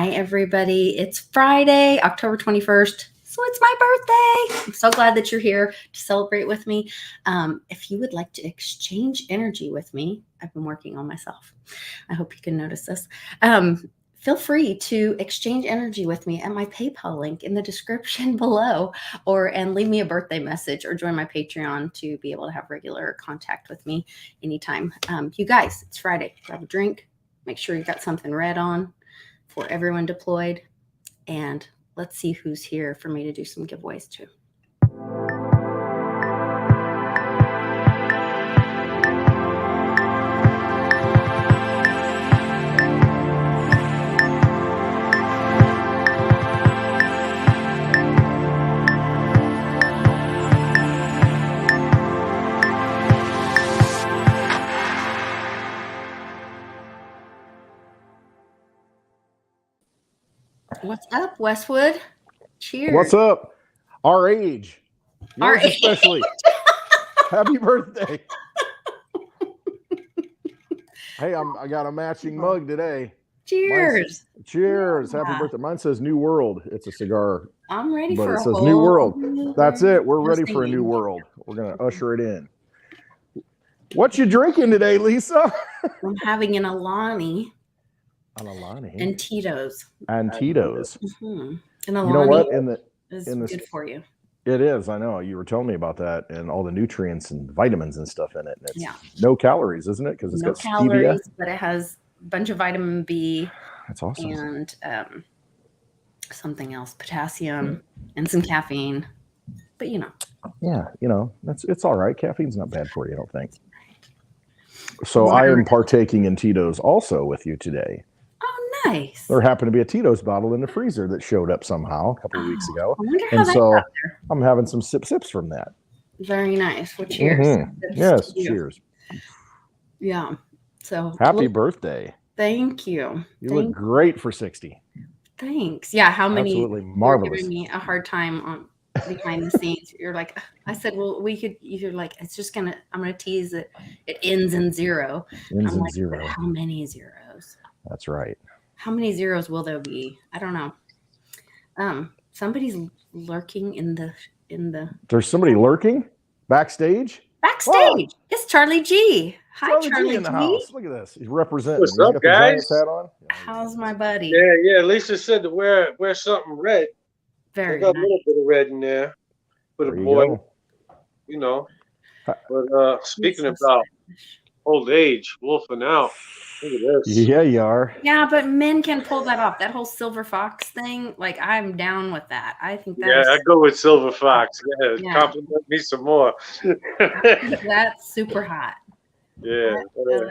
Hi, everybody. It's Friday, October 21st. So it's my birthday. I'm so glad that you're here to celebrate with me. If you would like to exchange energy with me, I've been working on myself. I hope you can notice this. Feel free to exchange energy with me at my PayPal link in the description below, and leave me a birthday message or join my Patreon to be able to have regular contact with me anytime. You guys, it's Friday. Grab a drink. Make sure you got something red on for everyone deployed. And let's see who's here for me to do some giveaways to. What's up, Westwood? Cheers. What's up? Our age. Our Yours especially. Happy birthday. Hey, I got a matching mug today. Cheers. Cheers. Yeah. Happy birthday. Mine says New World. It's a cigar. I'm ready but for it a says whole New World. new That's it. We're ready thing. for a new world. We're going to usher it in. What you drinking today, Lisa? I'm having an Alani. Alani. And Tito's. And Tito's. Mm-hmm. And Alani, you know what? is good for you. It is. I know. You were telling me about that and all the nutrients and vitamins and stuff in it. And it's no calories, isn't it? Because it's got calories, stevia. but it has a bunch of vitamin B. That's awesome. And something else, potassium, and some caffeine. But Yeah, it's all right. Caffeine's not bad for you, I don't think. So I am partaking in Tito's also with you today. Oh, nice. There happened to be a Tito's bottle in the freezer that showed up somehow a couple of weeks ago. I wonder how that got there. I'm having some sips from that. Very nice. Well, cheers. Yes, cheers. Yeah. So happy birthday. Thank you. You look great for 60. Thanks. Yeah, how many? Absolutely marvelous. You're giving me a hard time on behind the scenes. You're like, I said, well, you're like, it's just I'm gonna tease it. It ends in zero. Ends in zero. How many zeros? That's right. How many zeros will there be? I don't know. Somebody's lurking in the. There's somebody lurking backstage. Backstage. It's Charlie G. Hi, Charlie G. In the house. Look at this. He's representing. What's up, guys? Hat on. How's my buddy? Yeah. Lisa said to wear something red. Very I got nice. a little bit of red in there for the boy. But speaking about old age, wolfing out. Look at this. Yeah, you are. Yeah, but men can pull that off. That whole silver fox thing, like I'm down with that. I think that. Yeah, I go with silver fox. Yeah. Compliment me some more. That's super hot. Yeah.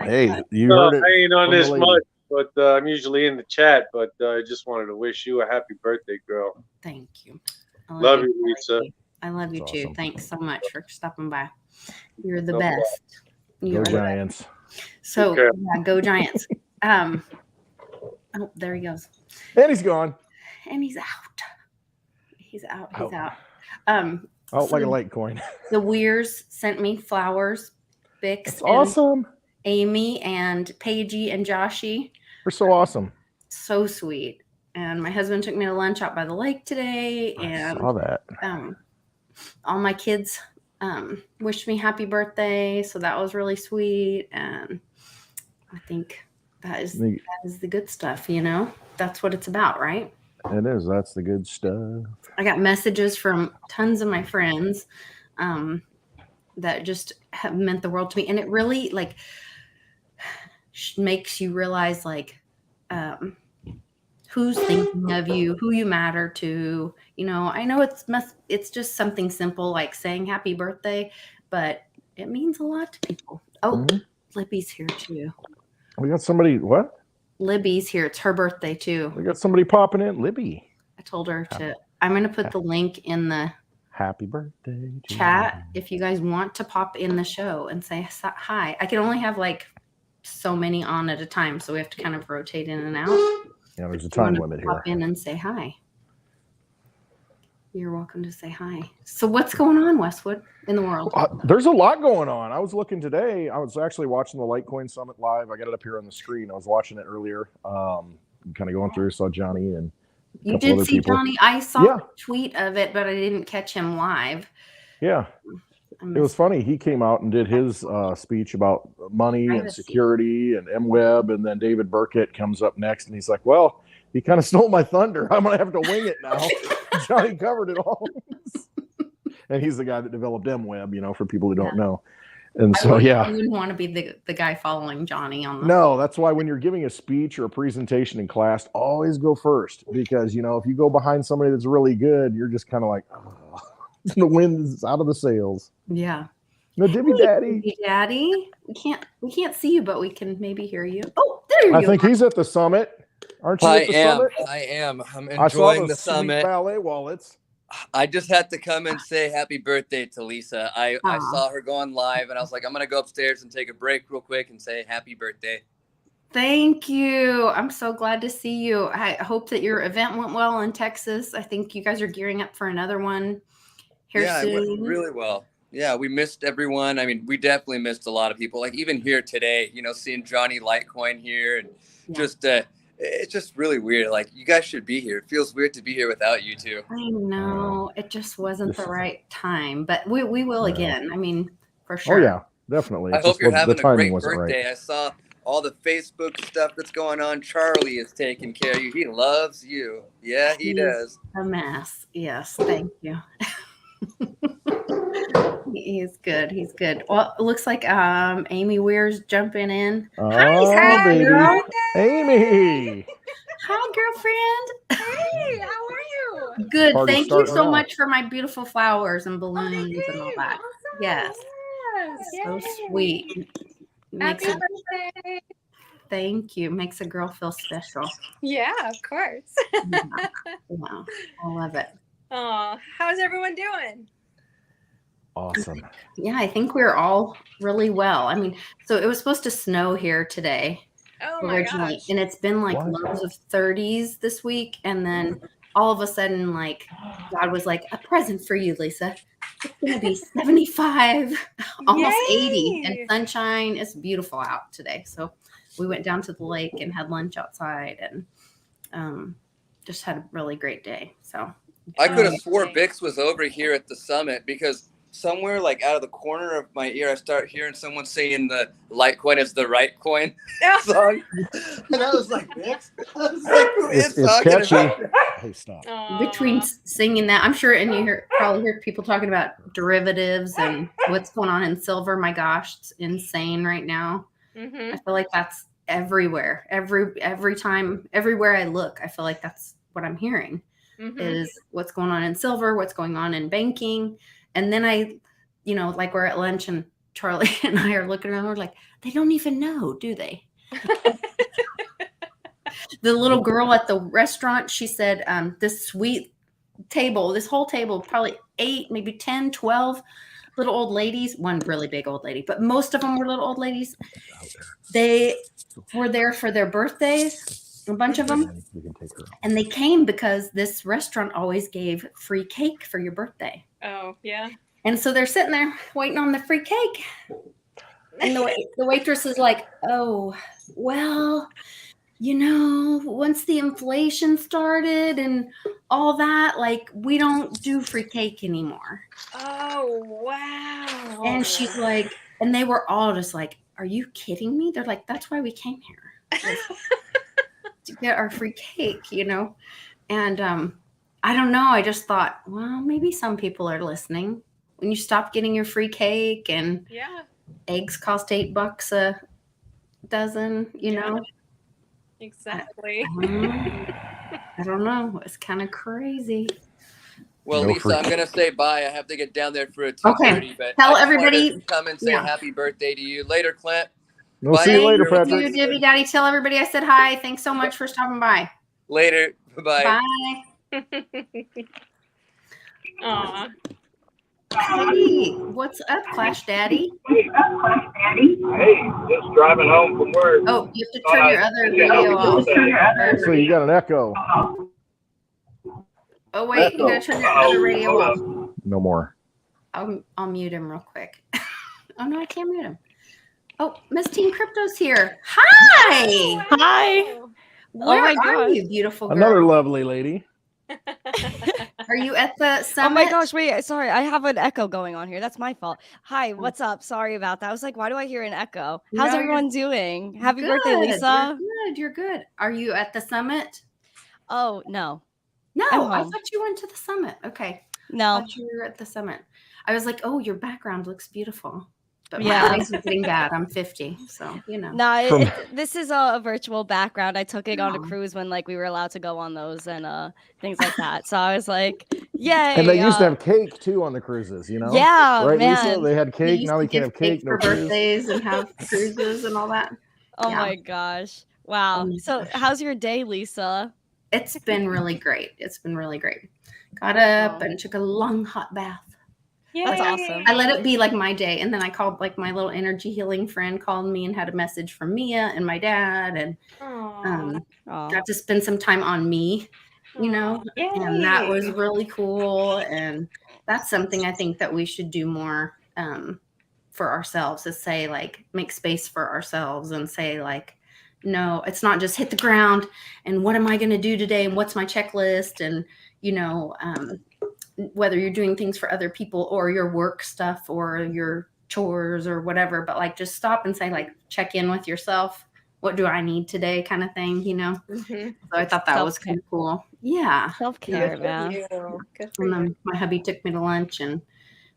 Hey, you heard it. I ain't on this much, but I'm usually in the chat. But I just wanted to wish you a happy birthday, girl. Thank you. Love you, Lisa. I love you too. Awesome. Thanks so much for stopping by. You're the best. Go Giants. So yeah, go Giants. Oh, there he goes. And he's gone. And he's out. He's out. He's out. Like a Litecoin. The Weirs sent me flowers. Bix. That's awesome. Amy and Paigey and Joshy. They're so awesome. So sweet. And my husband took me to lunch out by the lake today. And I saw that. All my kids wished me happy birthday. So that was really sweet. And I think that is the good stuff, That's what it's about, right? It is. That's the good stuff. I got messages from tons of my friends that just have meant the world to me. And it really makes you realize who's thinking of you, who you matter to. I know it's just something simple like saying happy birthday, but it means a lot to people. Oh, Libby's here too. We got somebody, what? Libby's here. It's her birthday too. We got somebody popping in. Libby. I told her I'm going to put the link in the happy birthday chat if you guys want to pop in the show and say hi. I can only have so many on at a time, so we have to kind of rotate in and out. Yeah, there's a time limit here. Pop in and say hi. You're welcome to say hi. So what's going on, Westwood, in the world? There's a lot going on. I was looking today. I was actually watching the Litecoin Summit live. I got it up here on the screen. I was watching it earlier. kind of going through, saw Johnny and a You couple did other see people. Johnny. I saw Yeah. a tweet of it, but I didn't catch him live. Yeah. I It was missed funny. He came out and did his speech about money and Privacy. security and MWeb, and then David Burkett comes up next, and he's like, "Well, he kind of stole my thunder. I'm gonna have to wing it now." Johnny covered it all, and he's the guy that developed MWeb, for people who don't know. And so, I wouldn't want to be the guy following Johnny on the. No, that's why when you're giving a speech or a presentation in class, always go first, because if you go behind somebody that's really good, you're just kind of like, oh, the wind's out of the sails. Yeah. No, Dibby Daddy. Dibby Daddy. We can't see you, but we can maybe hear you. Oh, there you go. I think he's at the summit. Aren't you at the summit? I am. I'm I saw enjoying those the summit. sweet ballet wallets. I just had to come and say happy birthday to Lisa. I saw her going live, and I was like, I'm going to go upstairs and take a break real quick and say happy birthday. Thank you. I'm so glad to see you. I hope that your event went well in Texas. I think you guys are gearing up for another one here soon. It went really well. Yeah, we missed everyone. I mean, we definitely missed a lot of people. Like even here today, seeing Johnny Litecoin here and just it's just really weird. Like you guys should be here. It feels weird to be here without you two. I know. It just wasn't the right time, but we will again. I mean, for sure. Oh yeah, definitely. I hope you're having a great Right. birthday. I saw all the Facebook stuff that's going on. Charlie is taking care of you. He loves you. Yeah, he does. A mess. Yes, thank you. He's good. He's good. Well, it looks like Amy Weir's jumping in. Oh, Hi, baby. girl. Amy. Hi, girlfriend. Hey, how are you? Good. Party's Thank you so starting much for my beautiful flowers and balloons and all that. Awesome. Yes. So Yay. sweet. Happy Makes birthday. Thank you. Makes a girl feel special. Yeah, of course. Wow. I love it. Oh, how's everyone doing? Awesome. Yeah, I think we're all really well. I mean, so it was supposed to snow here today Oh my originally, gosh. and it's been like What? lows of 30s this week, and then all of a sudden, like God was like, a present for you, Lisa. It's gonna be 75, almost 80, Yay. and sunshine. It's beautiful out today. So we went down to the lake and had lunch outside, and just had a really great day. So I could have swore Bix was over here at the summit because somewhere like out of the corner of my ear, I start hearing someone saying the Litecoin is the right coin song. And I was like, Bix? I was like, who is It's talking catchy. about that? Hey, stop. between singing that, I'm sure, and probably hear people talking about derivatives and what's going on in silver. My gosh, it's insane right now. I feel like that's everywhere. Every time, everywhere I look, I feel like that's what I'm hearing is what's going on in silver, what's going on in banking. And then like we're at lunch and Charlie and I are looking around, we're like, they don't even know, do they? The little girl at the restaurant, she said, this whole table, probably 8, maybe 10, 12 little old ladies, one really big old lady, but most of them were little old ladies. They were there for their birthdays, a bunch of them. And they came because this restaurant always gave free cake for your birthday. Oh, yeah. And so they're sitting there waiting on the free cake. And the waitress is like, oh, well, once the inflation started and all that, like, we don't do free cake anymore. Oh, wow. And she's like, and they were all just like, are you kidding me? They're like, that's why we came here. To get our free cake, And I don't know. I just thought, well, maybe some people are listening. When you stop getting your free cake and eggs cost $8 a dozen, Exactly. I don't know. It's kind of crazy. Well, No Lisa, free- I'm going to say bye. I have to get down there for a 2:30. Okay. But Tell I just everybody- wanted to come and say happy birthday to you. Later, Clint. We'll see you later, Thank you, Patrick. Divvy Daddy. Tell everybody I said hi. Thanks so much for stopping by. Later. Bye. Bye. Aw. Hey, what's up, Clash Daddy? Hey, just driving home from work. Oh, you have to turn your other video off. So you got an echo. Oh, wait. You got to turn your other radio off. No more. I'll mute him real quick. Oh, no, I can't mute him. Oh, Miss Team Crypto's here. Hi. Hi. Where my are gosh. you, beautiful girl? Another lovely lady. Are you at the Oh summit? my gosh, wait, sorry, I have an echo going on here. That's my fault. Hi, what's up? Sorry about that. I was like, why do I hear an echo? How's No, everyone doing? Happy good. birthday, Lisa. You're good. You're good. Are you at the summit? Oh, no. No, I'm I home. thought you went to the summit. Okay. I No. thought you were at the summit. I was like, oh, your background looks beautiful. But my Yeah. eyes are getting bad. I'm 50. So, you know. No, From- this is a virtual background. I took it on a Oh. cruise when like we were allowed to go on those and things like that. So I was like, yay. And they used to have cake too on the cruises, you know? Yeah, Right, man. Lisa? They had They cake. used Now to they can't give have cake, no for cruise. birthdays and have cruises and all that. Oh Yeah. my gosh. Wow. Oh my So gosh. how's your day, Lisa? It's been really great. It's been really great. Got up and took a long hot bath. That's awesome. I let it be like my day. And then I called like my little energy healing friend called me and had a message from Mia and my dad and Aw. got to spend some time on me, you know, and that was really cool. And that's something I think that we should do more for ourselves is say like make space for ourselves and say like, no, it's not just hit the ground and what am I going to do today and what's my checklist and, you know, whether you're doing things for other people or your work stuff or your chores or whatever, but like just stop and say like check in with yourself. What do I need today kind of thing, you know? So I thought that was kind of cool. Yeah. Self-care, man. And then my hubby took me to lunch and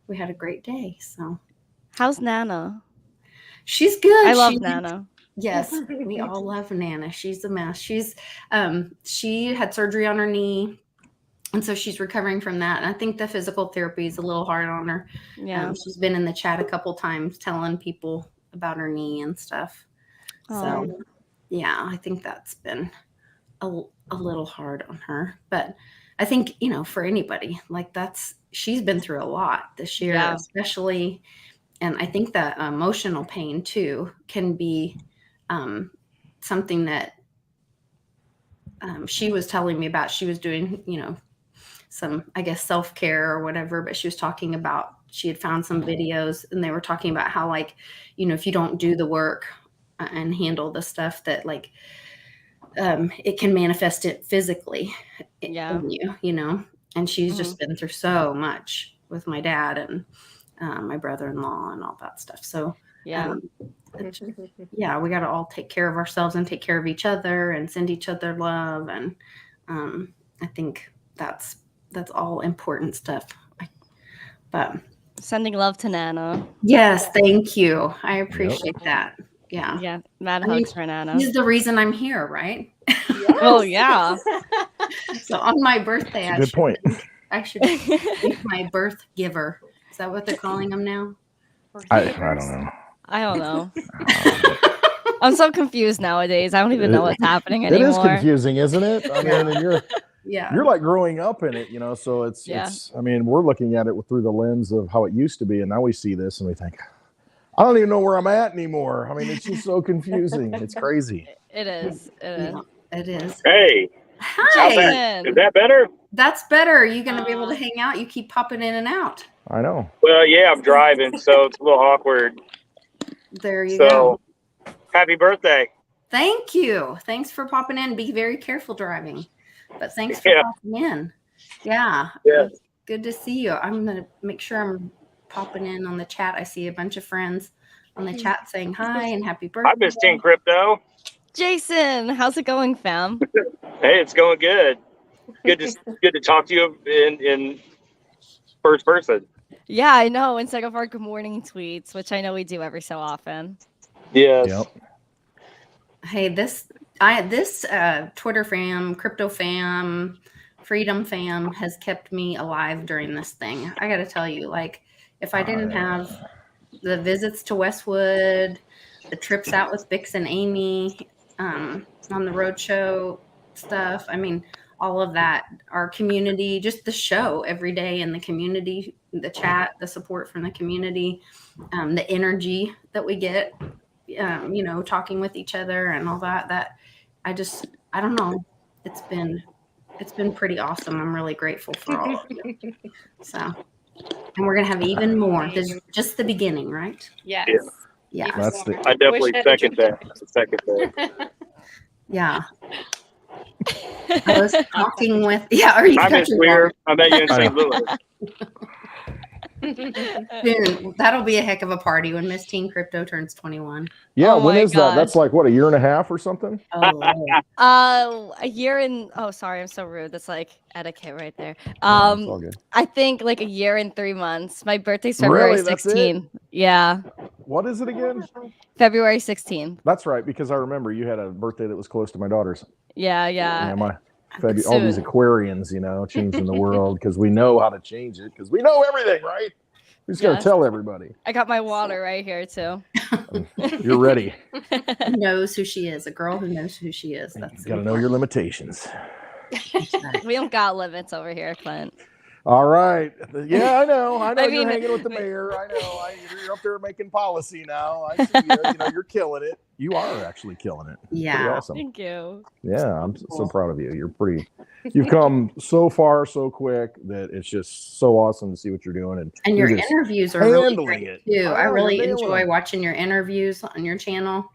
we had a great day. So How's Nana? she's good. I love Nana. Yes, we all love Nana. She's a mess. She's she had surgery on her knee. And so she's recovering from that. And I think the physical therapy is a little hard on her. Yeah. She's been in the chat a couple times telling people about her knee and stuff. So, yeah, I think that's been a little hard on her. But I think, you know, for anybody, like she's been through a lot this year, especially. And I think that emotional pain, too, can be something that she was telling me about. She was doing, you know, some, I guess, self-care or whatever, but she was talking about, she had found some videos and they were talking about how like, you know, if you don't do the work and handle the stuff that like, it can manifest it physically in you, you know, and she's just been through so much with my dad and my brother-in-law and all that stuff. So we got to all take care of ourselves and take care of each other and send each other love. And I think that's all important stuff. But sending love to Nana. Yes, thank you. I appreciate that. Yeah. Yeah. Mad hugs for Nana. He's the reason I'm here, right? Oh yeah. So on my birthday, Good point. I should be my birth giver. Is that what they're calling them now? I don't know. I don't know. I'm so confused nowadays. I don't even know what's happening anymore. It is confusing, isn't it? I mean, and you're like growing up in it, you know, so it's I mean, we're looking at it through the lens of how it used to be, and now we see this and we think, I don't even know where I'm at anymore. I mean, it's just so confusing. It's crazy. It is. It is. Hey. Hi. Is that better? That's better. Are you going to be able to hang out? You keep popping in and out. I know. Well, yeah, I'm driving, so it's a little awkward. There you go. Happy birthday. Thank you. Thanks for popping in. Be very careful driving. But thanks for popping in. Yeah. Good to see you. I'm going to make sure I'm popping in on the chat. I see a bunch of friends on the chat saying hi and happy birthday. I miss Team Crypto. Jason, how's it going, fam? Hey, it's going good. Good to talk to you in first person. Yeah, I know. Instead of our good morning tweets, which I know we do every so often. Yes. Yep. Hey, this Twitter fam, crypto fam, freedom fam has kept me alive during this thing. I got to tell you, like, if I didn't have the visits to Westwood, the trips out with Bix and Amy, on the roadshow stuff, I mean, all of that, our community, just the show every day in the community, the chat, the support from the community, the energy that we get, you know, talking with each other and all that I don't know. It's been pretty awesome. I'm really grateful for all of you. So, and we're going to have even more. This is just the beginning, right? Yes. Yeah. That's I definitely second that. Yeah. I was talking with, are you I'm in Queer. I met you in St. Louis. Soon. That'll be a heck of a party when Miss Teen Crypto turns 21. Yeah, Oh when my is that? That's gosh. like what, a year and a half or something? Oh, A year and sorry, I'm so rude. That's like etiquette right there. No, it's all good. I think like a year and 3 months. My birthday's February Really? That's it? 16th. Yeah. What is it again? February 16th. That's right, because I remember you had a birthday that was close to my daughter's. Yeah. Yeah, all Soon. these Aquarians, changing the world because we know how to change it because we know everything, right? We just got to tell everybody. I got my water right here too. You're ready. Who knows who she is? A girl who knows who she is. That's Got to know your limitations. We don't got limits over here, Clint. All right. Yeah, I know. I You're mean, hanging with the mayor. I know. You're up there making policy now. I see you. You're killing it. You are actually killing it. Yeah. Pretty awesome. Thank you. Yeah, I'm so proud of you. You've come so far so quick that it's just so awesome to see what you're doing. And your interviews are really great too. I really you're enjoy watching your interviews on your channel.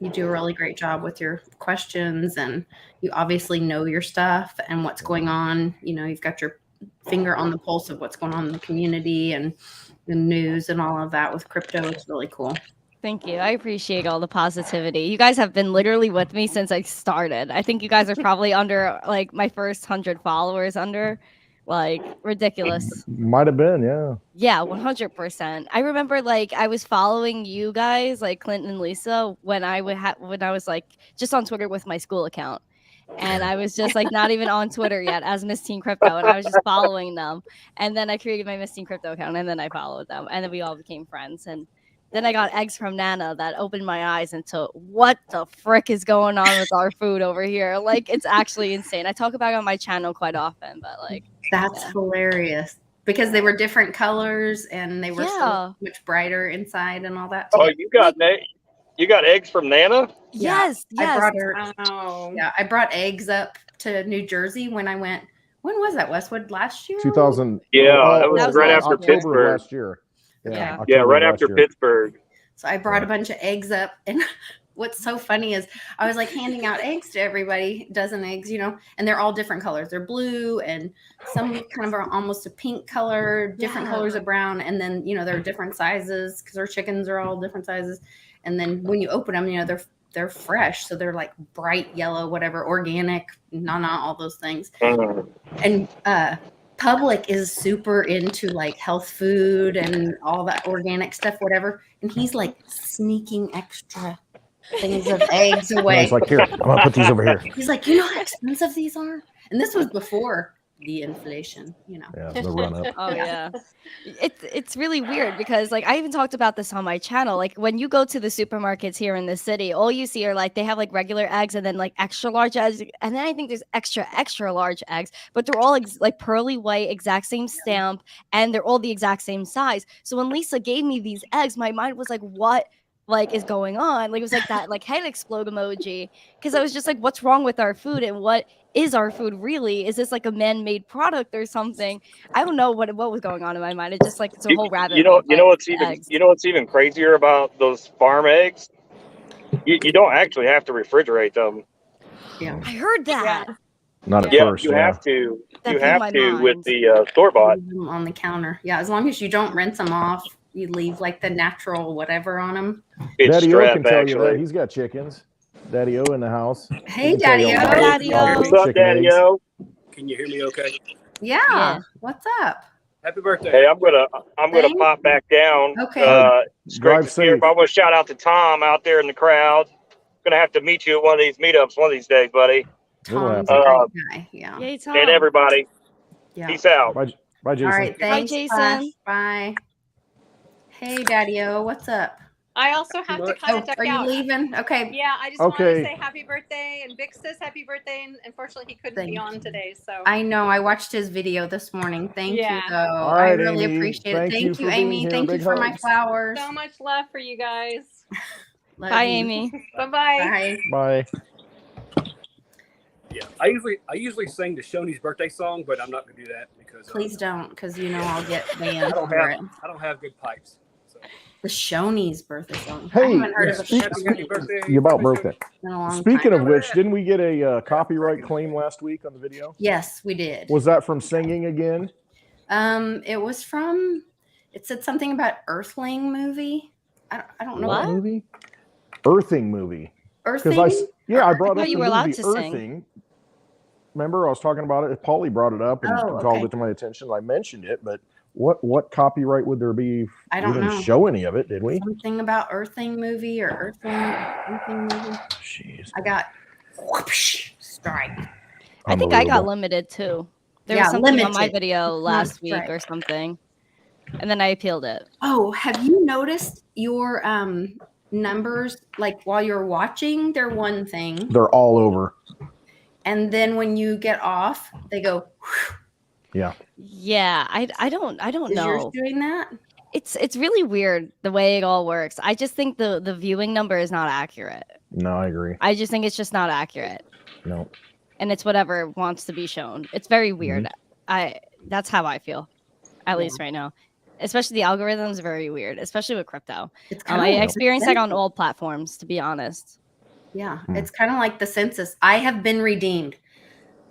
You do a really great job with your questions, and you obviously know your stuff and what's going on. You've got your finger on the pulse of what's going on in the community and the news and all of that with crypto. It's really cool. Thank you. I appreciate all the positivity. You guys have been literally with me since I started. I think you guys are probably under like my first 100 followers under. Like ridiculous. Might have been, yeah. Yeah, 100%. I remember like I was following you guys, like Clinton and Lisa, when I was like just on Twitter with my school account, and I was just like not even on Twitter yet as Miss Teen Crypto, and I was just following them, and then I created my Miss Teen Crypto account, and then I followed them, and then we all became friends, and then I got eggs from Nana that opened my eyes into what the frick is going on with our food over here. Like it's actually insane. I talk about it on my channel quite often, but like. That's hilarious because they were different colors and they were so much brighter inside and all that. Oh, you got eggs from Nana? Yes. I brought her. Yeah, I brought eggs up to New Jersey when I went. When was that, Westwood? Last year? 2000. Yeah, that was right after October Pittsburgh last year. Yeah, right after Pittsburgh. So I brought a bunch of eggs up, and what's so funny is I was like handing out eggs to everybody, dozen eggs, and they're all different colors. They're blue and some kind of are almost a pink color, different colors of brown. And then, they're different sizes because our chickens are all different sizes. And then when you open them, they're fresh. So they're like bright yellow, whatever, organic, all those things. And Public is super into like health food and all that organic stuff, whatever. And he's like sneaking extra things of eggs away. He's like, here, I'm gonna put these over here. He's like, you know how expensive these are? And this was before the inflation, Yeah, the run up. Oh yeah. It's really weird because like I even talked about this on my channel. Like when you go to the supermarkets here in the city, all you see are like they have like regular eggs and then like extra large eggs, and then I think there's extra large eggs, but they're all like pearly white, exact same stamp, and they're all the exact same size. So when Lisa gave me these eggs, my mind was like, what like is going on? Like it was like that like head explode emoji, because I was just like, what's wrong with our food and what is our food really? Is this like a man-made product or something? I don't know what was going on in my mind. It's just like it's a whole rabbit hole. You know what's even crazier about those farm eggs? You don't actually have to refrigerate them. Yeah, I heard that. Yeah. Not at first. You have to. That You blew have my to mind. with the store bought. on the counter. Yeah, as long as you don't rinse them off, you leave like the natural whatever on them. It's Daddy O strep, can tell you that actually. he's got chickens. Daddy O in the house. Hey, He can tell you Daddy all O. about Daddy all O. the What's up, chicken Daddy eggs. O? Can you hear me okay? Yeah. What's up? Happy birthday. Hey, I'm gonna Thanks. pop back down. Okay. It's great Drive to see you. safe. I want to shout out to Tom out there in the crowd. Gonna have to meet you at one of these meetups one of these days, buddy. Tom's a great guy. Yeah. Yay, Tom. And everybody. Yeah. Peace out. Bye, Jason. All right. Thanks, Jason. Flash. Bye. Hey, Daddy O. What's up? I also have to kind of duck are you out. leaving? Okay. Yeah, I just wanted to say happy birthday, and Vic says happy birthday, and unfortunately he couldn't be on today. So I know I watched his video this morning. Thank you, though. All I right, really Amy. appreciate it. Thank you Thank you, for being Amy. here. Thank you Big for my hugs. flowers. so much love for you guys. Love Bye, you. Amy. Bye-bye. Bye. Bye. Yeah, I usually sing the Shoney's birthday song, but I'm not gonna do that because Please don't, because I'll get I banned don't for it. have good pipes. So So. The Shoney's birthday song. I Hey, haven't heard of a speak- Shoney's birthday. You about broke it. in a long Speaking time. of which, didn't we get a copyright claim last week on the video? Yes, we did. Was that from singing again? It was from. It said something about Earthling movie. I don't know What What? movie? Earthing movie. Earthling. I brought thought up you the were allowed movie to sing. Earthing. Remember, I was talking about it. Paulie brought it up and Oh, called okay. it to my attention. I mentioned it, but what copyright would there be? I don't we didn't know. show any of it, did we? Something about Earthling movie or Earthling movie. Jeez. I got whoosh, strike. I think I got Unbelievable. limited too. There Yeah, was something on my limited. video last week right. or something, and then I appealed it. Oh, have you noticed your numbers? Like while you're watching, they're one thing, They're all over. and then when you get off, they go. Yeah. Yeah, I don't Is yours know. doing that? It's really weird the way it all works. I just think the viewing number is not accurate. No, I agree. I just think it's just not accurate, No. and it's whatever wants to be shown. It's very weird. That's how I feel, at least right now. Especially the algorithm is very weird, especially with crypto. It's I kind of experienced that on all platforms, to be honest. Yeah, Hmm. it's kind of like the census. I have been redeemed.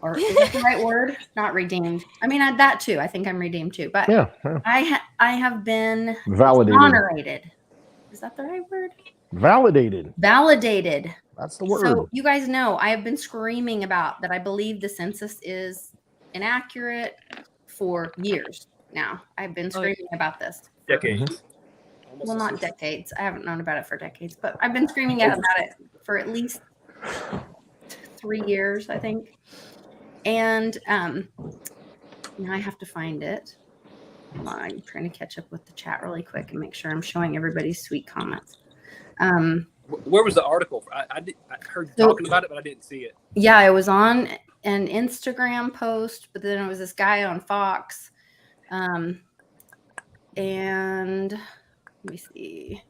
Or is that the right word? Not redeemed. I mean, that too. I think I'm redeemed too. But Yeah. I have been Validated. exonerated. Is that the right word? Validated. Validated. That's the word. So you guys know I have been screaming about that. I believe the census is inaccurate for years now. I've been screaming about this. Decades. Well, not decades. I haven't known about it for decades, but I've been screaming out about it for at least 3 years, I think. And now I have to find it. Hold on, I'm trying to catch up with the chat really quick and make sure I'm showing everybody's sweet comments. Where was the article? I heard you talking about it, but I didn't see it. Yeah, it was on an Instagram post, but then it was this guy on Fox. And let me see.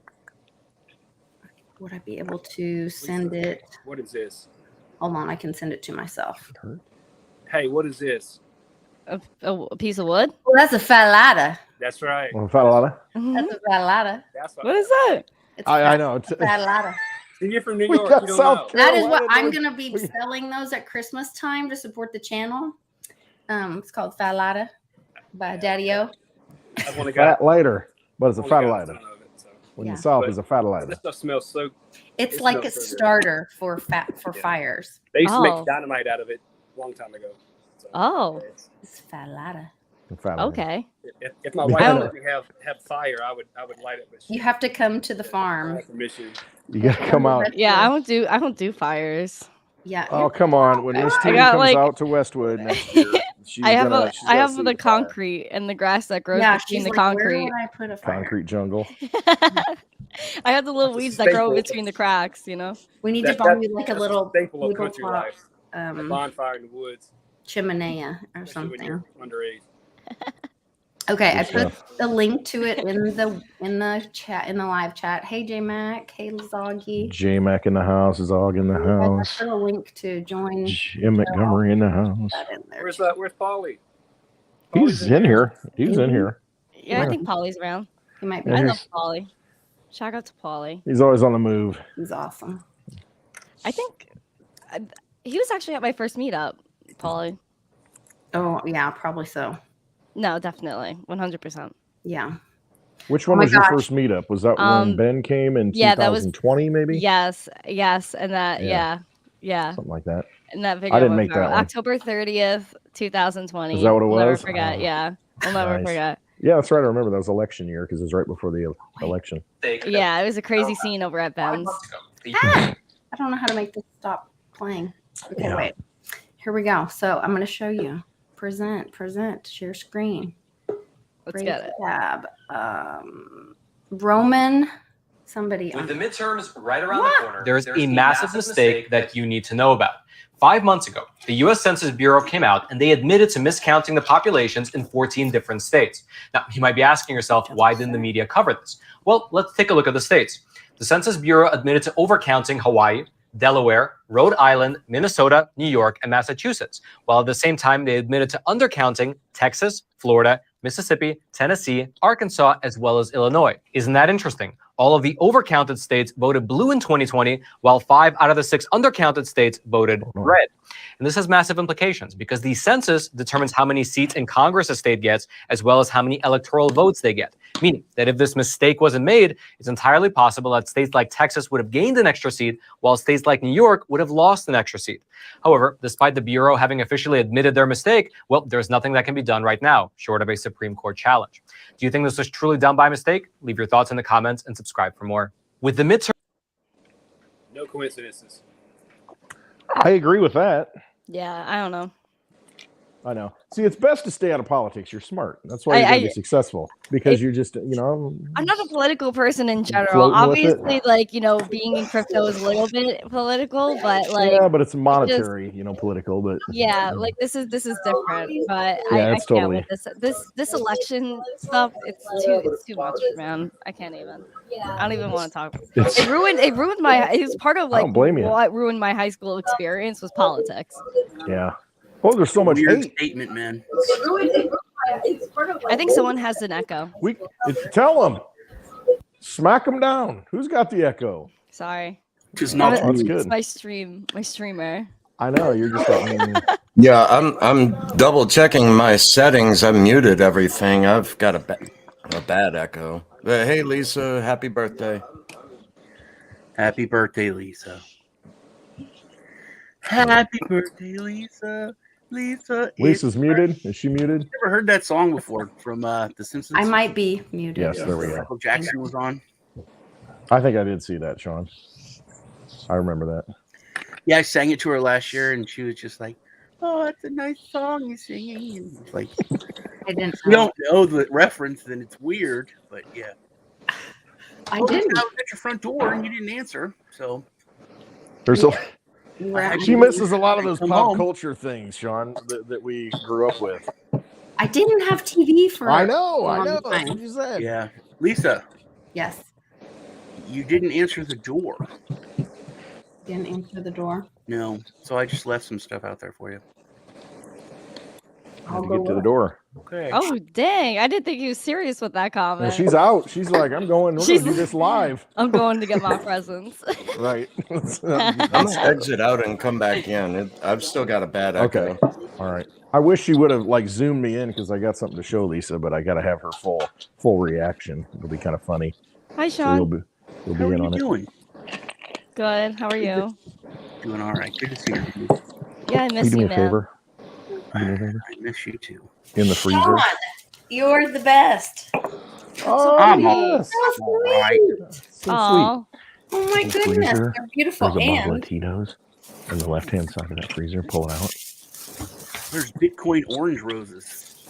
Would I be able to send it? What is this? Hold on, I can send it to myself. Hey, what is this? A piece of wood? Well, that's a falada. That's right. Well, Falada. That's a falada. That's What is that? It's I know. a falada. See, you're from New We York. got You don't South know. That is what Carolina, I'm dude. going to be selling those at Christmas time to support the channel. It's called falada by Daddy-O. I've only got Fat later, but it's a only got Fatalida. ton of it, so. When Yeah. the South But- is a Fatalida. This stuff smells so. It's It like a smells so good. starter for Yeah. fires. They used to Oh. make dynamite out of it a long time ago. So, Oh. It's falada. Okay. If my Yeah. wife I let me have fire, I would light it. But she You have to come to the I farm. have permission. You gotta come out. Yeah, I don't do fires. Yeah. Oh, come on. When Miss I Teen got, comes like- out to Westwood next year, she's I have gonna, she's I gotta have see the fire. concrete and the grass that grows Yeah, between she's the like, where concrete. would I put a fire? Concrete jungle. I have the little That's a weeds that grow staple. between the cracks, you know. We need to That- buy that- you like a that's little staple of little country top, life. A bonfire in the woods, chimenea or especially when something. you're underage. Okay, I Good put the link to it in the chat, in the live chat. Hey J Mac, hey Zoggy. J Mac in the house, Zog in the I house, put a link to join Jim Montgomery in the house. that in there. Where's that? Where's Polly? He's in here. He's in here. Yeah, I Yeah. think Polly's around. He might be. Yeah, I he's- love Polly. Shout out to Polly. He's always on the move. He's awesome. I think he was actually at my first meetup, Polly. Oh yeah, probably so. No, definitely. 100%. Yeah. Which one my was your gosh. first meetup? Was that when Ben came in yeah, that was- 2020, maybe? Yes. And that, Yeah. yeah. Something like that. And that video didn't went make that viral. one. October 30th, 2020. Is that what it We'll never was? forget. Oh, Yeah. We'll never nice. forget. Yeah, that's right. I remember that was election year because it was right before the election. Yeah, it was a crazy scene over at Ben's. I don't know how to make this stop playing. Okay, Yeah. wait. Here we go. So I'm going to show you. Present, share screen. Let's Raise get it. Tab. Roman, somebody. With the midterms right around What? the corner, there's a massive mistake that you need to know about. 5 months ago, the U.S. Census Bureau came out and they admitted to miscounting the populations in 14 different states. Now, you might be asking yourself, why didn't the media cover this? Well, let's take a look at the states. The Census Bureau admitted to overcounting Hawaii, Delaware, Rhode Island, Minnesota, New York, and Massachusetts, while at the same time they admitted to undercounting Texas, Florida, Mississippi, Tennessee, Arkansas, as well as Illinois. Isn't that interesting? All of the overcounted states voted blue in 2020, while 5 out of the 6 undercounted states voted red. And this has massive implications because the census determines how many seats in Congress a state gets, as well as how many electoral votes they get. Meaning that if this mistake wasn't made, it's entirely possible that states like Texas would have gained an extra seat, while states like New York would have lost an extra seat. However, despite the Bureau having officially admitted their mistake, well, there's nothing that can be done right now, short of a Supreme Court challenge. Do you think this was truly done by mistake? Leave your thoughts in the comments and subscribe for more. With the midterm... No coincidences. I agree with that. Yeah, I don't know. I know. See, it's best to stay out of politics. You're smart. That's why you're going to be successful, because you're just, you know. I'm not a political person in general. Floating with it. Obviously, like, you know, being in crypto is a little bit political, but like. Yeah, but it's monetary, you know, political. But yeah, like this is different. But yeah, I it's can't totally. with this election stuff. It's too much, man. I can't even. I don't even want to talk. It ruined my. It was part of like what ruined my high school experience was politics. Yeah. Oh, there's so much hate. Statement, man. I think someone has an echo. Tell them. Smack them down. Who's got the echo? Sorry. Just not. That's good. It's my streamer. I know you're just. Yeah, I'm double checking my settings. I've muted everything. I've got a bad echo. Hey, Lisa, happy birthday. Happy birthday, Lisa. Happy birthday, Lisa. Lisa's muted. Is she muted? Never heard that song before from The Simpsons? I might be muted. Yes, there we go. Michael Jackson was on. I think I did see that, Sean. I remember that. Yeah, I sang it to her last year, and she was just like, "Oh, it's a nice song you're singing." And it's like, I didn't. You don't know the reference, then it's weird. But yeah, I didn't. I was at your front door, and you didn't answer. So there's she misses a lot of those Come pop home. culture things, Sean, that we grew up with. I didn't have TV for. I know. a long That's time. what you said. Yeah, Lisa, Yes. you didn't answer the door. Didn't answer the door. No, so I just left some stuff out there for you. I had to get to the door. Okay. Oh dang! I didn't think he was serious with that comment. And she's out. She's like, I'm going. We're going to do this live. I'm going to get my presents. Right. I'm gonna exit out and come back in. I've still got a bad echo. Okay. All right. I wish she would have like zoomed me in because I got something to show Lisa, but I got to have her full reaction. It'll be kind of funny. Hi, So Sean. you'll How be are in you on it. doing? Good. How are you? Doing all right. Good to see you. Yeah, I Will miss you do me you, a man. favor? Do me a favor? I miss you too. In the freezer. Sean, you're the best. Oh, I'm yes. all right. So Aw. Oh my The goodness, freezer. they're beautiful. There's a bottle And of Tito's on the left-hand side of that freezer. Pull it out. There's Bitcoin orange roses.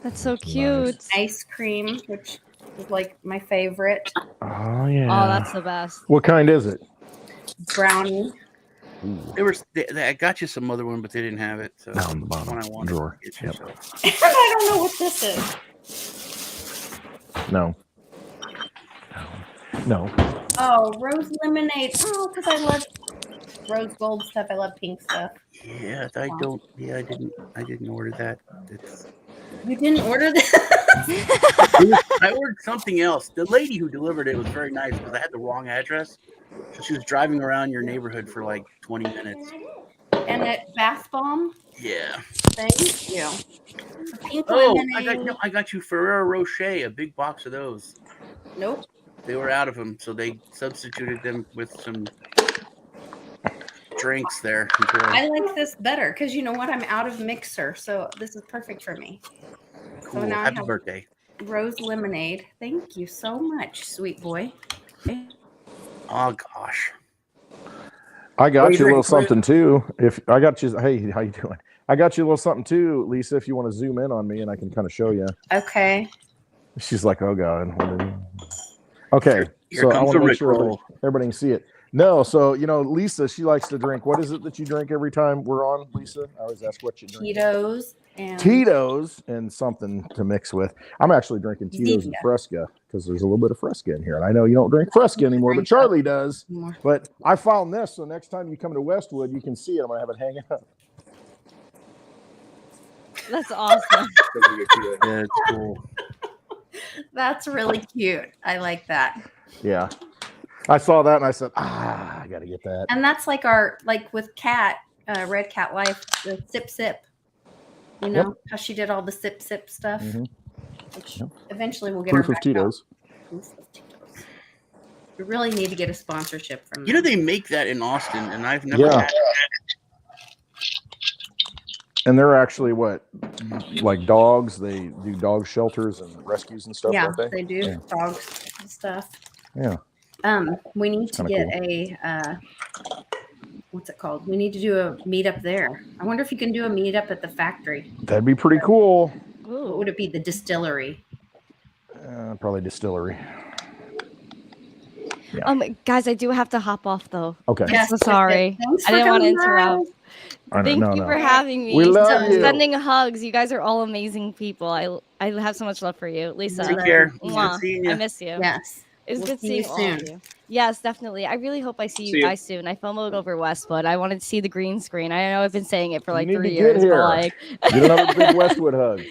That's so cute. ice cream, which is like my favorite. Oh, yeah. Oh, that's the best. What kind is it? Brownie. I got you some other one, but they didn't have it. So Down the that's bottom one I wanted drawer. to get you, Yep. so. I don't know what this is. No. No. Oh, rose lemonade. Oh, because I love rose gold stuff. I love pink stuff. Yeah, I don't. Yeah, I didn't order that. You didn't order this? I ordered something else. The lady who delivered it was very nice because I had the wrong address. So she was driving around your neighborhood for like 20 minutes. And a bath bomb. Yeah. Thank you. The pink Oh, lemonade. I got you Ferrero Rocher, a big box of those. Nope. They were out of them, so they substituted them with some drinks there. I like this better because you know what? I'm out of mixer, so this is perfect for me. Cool. So now I Happy have birthday. rose lemonade. Thank you so much, sweet boy. Oh gosh. I got What you a do you little drink, something too. If I got you, hey, how you doing? I got you a little something too, Lisa. If you want to zoom in on me, and I can kind of show you. Okay. She's like, oh god. Okay, Here so I comes want to the make sure Rickroll. everybody can see it. No, so you know, Lisa, she likes to drink. What is it that you drink every time we're on, Lisa? I always ask what you drink. Tito's and Tito's and something to mix with. I'm actually drinking Tito's and Zevia. Fresca because there's a little bit of Fresca in here. And I know you don't drink Fresca anymore, but Charlie does. more. But I found this, so next time you come to Westwood, you can see it. I'm going to have it hanging up. That's awesome. Yeah, it's cool. That's really cute. I like that. Yeah. I saw that and I said, I got to get that. And that's like our, like with Cat, Red Cat Life, the sip sip. You know how she did all the sip sip stuff? Mhm. Which eventually we'll get Proof her of back Tito's. out. Proof of Tito's. We really need to get a sponsorship from them. You know they make that in Austin, and I've never Yeah. had it. And they're actually what, like dogs? They do dog shelters and rescues and stuff, Yeah, don't they? they do dogs and stuff. Yeah. We need to kinda get a what's it called? We need to do a meetup there. I wonder if you can do a meetup at the factory. That'd be pretty cool. What would it be? The distillery. Probably distillery. Guys, I do have to hop off though. Okay. I'm so sorry. Thanks I for didn't want to coming by. interrupt. Thank No, you no. for having me. We love you. Sending hugs. You guys are all amazing people. I have so much love for you, Lisa. Take care. Mwah. Good seeing you. I miss you. Yes. It was We'll good see seeing you all soon. of you. Yes, definitely. I really hope I see See you you. guys soon. I FOMO'd over Westwood. I wanted to see the green screen. I know I've been saying it for like You need 3 to years. get here. But like Get another big Westwood hug.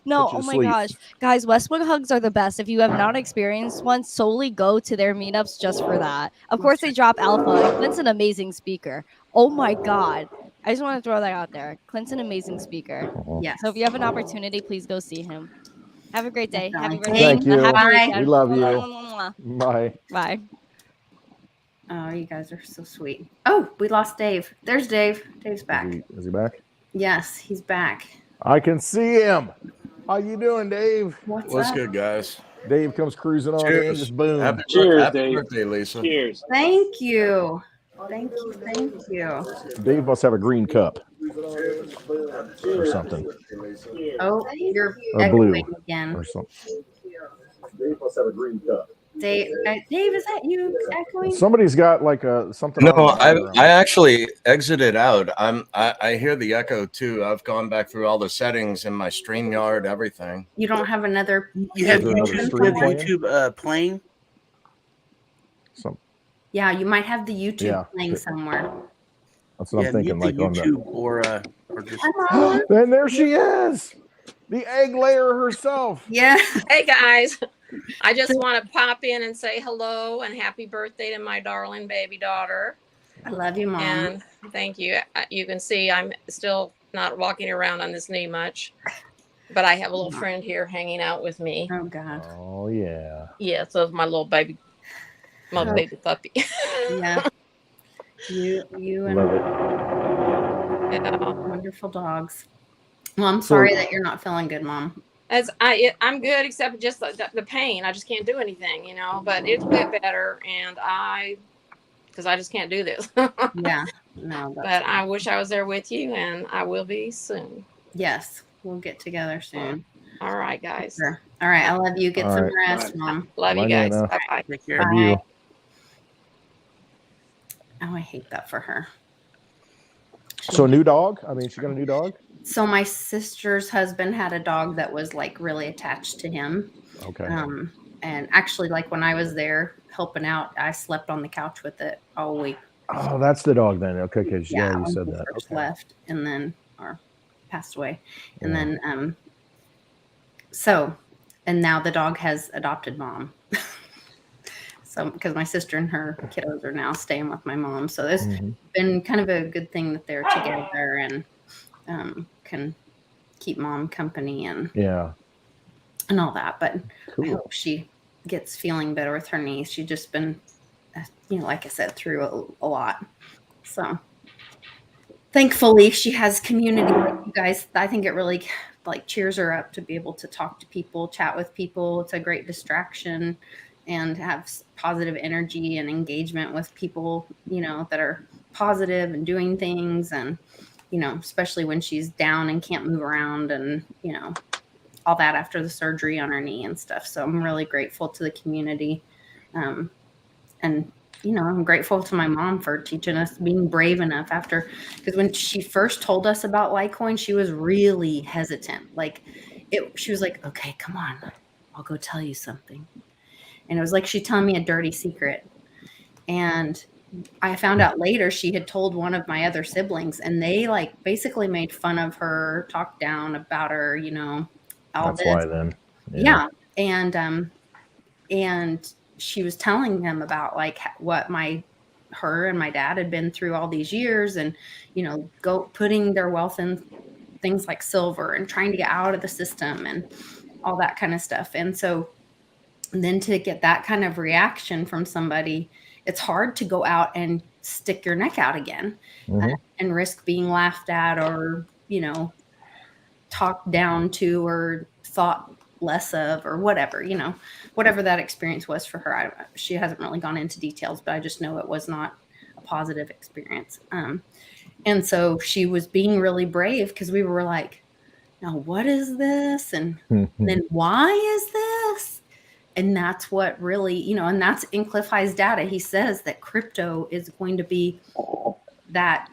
No, Put you oh to my sleep. gosh. Guys, Westwood hugs are the best. If you have not experienced one, solely go to their meetups just for that. Of course, they drop Alpha. And Clint's an amazing speaker. Oh my God. I just want to throw that out there. Clint's an amazing speaker. Yes. So if you have an opportunity, please go see him. Have a great day. Happy Definitely. birthday. Thank you. Happy Bye. weekend. We love you. Mwah, mwah, mwah. Bye. Bye. Oh, you guys are so sweet. Oh, we lost Dave. There's Dave. Dave's back. Is he back? Yes, he's back. I can see him. How you doing, Dave? What's good, guys? Dave comes cruising on in, Cheers. just boom. Happy Cheers, happy Dave. birthday, Lisa. Cheers. Thank you. Thank you. Thank you. Dave must have a green cup or something, Oh, you're or blue, echoing again. or something. Dave must have a green cup. Dave, is that you echoing? Somebody's got like a something. No, on in the background. I actually exited out. I hear the echo too. I've gone back through all the settings in my StreamYard, everything. You don't have another. You have Another YouTube, stream playing? playing? Some, Yeah, you might have the YouTube Yeah. playing somewhere. that's what I'm thinking. mute Like the on YouTube or just. the. And there she is, the egg layer herself. Yeah. Hey guys, I just want to pop in and say hello and happy birthday to my darling baby daughter. I love you, Mom. And thank you. You can see I'm still not walking around on this knee much, but I have a little friend here hanging out with me. Oh God. Oh yeah. Yeah, so it's my little baby, my baby puppy. Yeah. You and Love it. Yeah. wonderful dogs. Well, I'm sorry that you're not feeling good, Mom. I'm good except just the pain. I just can't do anything, but it's way better, and because I just can't do this. Yeah. No. But I wish I was there with you, and I will be soon. Yes, we'll get together soon. All right, guys. Sure. All right. I love you. Get All some right. rest, Mom. Love Bye, you guys. Nana. Bye-bye. Take care. Love Bye. you. Oh, I hate that for her. So new dog? I mean, she got a new dog? So my sister's husband had a dog that was like really attached to him. Okay. And actually, like when I was there helping out, I slept on the couch with it all week. Oh, that's the dog then. Okay, because yeah, you when said he that. first Okay. left and then or passed away. And Yeah. then and now the dog has adopted Mom. So because my sister and her kiddos are now staying with my mom. So it's been kind of a good thing that they're together and can keep Mom company and all that. But I hope she gets feeling better with her knees. She's just been, like I said, through a lot. So thankfully she has community like you guys. I think it really cheers her up to be able to talk to people, chat with people. It's a great distraction and have positive energy and engagement with people, that are positive and doing things. And, especially when she's down and can't move around and, all that after the surgery on her knee and stuff. So I'm really grateful to the community. And, I'm grateful to my mom for teaching us, being brave enough because when she first told us about Litecoin, she was really hesitant. She was like, okay, come on, I'll go tell you something. And it was like she telling me a dirty secret. And I found out later she had told one of my other siblings, and they like basically made fun of her, talked down about her, all That's this. why then. Yeah. And she was telling them about like what her and my dad had been through all these years, and go putting their wealth in things like silver and trying to get out of the system and all that kind of stuff. And so then to get that kind of reaction from somebody, it's hard to go out and stick your neck out again and risk being laughed at or talked down to or thought less of or whatever, whatever that experience was for her. She hasn't really gone into details, but I just know it was not a positive experience. And so she was being really brave because we were like, now what is this? And then why is this? And that's what really, and that's in Cliff High's data. He says that crypto is going to be that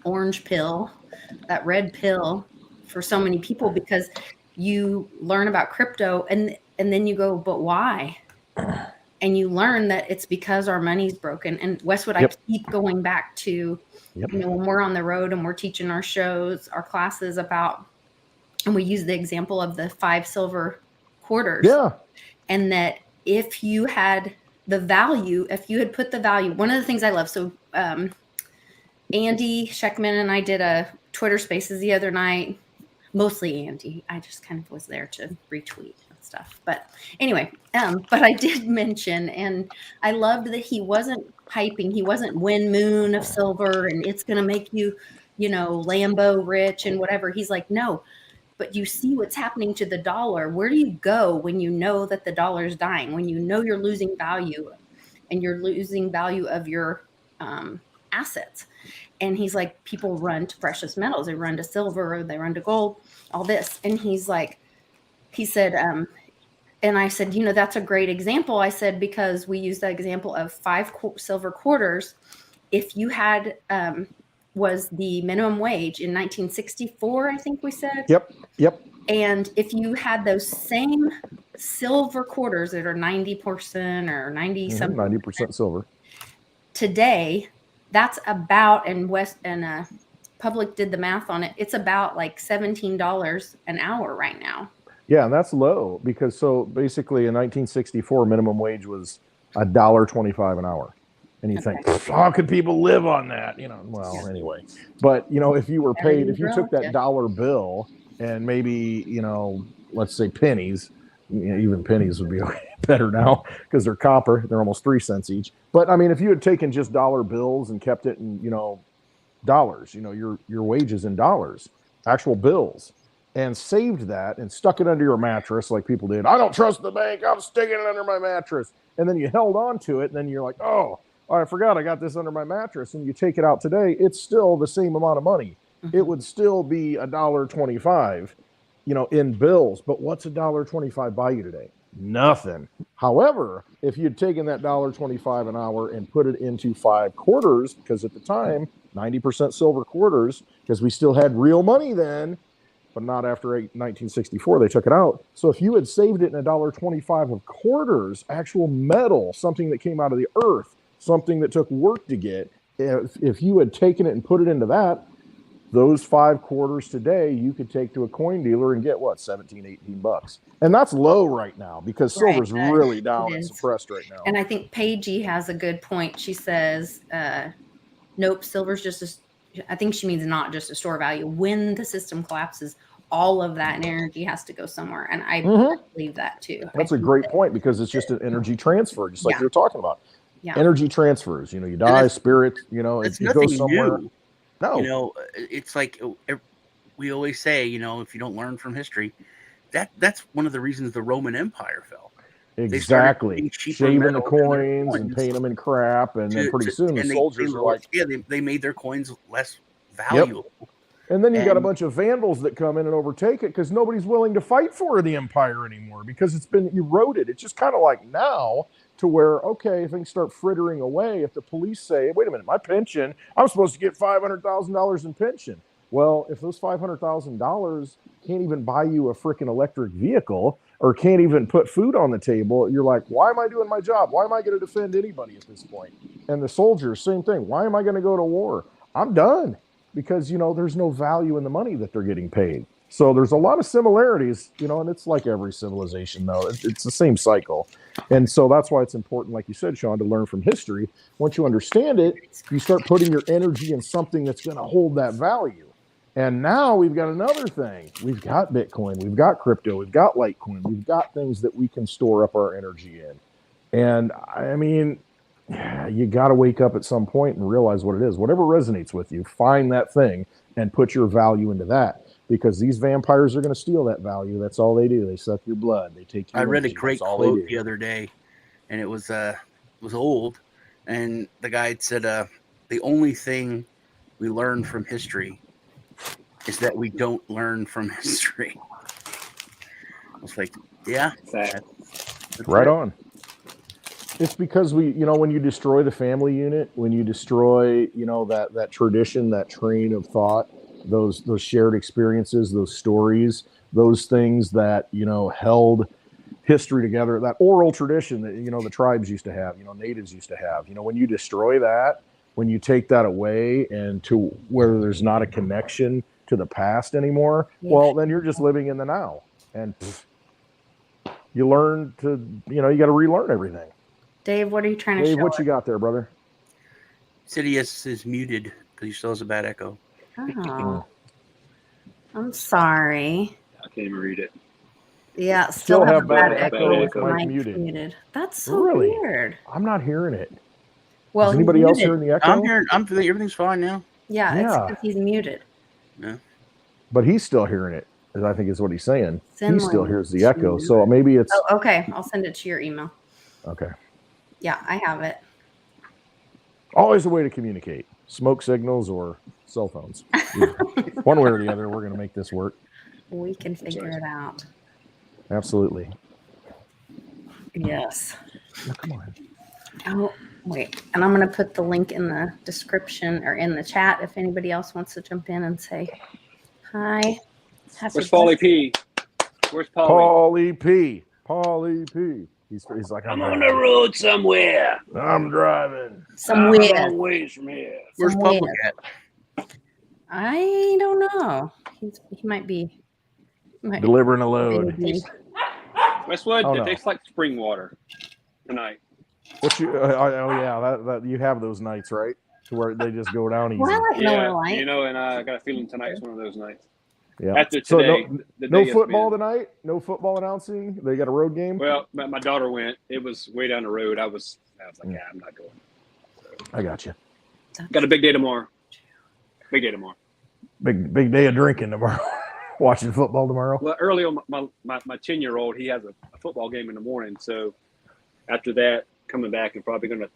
orange pill, that red pill for so many people, because you learn about crypto and then you go, but why? And you learn that it's because our money's broken. And Westwood, I keep going back to, when we're on the road and we're teaching our shows, our classes about, and we use the example of the 5 silver quarters. Yeah. And that if you had the value, if you had put the value, one of the things I love, so Andy Scheckman and I did a Twitter Spaces the other night, mostly Andy. I just kind of was there to retweet and stuff. But anyway, but I did mention, and I loved that he wasn't hyping. He wasn't win moon of silver and it's going to make you, Lambo rich and whatever. He's like, no. But you see what's happening to the dollar. Where do you go when you know that the dollar is dying? When you know you're losing value and you're losing value of your assets? And he's like, people run to precious metals. They run to silver, they run to gold, all this. And he said, and I said, that's a great example. I said, because we use the example of 5 silver quarters. If you had, was the minimum wage in 1964, I think we said. Yep. And if you had those same silver quarters that are 90% or 90 something, 90% silver today, that's about, and Public did the math on it, it's about like $17 an hour right now. Yeah, and that's low because so basically in 1964 minimum wage was $1.25 an hour. And you think, how could people live on that? Anyway. But, if you were paid, if you took that dollar bill and maybe, let's say pennies, even pennies would be better now because they're copper. They're almost 3 cents each. But, I mean, if you had taken just dollar bills and kept it in, dollars, your wages in dollars, actual bills, and saved that and stuck it under your mattress like people did. I don't trust the bank. I'm sticking it under my mattress. And then you held on to it. And then you're like, oh, I forgot I got this under my mattress, and you take it out today, it's still the same amount of money. It would still be $1.25, in bills. But what's $1.25 buy you today? Nothing. However, if you'd taken that $1.25 an hour and put it into 5 quarters, because at the time, 90% silver quarters, because we still had real money then, but not after 1964, they took it out. So if you had saved it in $1.25 of quarters, actual metal, something that came out of the earth, something that took work to get, if you had taken it and put it into that, those 5 quarters today, you could take to a coin dealer and get what, 17, 18 bucks. And that's low right now because silver's really down and suppressed right now. And I think Paigey has a good point. She says, nope, silver's just I think she means not just a store value. When the system collapses, all of that energy has to go somewhere. And I believe that too. That's a great point because it's just an energy transfer, just like you were talking about. Yeah. Energy transfers, you die, spirit, it goes somewhere. New. No, it's like we always say, if you don't learn from history, that's one of the reasons the Roman Empire fell. Exactly. Shaving the coins and painting them in crap, and then pretty soon the soldiers are like, they made their coins less valuable. Yep. And then you got a bunch of vandals that come in and overtake it because nobody's willing to fight for the empire anymore because it's been eroded. It's just kind of like now to where, okay, things start frittering away. If the police say, wait a minute, my pension, I'm supposed to get $500,000 in pension. Well, if those $500,000 can't even buy you a freaking electric vehicle or can't even put food on the table, you're like, why am I doing my job? Why am I going to defend anybody at this point? And the soldiers, same thing. Why am I going to go to war? I'm done, because, you know, there's no value in the money that they're getting paid. So there's a lot of similarities, you know, and it's like every civilization, though. It's the same cycle. And so that's why it's important, like you said, Sean, to learn from history. Once you understand it, you start putting your energy in something that's going to hold that value. And now we've got another thing. We've got Bitcoin, we've got crypto, we've got Litecoin, we've got things that we can store up our energy in. And I mean, you got to wake up at some point and realize what it is. Whatever resonates with you, find that thing and put your value into that, because these vampires are going to steal that value. That's all they do. They suck your blood. They take your I read a energy. great That's all quote they do. the other day, and it was old, and the guy said, "The only thing we learn from history is that we don't learn from history." I was like, "Yeah, that's Right it." on. It's because when you destroy the family unit, when you destroy, that tradition, that train of thought, those shared experiences, those stories, those things that, held history together, that oral tradition that, the tribes used to have, natives used to have, when you destroy that, when you take that away and to where there's not a connection to the past anymore, well, then you're just living in the now. And you learn to, you got to relearn everything. Dave, what are you trying to Dave, show what us? you got there, brother? Sidious is muted because he still has a bad echo. Oh, I'm sorry. I can't even read it. Yeah, still have a bad echo with echo. mic muted. That's so Really? weird. I'm not hearing it. Well, is anybody he's else muted. hearing the echo? I'm hearing. Everything's fine now. Yeah, it's because he's muted. Yeah. But he's still hearing it, I think is what he's saying. Send He still link hears the echo. to- So maybe it's Oh, okay. I'll send it to your email. okay. Yeah, I have it. Always a way to communicate. Smoke signals or cell phones. One way or the other, we're going to make this work. We can figure it out. Absolutely. Yes. Now, come on. Oh, wait. And I'm going to put the link in the description or in the chat if anybody else wants to jump in and say hi. Where's Paulie P? Where's Paulie P? Paulie P. He's like, I'm on the road somewhere. I'm driving. Somewhere. I'm a long ways from here. Where's Public at? I don't know. He might be delivering a load. Westwood, Oh, it no. tastes like spring water tonight. What you? Yeah, that you have those nights, right? To where they just go down easy. And I got a feeling tonight's one of those nights. Yeah. After So today, no football tonight. No football announcing. They got a road game. Well, my daughter went. It was way down the road. I was like, yeah, I'm not going. So, I got you. got a big day tomorrow. Big day tomorrow. Big day of drinking tomorrow. Watching football tomorrow. Well, early on, my 10-year-old, he has a football game in the morning. So after that, coming back and probably going to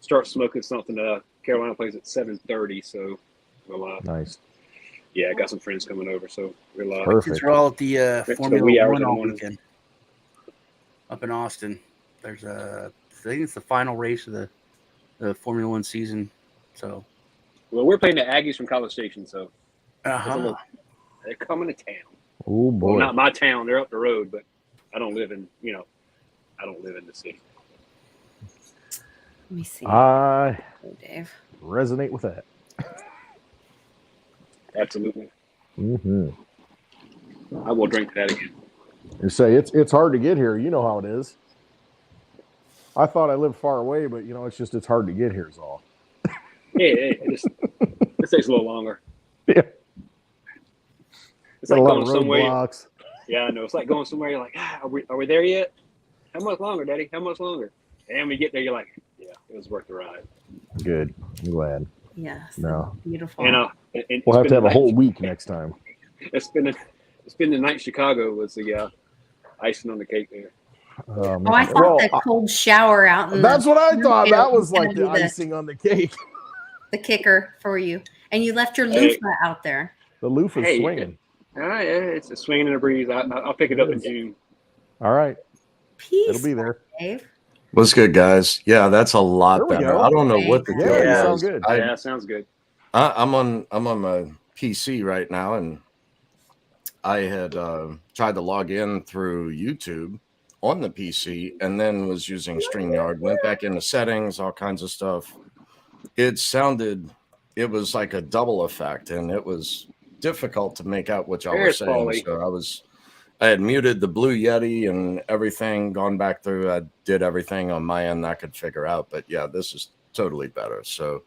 start smoking something. Carolina plays at 7:30. So we'll nice. Yeah, I got some friends coming over, so we'll Since we're all at the Formula One all weekend up in Austin. There's I think it's the final race of the Formula One season. So, well, we're playing the Aggies from College Station, so they're coming to town. Oh boy, well, not my town; they're up the road, but I don't live in the city. Let me see. I Dave. resonate with that. Absolutely. Mm-hmm. I will drink that again. You say it's hard to get here. You know how it is. I thought I lived far away, but it's hard to get here is all. Yeah, this takes a little longer. Yeah. It's like going of somewhere. Blocks. Yeah, I know. It's like going somewhere. You're like, are we there yet? How much longer, Daddy? How much longer? And we get there, you're like, yeah, it was worth the ride. Good. I'm glad. Yes. No. Beautiful. And we'll have to have a whole week next time. It's been the night in Chicago was the icing on the cake there. I thought that cold shower out. That's what I thought. That was like the icing on the cake. The kicker for you. And you left your loofah out there. The loofah's swinging. Yeah, it's a swinging in a breeze. I'll pick it up in June. All right. Peace. It'll be there. Dave. What's good, guys? Yeah, that's a lot better. Go. I don't know what the deal is. Sounds good. Yeah, sounds good. I'm on my PC right now, and I had tried to log in through YouTube, on the PC and then was using StreamYard. Went back into settings, all kinds of stuff. It was like a double effect, and it was difficult to make out what y'all were There's saying. Paulie. So I had muted the Blue Yeti and everything, gone back through. I did everything on my end I could figure out. But yeah, this is totally better. So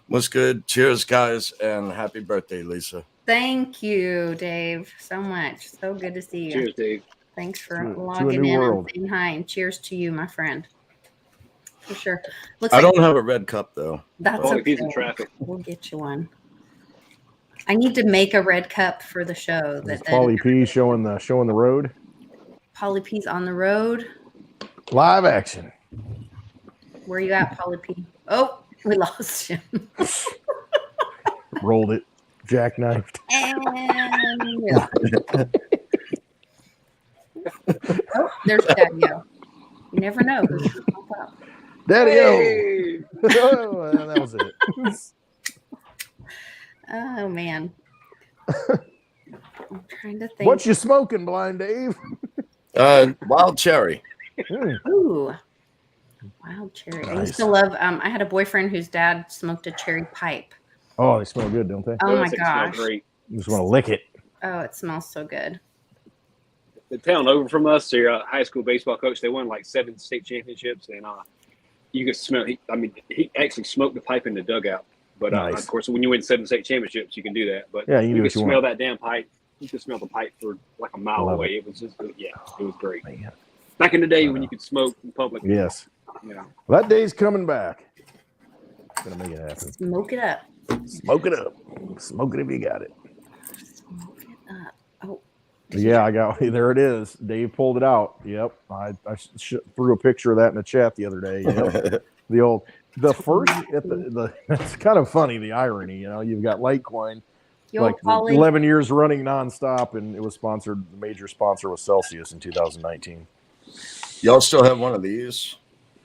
was good. Cheers, guys, and happy birthday, Lisa. Thank you, Dave, so much. So good to see you. Cheers, Dave. Thanks for To a logging new in world. and saying hi, and cheers to you, my friend. For sure. Looks I like don't have a red cup though. that's Paulie, okay. he's in traffic. We'll get you one. I need to make a red cup for the show. Is That Paulie P showing the road? Polly P's on the road. Live action. Where you at, Polly P? Oh, we lost him. Rolled it. Jackknifed. And oh, there's Daddy-O. You never know who's going to pop up. Daddy-O. Oh, and that was it. Oh, man. I'm trying to think. What you smoking, Blind Dave? Wild cherry. Ooh. Wild cherry. I used to love, I had a boyfriend whose dad smoked a cherry pipe. Oh, they smell good, don't they? Oh, my They smell gosh. great. You just want to lick it. Oh, it smells so good. The town over from us, their high school baseball coach, they won like 7 state championships, and you could smell. He actually smoked the pipe in the dugout. But Nice. of course, when you win 7 state championships, you can do that. But Yeah, you can do could what you smell want. that damn pipe. You could smell the pipe for like a mile Love away. It was just, it was great. Back in the day when you could smoke in public. Yes. You know. That day's coming back. Gonna make it happen. Smoke it up. Smoke it up. Smoke it if you got it. Smoke it up. Oh. Yeah, I got there. It is. Dave pulled it out. Yep. I threw a picture of that in the chat the other day. Yep. the first at the it's kind of funny, the irony. You know, you've got Litecoin, like 11 years running nonstop, and it was sponsored. The major sponsor was Celsius in 2019. Y'all still have one of these?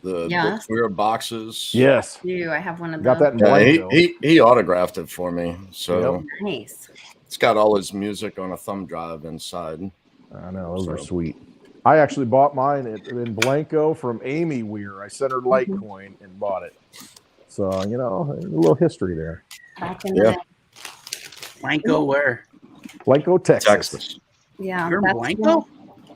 The Yes. clear boxes. Yes. I have one of those. Got that in Yeah, blank, he autographed it for me. So Yep. Nice. it's got all his music on a thumb drive inside. I know, those are sweet. I actually bought mine in Blanco from Amy Weir. I sent her Litecoin and bought it. So, you know, a little history there. Back in the day. Blanco where? Blanco, Texas. Yeah. You're in that's Blanco?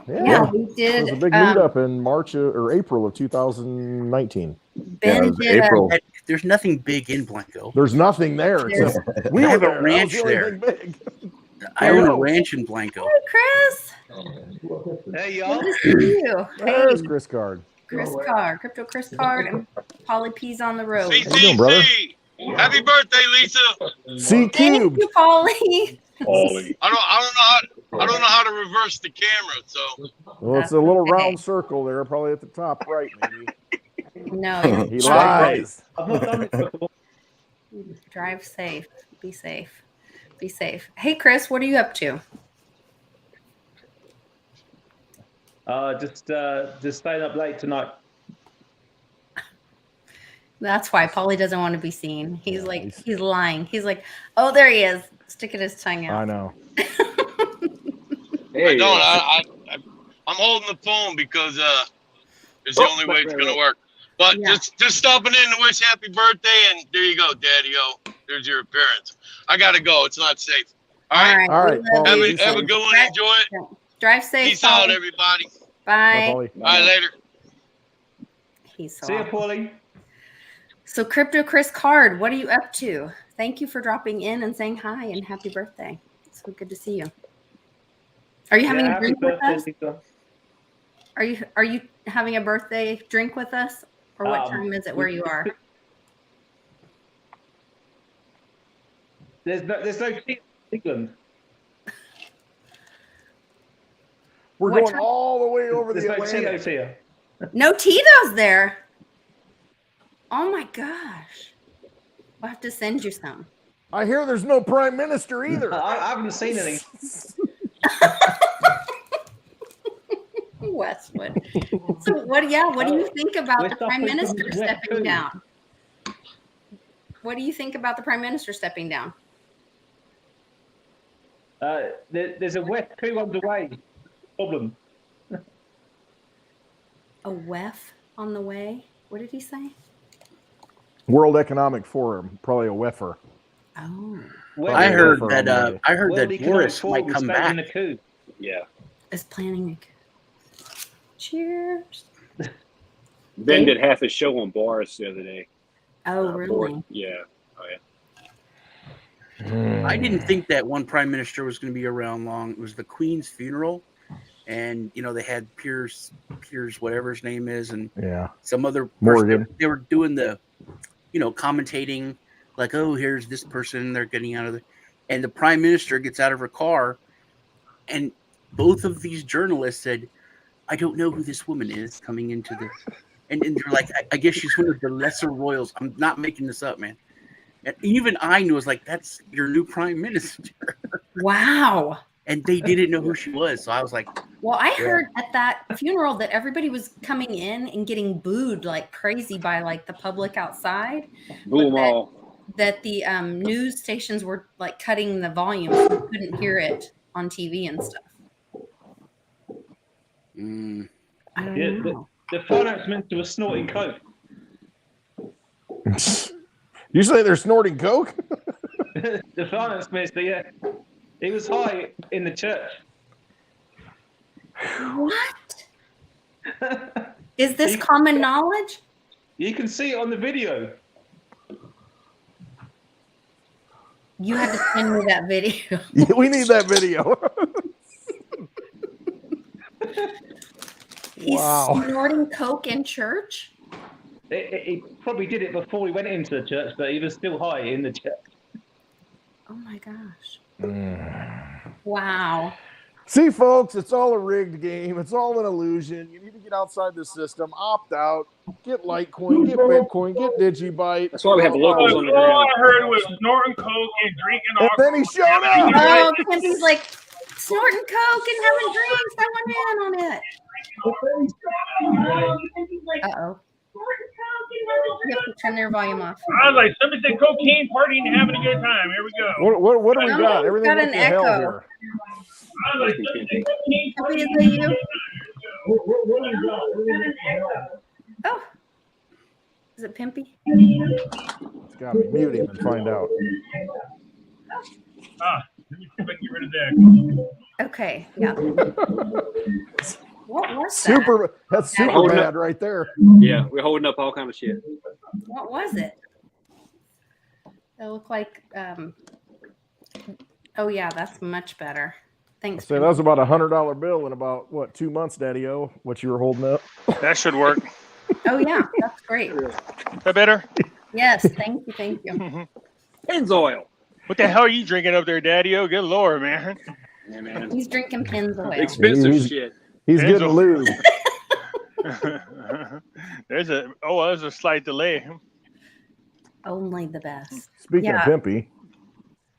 Yeah, we did. It was a big meetup in March or April of 2019. Ben did April. There's nothing big in Blanco. There's nothing there. Except we I have were a there. ranch That was the there. only thing big. I own a ranch in Blanco. Hey, Chris. Hey, y'all. Good to see you. There's Chris Card. Chris Card, Crypto Chris Card, and Polly P's on the road. How you doing, brother? Happy birthday, Lisa. C Thank cubed. you, Polly. I don't know how to reverse the camera, so Well, it's a little round circle there, probably at the top right, maybe. No, He lies. drive safe. Be safe. Be safe. Hey, Chris, what are you up to? Just staying up late tonight. That's why Polly doesn't want to be seen. He's he's lying. He's like, oh, there he is, sticking his tongue out. I know. I don't. I'm holding the phone because it's the only way it's gonna work. But just stopping in to wish happy birthday, and there you go, Daddy-O. There's your appearance. I gotta go. It's not safe. All right. All right. Paulie, Have a good one. Enjoy it. Drive safe. Peace out, Polly. everybody. Bye. Paulie. Bye later. He's so See you, awesome. Paulie. So, Crypto Chris Card, what are you up to? Thank you for dropping in and saying hi and happy birthday. It's so good to see you. Are you having a drink with us? Are you having a birthday drink with us, or what time is it where you are? There's no tea in England. We're What going time? all the way over There's the no Atlantic. Tito's here. No Tito's there. Oh my gosh. We'll have to send you some. I hear there's no prime minister either. I haven't seen any. Westwood. So what do you think about the prime minister stepping down? What do you think about the prime minister stepping down? There's a West 2 underway problem. A WEF on the way. What did he say? World Economic Forum, probably a WEFer. Oh. I heard WEFer that. on the way. I heard World that Economic Boris Forum might come staging back. a coup. Yeah. Is planning a coup. Cheers. Ben Dave? did half his show on Boris the other day. Oh, really? Yeah. Oh, yeah. I didn't think that one prime minister was going to be around long. It was the Queen's funeral, and they had Piers, whatever his name is, and some other person. Morgan. They were doing the, commentating like, oh, here's this person they're getting out of the, and the prime minister gets out of her car, and both of these journalists said, I don't know who this woman is coming into the, and they're like, I guess she's one of the lesser royals. I'm not making this up, man. And even I knew, I was like, that's your new prime minister. Wow. And they didn't know who she was. So I was like, well, I heard at that funeral that everybody was coming in and getting booed like crazy by like the public outside. Boo them all. That the news stations were like cutting the volume so you couldn't hear it on TV and stuff. I don't know. The finance minister was snorting coke. You say they're snorting coke? The finance minister, yeah. He was high in the church. What? Is this common knowledge? You can see it on the video. You had to send me that video. We need that video. He's snorting coke in church? He probably did it before he went into the church, but he was still high in the church. Oh my gosh. Wow. See, folks, it's all a rigged game. It's all an illusion. You need to get outside the system, opt out, get Litecoin, get Bitcoin, get Digibyte. That's why we have locals on the ground. All I heard was snorting coke and drinking And alcohol. then he showed up. Oh, because he's like snorting coke and having drinks. I went in on it. Uh-oh. You have to turn their volume off. I was like, somebody said cocaine, partying, and having a good time. Here we go. What do we got? Everything got went an to hell echo. here. I was like, somebody said cocaine, Happy, is partying. that you? Oh. Is it Pimpy? It's got me. Mute him and find out. Ah, let me see if I can get rid of that. Okay, yeah. What was that? That's super Holding bad up. right there. Yeah, we're holding up all kind of shit. What was it? It looked like, oh yeah, that's much better. Thanks. So that was about $100 bill in about, 2 months, Daddy-O, what you were holding up. That should work. Oh yeah, that's great. That better? Yes, thank you. Pennzoil. What the hell are you drinking up there, Daddy-O? Good Lord, man. Yeah, man. He's drinking Pennzoil. Expensive shit. He's There's getting a- lube. there's a slight delay. Only the best. Speaking of pimpy.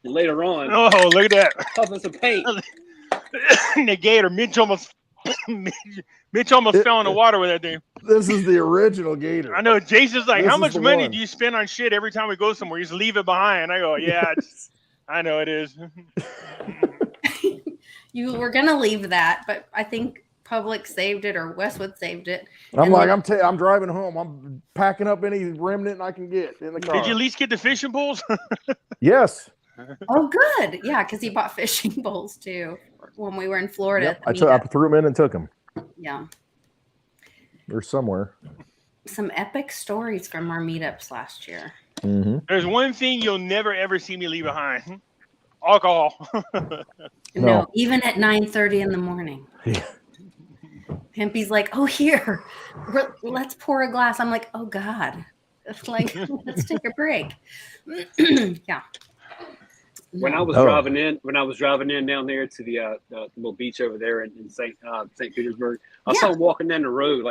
Later on. Oh, look at that. Puffing some paint. The gator, Mitch almost fell in the water with that thing. This is the original gator. I know. Jason's like, This how is much the money one. do you spend on shit every time we go somewhere? You just leave it behind. I go, yeah, I know it is. You were gonna leave that, but I think Public saved it or Westwood saved it. I'm like, I'm driving home. I'm packing up any remnant I can get in the car. Did you at least get the fishing poles? Yes. Oh, good. Yeah, because he bought fishing poles too when we were in Florida. Yep. at the I meetup. threw them in and took them. Yeah. They're somewhere. Some epic stories from our meetups last year. Mm-hmm. There's one thing you'll never ever see me leave behind: alcohol. No, even at 9:30 in the morning. Pimpy's like, "Oh, here, let's pour a glass." I'm like, "Oh God, it's like let's take a break." Yeah. When I was driving in down there to the little beach over there in St. Petersburg, I saw them walking down the road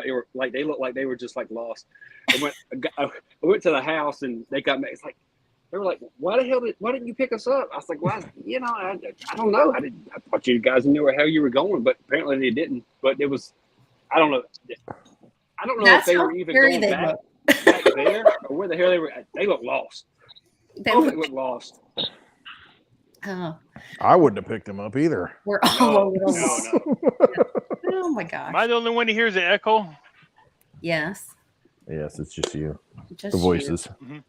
they looked like they were just like lost. I went to the house and they got me. It's like they were like, why didn't you pick us up? I was like, well, I don't know. I thought you guys knew how you were going, but apparently they didn't. But it was, I don't know. I don't know That's if they how were even scary going back there or where the hell they were. They looked lost. They looked lost. Oh, I wouldn't have picked him up either. we're all over the No. wall. Oh my gosh. Am I the only one that hears the echo? Yes. Yes, it's just you. Just The voices. Mhm.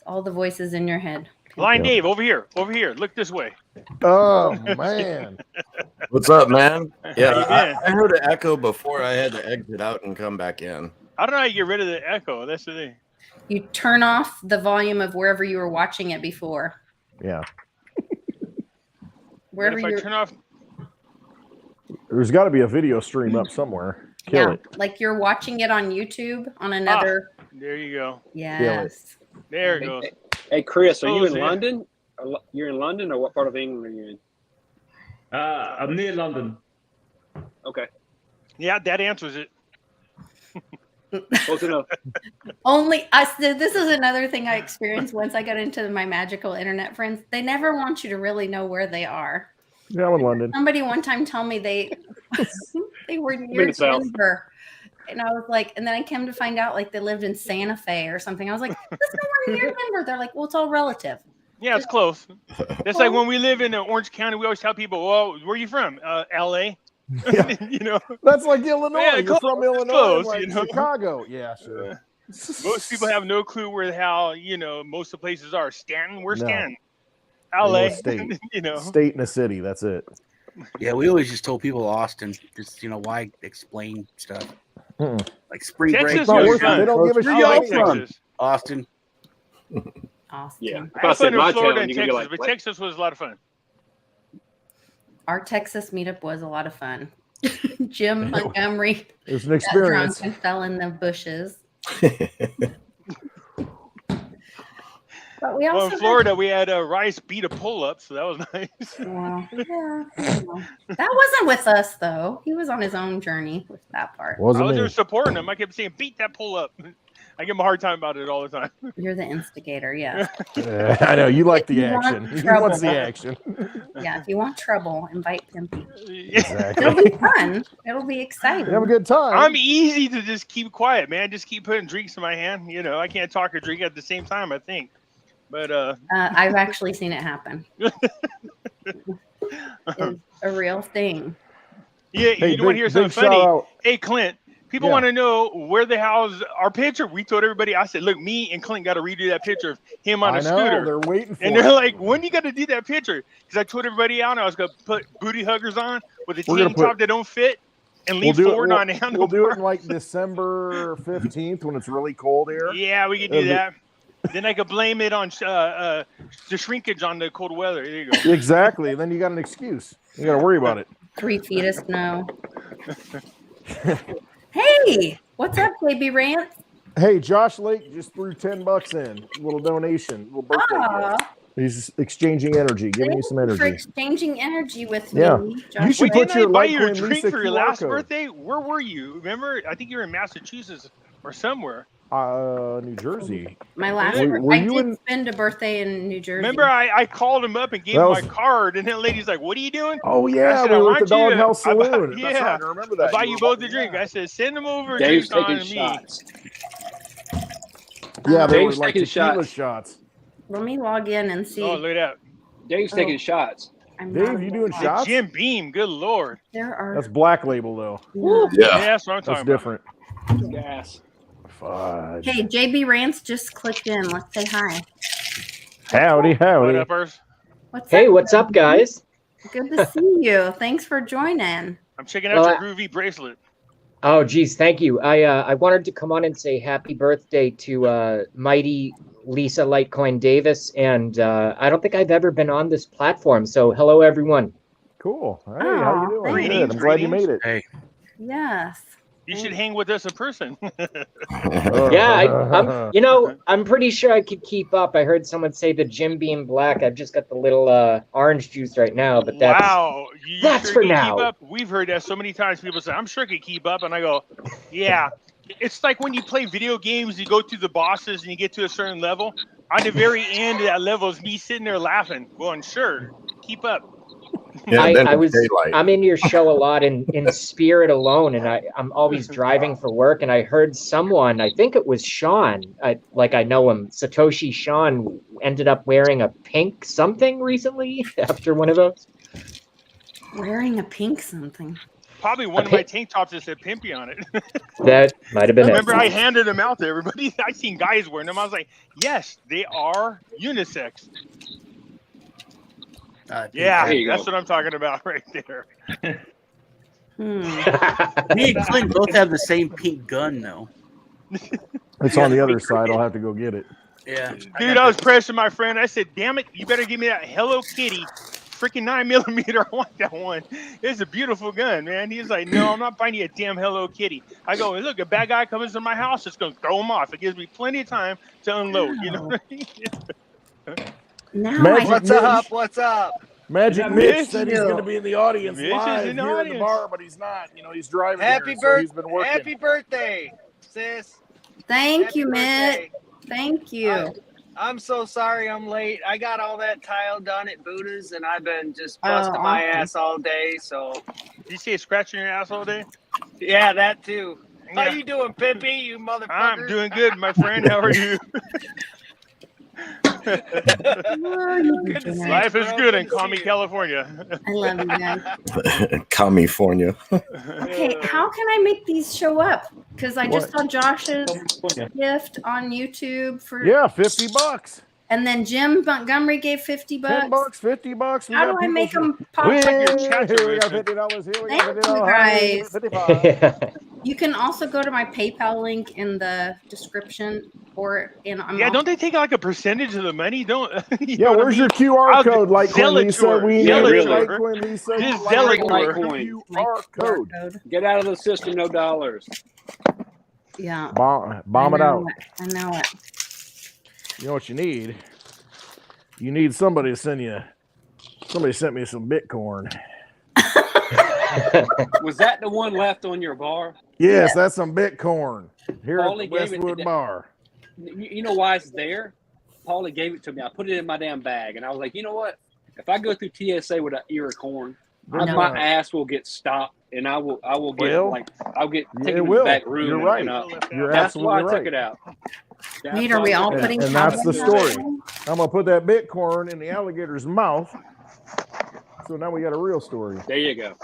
All the voices in your head. Blind Yep. Dave, over here. Over here. Look this way. Oh man. What's up, man? How Yeah, you been? I heard an echo before I had to exit out and come back in. I don't know how you get rid of the echo. That's the thing. You turn off the volume of wherever you were watching it before. Yeah. Wherever But if I you're, turn off, There's got to be a video stream up somewhere. Kill yeah, it. like you're watching it on YouTube on another. there you go. Yes. There it goes. Hey, Chris, are you Oh, in yeah. London? You're in London, or what part of England are you in? I'm near London. Okay, Yeah, that answers it. close enough. Only us. This is another thing I experienced once I got into my magical internet friends. They never want you to really know where they are. Yeah, I'm in London. Somebody one time told me they were near the South. Denver. And I was like, and then I came to find out like they lived in Santa Fe or something. I was like, that's nowhere near Denver. They're like, well, it's all relative. Yeah, it's close. That's like when we live in Orange County, we always tell people, well, where are you from? LA. Yeah. You know, That's like Illinois. Yeah, You're close, from Illinois, close, like you know. Chicago. Yeah, sure. Most people have no clue how most of the places are. Stanton, where's No. Stanton? They know LA. a state. You know. State and a city. That's it. Yeah, we always just told people Austin. Just why explain stuff Mm-mm. like spring Texas break. was goes fun. They don't give a Where shit. y'all I like from? Texas. Austin. Awesome. Yeah, I if I had said fun my in Florida town, and you could be Texas, like, but what? Texas was a lot of fun. Our Texas meetup was a lot of fun. Jim Montgomery It was an got experience. drunk and fell in the bushes. But we Well, also in had- Florida, we had Rice beat a pull-up, so that was nice. Well, yeah, that wasn't with us though. He was on his own journey with that part. I Wasn't was me. there supporting him. I kept saying, beat that pull-up. I give him a hard time about it all the time. You're the instigator, yes. I know you like If the you want action. He trouble. wants the action. Yeah, if you want trouble, invite Pimpy. Exactly. It'll be fun. It'll be exciting. Have a good time. I'm easy to just keep quiet, man. Just keep putting drinks in my hand. I can't talk or drink at the same time, I think. But I've actually seen it happen. It's a real thing. yeah, Hey, you want to hear something shout funny? out. Hey, Clint, people Yeah. want to know where the hell's our picture. We told everybody, I said, look, me and Clint got to redo that picture of him on I a know. scooter. They're waiting for And it. they're like, when you got to do that picture? Because I told everybody out, I was going to put booty huggers on with a We're gonna tank top put- that don't fit and We'll lean do it. forward on the We'll do it handlebar. in like December 15th when it's really cold here. Yeah, we can do that. Then I could blame it on the shrinkage on the cold weather. There you go. Exactly. Then you got an excuse. You got to worry about it. 3 feet of snow. Hey, what's up, baby Rant? Hey, Josh Lake just threw $10 in. Little donation, little birthday Aw. gift. He's exchanging energy, giving you some For energy. exchanging energy with Yeah. me. You Josh should Wait, put didn't I your buy you a Litecoin drink Lisa for your QR last code. birthday? Where were you? Remember? I think you were in Massachusetts or somewhere. New Jersey. My last Were I you did in- spend a birthday in New Jersey. Remember, I called him up and gave That him was- my card, and that lady's like, "What are you doing?" Oh I yeah, said, we "I were at the want you to- Doghouse I buy- Saloon. yeah, That's right. I remember I that. buy You you were both about- a drink. I said, "Send them over." Dave's drink taking on me. shots. Yeah, they were Dave's like taking tequila shots. shots. Let me log in and see. Oh, look at that. Dave's Oh. taking shots. I'm Dave, not you able doing to- The shots? Jim Beam. Good lord. There are. That's Black Label though. Yeah. Yeah, that's what I'm That's talking different. Gas. Fudge. Hey, JB Rants just clicked in. Let's say hi. Howdy, What howdy. up, Urs? What's Hey, up? what's up, guys? Good to see you. Thanks for joining. I'm checking out Well, your groovy bracelet. Oh, geez, thank you. I wanted to come on and say happy birthday to mighty Lisa Litecoin Davis, and I don't think I've ever been on this platform. So, hello, everyone. Cool. Hey, Aw, how you doing? thanks. Good. I'm glad you made it. Hey, Yes. You should hang with us in person. Yeah, I'm pretty sure I could keep up. I heard someone say the Jim Beam Black. I've just got the little orange juice right now, but that's Wow, you that's sure for can now. Keep up? We've heard that so many times. People say, "I'm sure I could keep up," and I go, "Yeah." It's like when you play video games, you go through the bosses and you get to a certain level. On the very end of that level is me sitting there laughing, going, "Sure, keep up." Yeah, then I it's was daylight. I'm in your show a lot in spirit alone, and I'm always driving for work, and I heard someone, I think it was Sean, I know him, Satoshi Sean, ended up wearing a pink something recently after one of those. Wearing a pink something. Probably one of my tank tops that said Pimpy on it. That might have been Remember, I it. handed them out to everybody. I seen guys wearing them. I was like, yes, they are unisex. Yeah, There you that's go. what I'm talking about right there. Me and Clint both have the same pink gun, though. It's on the other side. I'll have to go get it. Yeah. Dude, I was pressing my friend. I said, damn it, you better give me that Hello Kitty freaking 9mm. I want that one. It's a beautiful gun, man. He's like, no, I'm not buying you a damn Hello Kitty. I go, look, a bad guy comes into my house, it's going to throw him off. It gives me plenty of time to unload. You know what I mean? Magic What's Mitch. up? What's up? Magic Is that Mitch Mitch? said he's going to be in the audience Mitch is live in the here in the audience. bar, but he's not. You know, he's driving Happy here, so he's been working. Happy birthday, sis. Thank Happy you, Mitt. birthday. Thank you. I'm so sorry I'm late. I got all that tile done at Buddha's, and I've been just busting my awesome. ass all day. So, You see it scratching your ass all day? yeah, that too. How Yeah. you doing, Pimpy? You motherfucker. I'm doing good, my friend. How are you? Good to see Life you, is bro. good in to see Commie, you. California. I love you guys. California. Okay, how can I make these show up? Because I just saw Josh's gift on YouTube for Yeah, $50. and then Jim Montgomery gave $50. $10, $50. We How got do I people make from- them pop Here up? we got $50. Here we got Thank $50. you Hey, guys. 55. You can also go to my PayPal link in the description, or Yeah, don't they take like a percentage of the money? Don't you Yeah, know what I where's mean? your QR I'll code, Litecoin Lisa? Zealottour. We need Zealottour. Litecoin Lisa. Just Litecoin. QR code. Get out of the system, no dollars. Yeah. Bomb it out. I know it. You know what you need? You need somebody to send you. Somebody sent me some Bitcoin. Was that the one left on your bar? Yes, that's some Bitcoin here Paulie at the gave it to Westwood that- Bar. You know why it's there? Paulie gave it to me. I put it in my damn bag, and I was like, you know what? If I go through TSA with an ear of corn, I know. my ass will get stopped, and I will get Well, I'll get it taken to the will. back room. You're and- right. and, You're that's why I absolutely took it out. That's Nate, are why we I all took it out. putting And that's the cowboy story. hats I'm gonna put that Bitcoin in the alligator's mouth. So now we got a real story. There you go.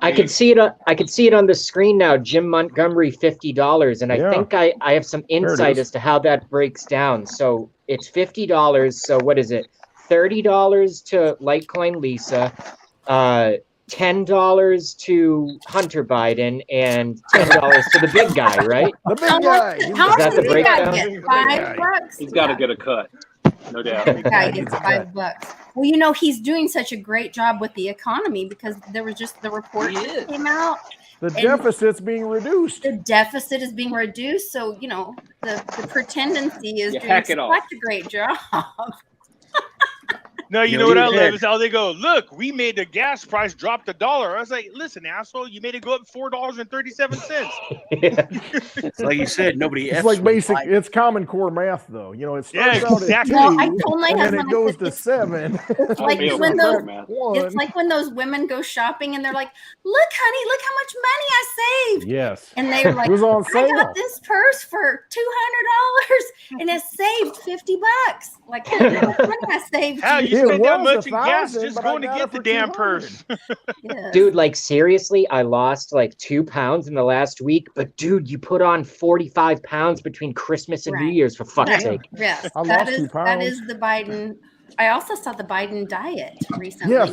I could see it. I could see it on the screen now. Jim Montgomery, $50, and I Yeah. think I have some it insight is. as to how that breaks down. So it's $50. So what is it? $30 to Litecoin Lisa, $10 to Hunter Biden, and $10 to the big guy, right? The big guy. How much that does the the big guy breakdown? get? $5? He's got to get a cut, no doubt. The guy Yeah, gets he's a cut. $5. Well, you know, he's doing such a great job with the economy because there was just the report He that is. came out. The And- deficit's being reduced. The deficit is being reduced, so you know the pretendency is You doing hack it off. such a great job. No, you You know know, what you I love had- is how they go, look, we made the gas price drop $1. I was like, listen, asshole, you made it go up $4.37. It's like you said, nobody It's F's like with basic. Biden. It's Common Core math, though. You know, it Yeah, starts out exactly. at No, 2, I told my and then husband, it I goes said, to it's 7. It's like feel when for those it, man. it's like when those women go shopping and they're like, look, honey, look how much money I saved. Yes. And they're like, It was on I sale. got this purse for $200 and it saved $50. Like, how much money I saved. Hell, you It spent that was much in gas 1,000, just but I going to got get it the for damn 200. purse. Yes. Dude, like seriously, I lost like 2 pounds in the last week. But dude, you put on 45 pounds between Christmas and New Right. Year's, for fuck's Right. sake. Yes, I that lost 2 is pounds. the Biden. I also saw the Biden diet recently. Yes.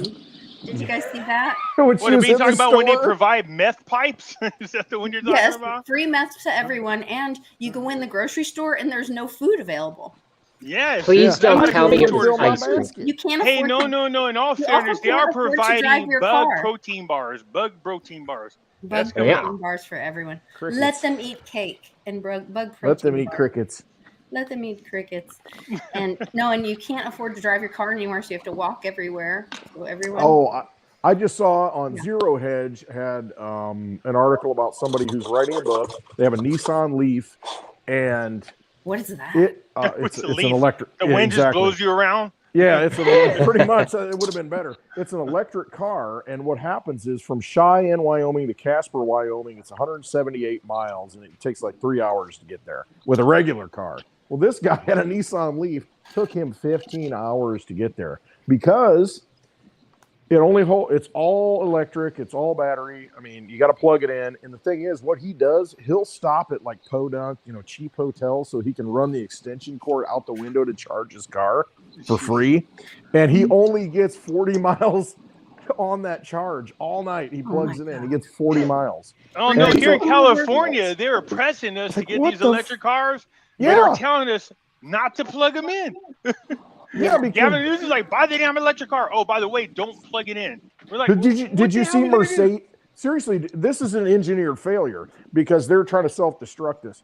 Did you guys see that? Which What are is you in the talking about when they store. provide meth pipes? Is that the one you're talking Yes, about? free meth to everyone, and you go in the grocery store and there's no food available. Yes. Please Yeah. don't That's tell what me it food was Fill my ice cream. basket. You can't Hey, afford no, to, no, no. In all You fairness, also they are can't afford to drive providing your bug car. protein bars. Bug protein bars. bug That's coming Yeah. protein bars for everyone. Crickets. Let them eat cake and bug protein. Let them eat bars. crickets. Let them eat crickets. And no, and you can't afford to drive your car anywhere, so you have to walk everywhere. So everyone. Oh, I just saw on Yeah. Zero Hedge had an article about somebody who's writing a book. They have a Nissan Leaf, and What is that? What's it's the an leaf? electric. The yeah, wind just exactly. blows you around. Yeah, it's pretty much. It would have been better. It's an electric car, and what happens is from Cheyenne, Wyoming to Casper, Wyoming, it's 178 miles, and it takes like 3 hours to get there with a regular car. Well, this guy had a Nissan Leaf. Took him 15 hours to get there because It only it's all electric, it's all battery. I mean, you got to plug it in. And the thing is, what he does, he'll stop at like podunk, cheap hotels, so he can run the extension cord out the window to charge his car for free. And he only gets 40 miles on that charge all night. He plugs it in. He gets 40 miles. Oh no! Here in California, they were pressing us to get these electric cars. Yeah. They were telling us not to plug them in. Yeah, because Gavin Newsom is like, buy the damn electric car. Oh, by the way, don't plug it in. We're like, did you see Mercedes? Seriously, this is an engineered failure because they're trying to self-destruct this.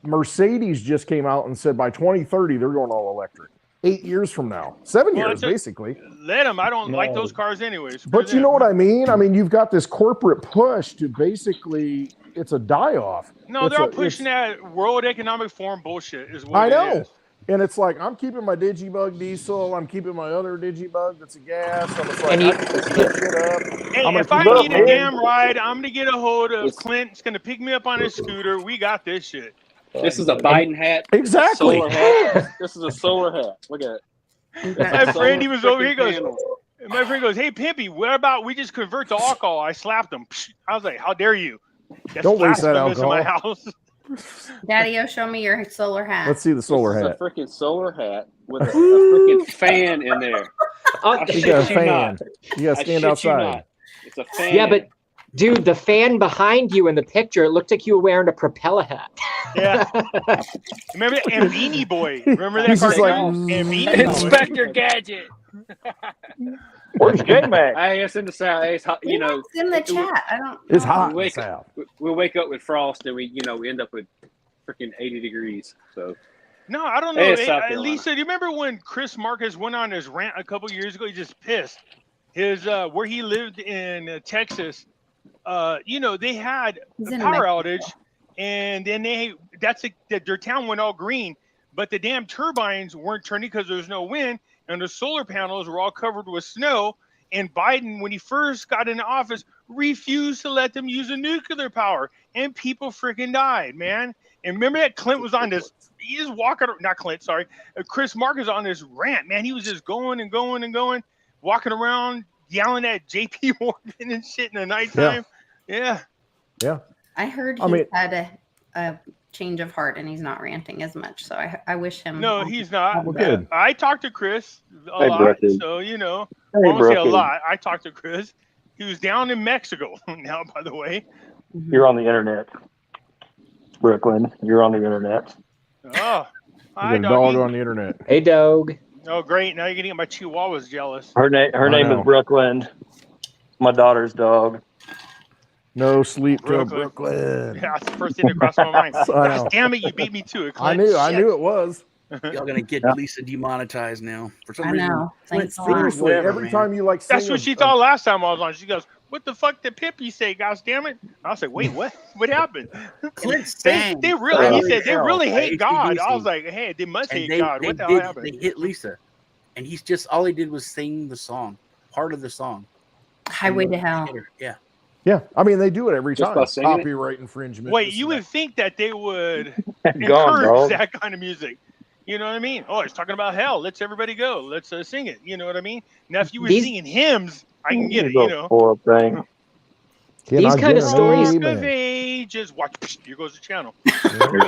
Mercedes just came out and said by 2030 they're going all electric. 8 years from now, 7 years basically. Let them. I don't like those cars anyways. But you know what I mean? I mean, you've got this corporate push to basically, it's a die-off. No, they're all pushing that World Economic Forum bullshit is what it is. And it's like, I'm keeping my Digibug diesel. I'm keeping my other Digibug that's a gas. I'm just like, And I can pick shit up. Hey, if I need a damn ride, I'm going to get a hold of Clint. It's going to pick me up on his scooter. We got this shit. This is a Biden hat. Exactly. Solar hat. This is a solar hat. Look at it. My friend, he was over here. My friend goes, hey, Pimpy, what about we just convert to alcohol? I slapped him. I was like, how dare you? That's Don't waste that blasphemous in my alcohol. house. Daddy-o, show me your solar hat. Let's see the solar This is hat. a freaking solar hat with a freaking fan in there. I You shit got a you fan. not. You got to I stand shit you outside. not. It's a fan. Yeah, but dude, the fan behind you in the picture, it looked like you were wearing a propeller hat. Yeah. Remember that? And Beanie Boy. Remember that He's just cartoon? like, And Beanie Boy. Inspector Gadget. Where's J-Mac? Hey, it's in the South. Hey, it's hot, you know. It's in the chat. I don't. It's hot in We the wake South. we'll wake up with frost, and we end up with freaking 80 degrees. So No, I don't know. Hey, it's South Hey, Carolina. Lisa, do you remember when Chris Marcus went on his rant a couple years ago? He just pissed. His where he lived in Texas, they had He's a in power Mexico. outage, and then their town went all green, but the damn turbines weren't turning because there was no wind, and the solar panels were all covered with snow. And Biden, when he first got into office, refused to let them use a nuclear power, and people freaking died, man. And remember that Clint was on this. He just walking, not Clint, sorry. Chris Marcus on this rant, man. He was just going and going and going, walking around, yelling at J.P. Morgan and shit in the nighttime. Yeah. Yeah. I heard I he mean- had a change of heart and he's not ranting as much. So I wish him. No, he's not. Well, good. I talked to Chris a Hey, lot, Brookie. so Hey, I won't say a Brookie. lot. I talked to Chris. He was down in Mexico now, by the way. You're on the internet. Brooklyn, you're on the internet. Oh, You hi, got a dog doggy. on the internet. Hey, dog. Oh, great. Now you're getting my chihuahuas jealous. Her name I name know. is Brooklyn. My daughter's dog. No sleep till Brooklyn. Brooklyn. Yeah, that's the first thing that crossed my mind. I know. Gosh, damn it, you beat me to it, I Clint. knew it was. Y'all gonna get Lisa demonetized now for some I reason. know. Thanks a lot. Seriously, Whatever, every man. time you like That's sing what she thought last time I was on. She goes, "What the fuck did Pippi say? Gosh damn it!" I was like, "Wait, what? What happened?" Clint They sang really, he Fire said, they Hell really by hate God. I AC/DC. was like, "Hey, they must And hate they, God. they What the hell did, happened?" they hit Lisa, and he's just all he did was sing the song, part of the song. Highway to Hell. Yeah. Yeah, I mean they do it every Just time. by singing it? Copyright infringement. Wait, this you and would think that they would Gone, encourage dog. that kind of music. You know what I mean? Oh, it's talking about hell. Let's everybody go. Let's sing it. You know what I mean? Now, if you were These- singing hymns, I can get it. You You go know. poor thing. Can These I kind get of an stories- Rock of amen? Ages. Watch. Here goes the channel.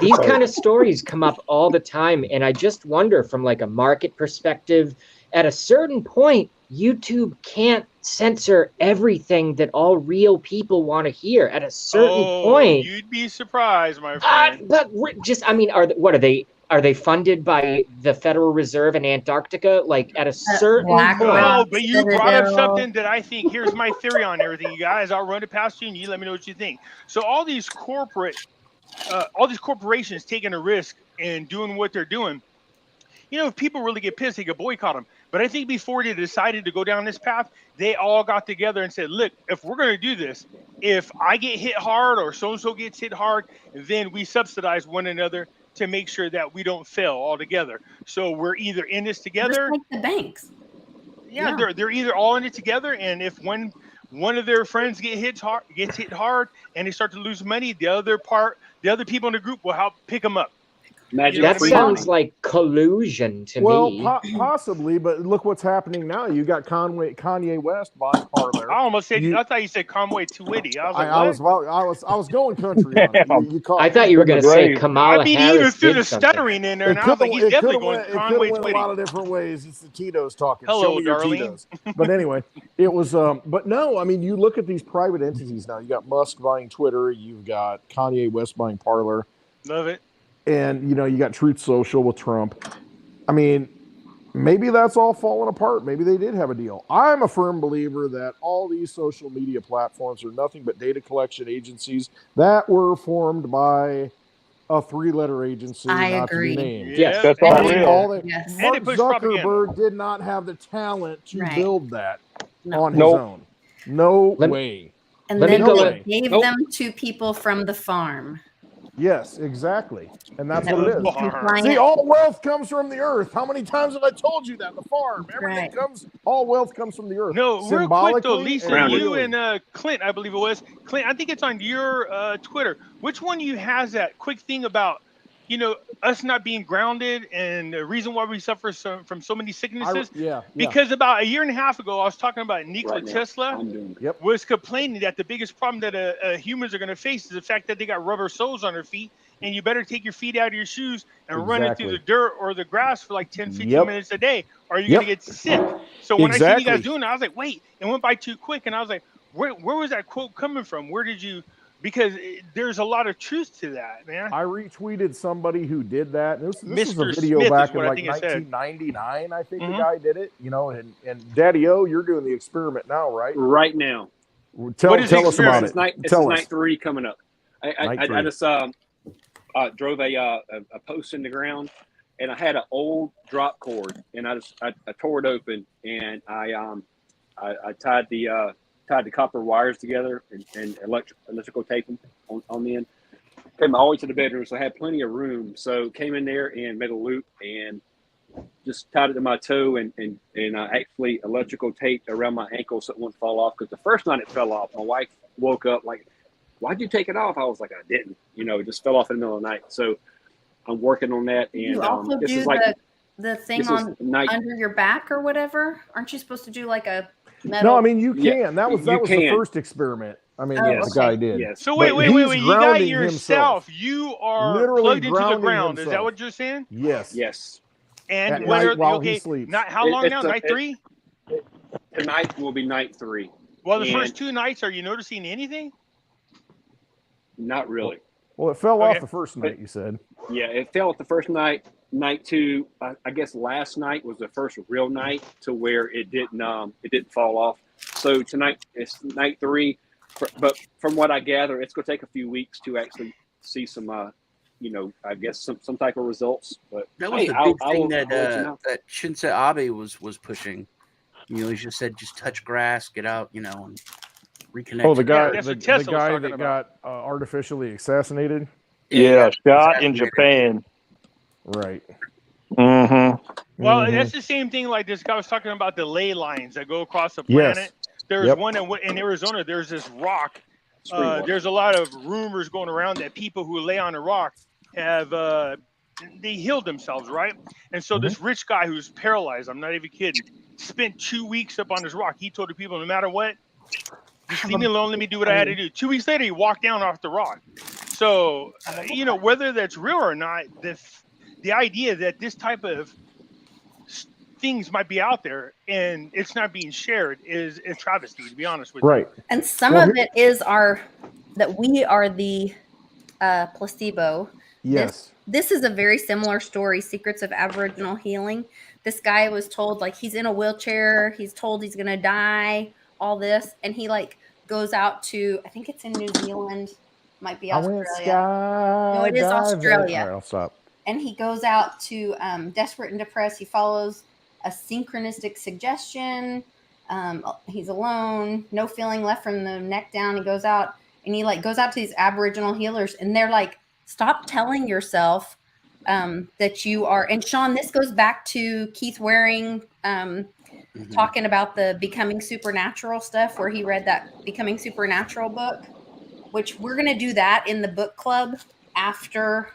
These kind of stories come up all the time, and I just wonder from like a market perspective, at a certain point, YouTube can't censor everything that all real people want to hear. At a certain point, You'd be surprised, my friend. what are they? Are they funded by the Federal Reserve in Antarctica? Like at a certain Black point, Rock. No, but you brought up Citadel. something that I think. Here's my theory on everything, you guys. I'll run it past you, and you let me know what you think. So all these corporations taking a risk and doing what they're doing. You know, if people really get pissed, they could boycott them. But I think before they decided to go down this path, they all got together and said, look, if we're going to do this, if I get hit hard or so-and-so gets hit hard, then we subsidize one another to make sure that we don't fail altogether. So we're either in this together. Just like the banks. Yeah, they're either all in it together, and if one of their friends gets hit hard, and they start to lose money, the other people in the group will help pick them up. Magic That free sounds money. like collusion to Well, me. possibly, but look what's happening now. You got Kanye West buying Parler. I almost said. You- I thought you said Conway Twitty. I was like, I was going country on it. You caught I me. thought you were going to say Kamala I mean, Harris even through did the something. stuttering in there, and I was like, he's definitely going Conway went a Twitty. lot of different ways. It's the Tito's talking. Hello, Show me your darling. Tito's. But anyway, it was. But no, I mean, you look at these private entities now. You got Musk buying Twitter. You've got Kanye West buying Parler. Love it. And you got Truth Social with Trump. I mean, maybe that's all falling apart. Maybe they did have a deal. I'm a firm believer that all these social media platforms are nothing but data collection agencies that were formed by a 3-letter agency I not agree. to be named. Yes, That's all real. Yes. Mark And it pushed propaganda. Zuckerberg did not have the talent to Right. build that No. on his Nope. own. No way. And Let then me go they in. gave Nope. them to people from the farm. Yes, exactly. And that's That what it would be is. compliant. See, all wealth comes from the earth. How many times have I told you that? The farm. Everything all wealth comes from the earth. No, real quick though, Symbolically Lisa, and you really. and Clint, I believe it was Clint. I think it's on your Twitter. Which one of you has that quick thing about us not being grounded and the reason why we suffer from so many sicknesses? Yeah. Because about a year and a half ago, I was talking about Nikola Right now, Tesla I'm doing Yep. was complaining that the biggest problem that humans are going to face is the fact that they got rubber soles on their feet, and you better take your feet out of your shoes and run it through the dirt or the grass for like 10, 15 Yep. minutes a day, or you're Yep. going to get sick. So when I seen you guys Exactly. doing it, I was like, wait, it went by too quick, and I was like, where was that quote coming from? Where did you? Because there's a lot of truth to that, man. I retweeted somebody who did that. This was a Mr. video Smith back is in what I like think it said. 1999. I think the Mhm. guy did it. And Daddy O, you're doing the experiment now, right? Right now. Tell What is the us about experience? it. It's Tell night us. 3 coming up. Night I 3. just drove a post in the ground, and I had an old drop cord, and I tore it open, and I tied the copper wires together and electrical tape them on the end. Came all the way to the bedroom, so I had plenty of room. So came in there and made a loop and just tied it to my toe and actually electrical taped around my ankle so it wouldn't fall off. Because the first night it fell off, my wife woke up like, "Why'd you take it off?" I was like, "I didn't. It just fell off in the middle of the night." So I'm working on that. And You also this do is like the thing this is on night. under your back or whatever. Aren't you supposed to do like a metal? No, I mean you can. Yeah, that was you the can. first experiment. I mean, Oh, the guy okay. did. Yes. So wait, But wait. he's You got grounding yourself. You are Literally plugged into the grounding ground. Is that himself. what you're saying? Yes. Yes. And At when night are while he okay? sleeps. Not how long now? Night 3. Tonight will be night 3. Well, the And first 2 nights, are you noticing anything? Not really. Well, it fell Okay. off the first night. You said. Yeah, it fell at the first night. Night 2, I guess last night was the first real night to where it didn't fall off. So tonight it's night 3, but from what I gather, it's going to take a few weeks to actually see some, I guess some type of results. But That was hey, the big I'll thing let you know. that Shinzo Abe was pushing. He just said, just touch grass, get out, and reconnect. Oh, the guy, that's the, what Tesla was guy talking that about. got artificially assassinated. Yeah, shot in assassinated. Japan. Right. Mm-hmm. Well, Mhm. that's the same thing. Like this guy was talking about the ley lines that go across the Yes. planet. There's Yep. one in Arizona. There's this rock. Springwater. There's a lot of rumors going around that people who lay on a rock have they healed themselves, right? And so this rich guy who's paralyzed, I'm not even kidding, spent 2 weeks up on this rock. He told the people, no matter what, just leave me alone. Let me do what I had to do. 2 weeks later, he walked down off the rock. So, whether that's real or not, the idea that this type of things might be out there and it's not being shared is a travesty, to be honest with Right. And some Well, of it is that we are the placebo. Yes. This is a very similar story, Secrets of Aboriginal Healing. This guy was told, like, he's in a wheelchair. He's told he's going to die, all this. And he, like, goes out to, I think it's in New Zealand, might be I Australia. went skydiving. No, it is Australia. All right, I'll stop. And he goes out to desperate and depressed. He follows a synchronistic suggestion. He's alone, no feeling left from the neck down. He goes out and he goes out to these Aboriginal healers, and they're like, stop telling yourself that you are. And Sean, this goes back to Keith Waring talking about the Becoming Supernatural stuff, where he read that Becoming Supernatural book, which we're going to do that in the book club after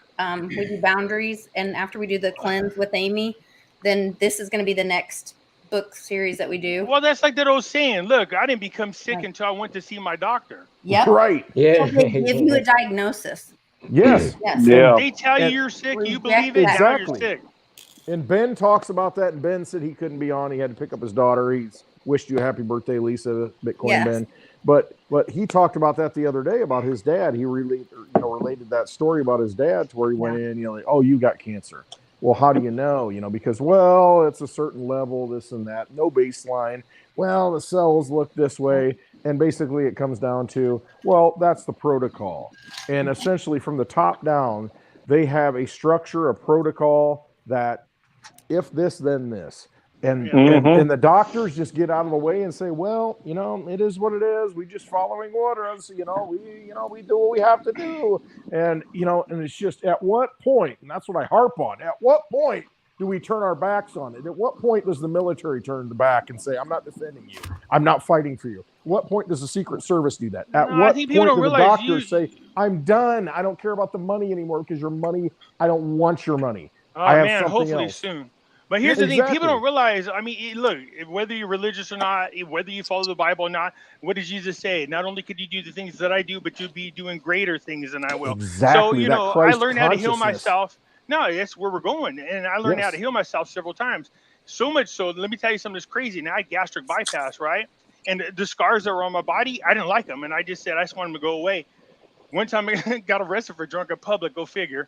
We do boundaries, and after we do the cleanse with Amy, then this is going to be the next book series that we do. Well, that's like that old saying. Look, I didn't become sick until I went to see my doctor. Yep. Right. Yeah. So they give you a diagnosis. Yes. Yes. Yeah. They tell you And- you're sick, you Reject believe it, that. now you're Exactly. sick. And Ben talks about that, and Ben said he couldn't be on. He had to pick up his daughter. He's wished you a happy birthday, Lisa, Bitcoin Yes. Ben. But he talked about that the other day about his dad. He really related that story about his dad to where he went in, like, oh, you got cancer. Well, how do you know? Because, well, it's a certain level, this and that, no baseline. Well, the cells look this way. And basically it comes down to, well, that's the protocol. And essentially from the top down, they have a structure, a protocol that if this, then this. And the doctors just get out of the way and say, well, it is what it is. We just following orders. We do what we have to do. And and it's just at what point, and that's what I harp on. At what point do we turn our backs on it? At what point does the military turn the back and say, I'm not defending you. I'm not fighting for you? At what point does the Secret Service do that? At No, I what think people point don't do the realize doctors say, I'm done. I don't care about the money anymore because your money, I don't want your money. Oh I have man, something hopefully else. soon. But here's the thing: people don't realize. I mean, look, whether you're religious or not, whether you follow the Bible or not, what did Jesus say? Not only could you do the things that I do, but you'll be doing greater things than I will. Exactly, So that I Christ learned how to heal consciousness. myself. No, that's where we're going, and I learned how Yes. to heal myself several times. So much so, let me tell you something that's crazy. Now I had gastric bypass, right? And the scars that were on my body, I didn't like them, and I just said I just wanted them to go away. One time I got arrested for drunk in public. Go figure.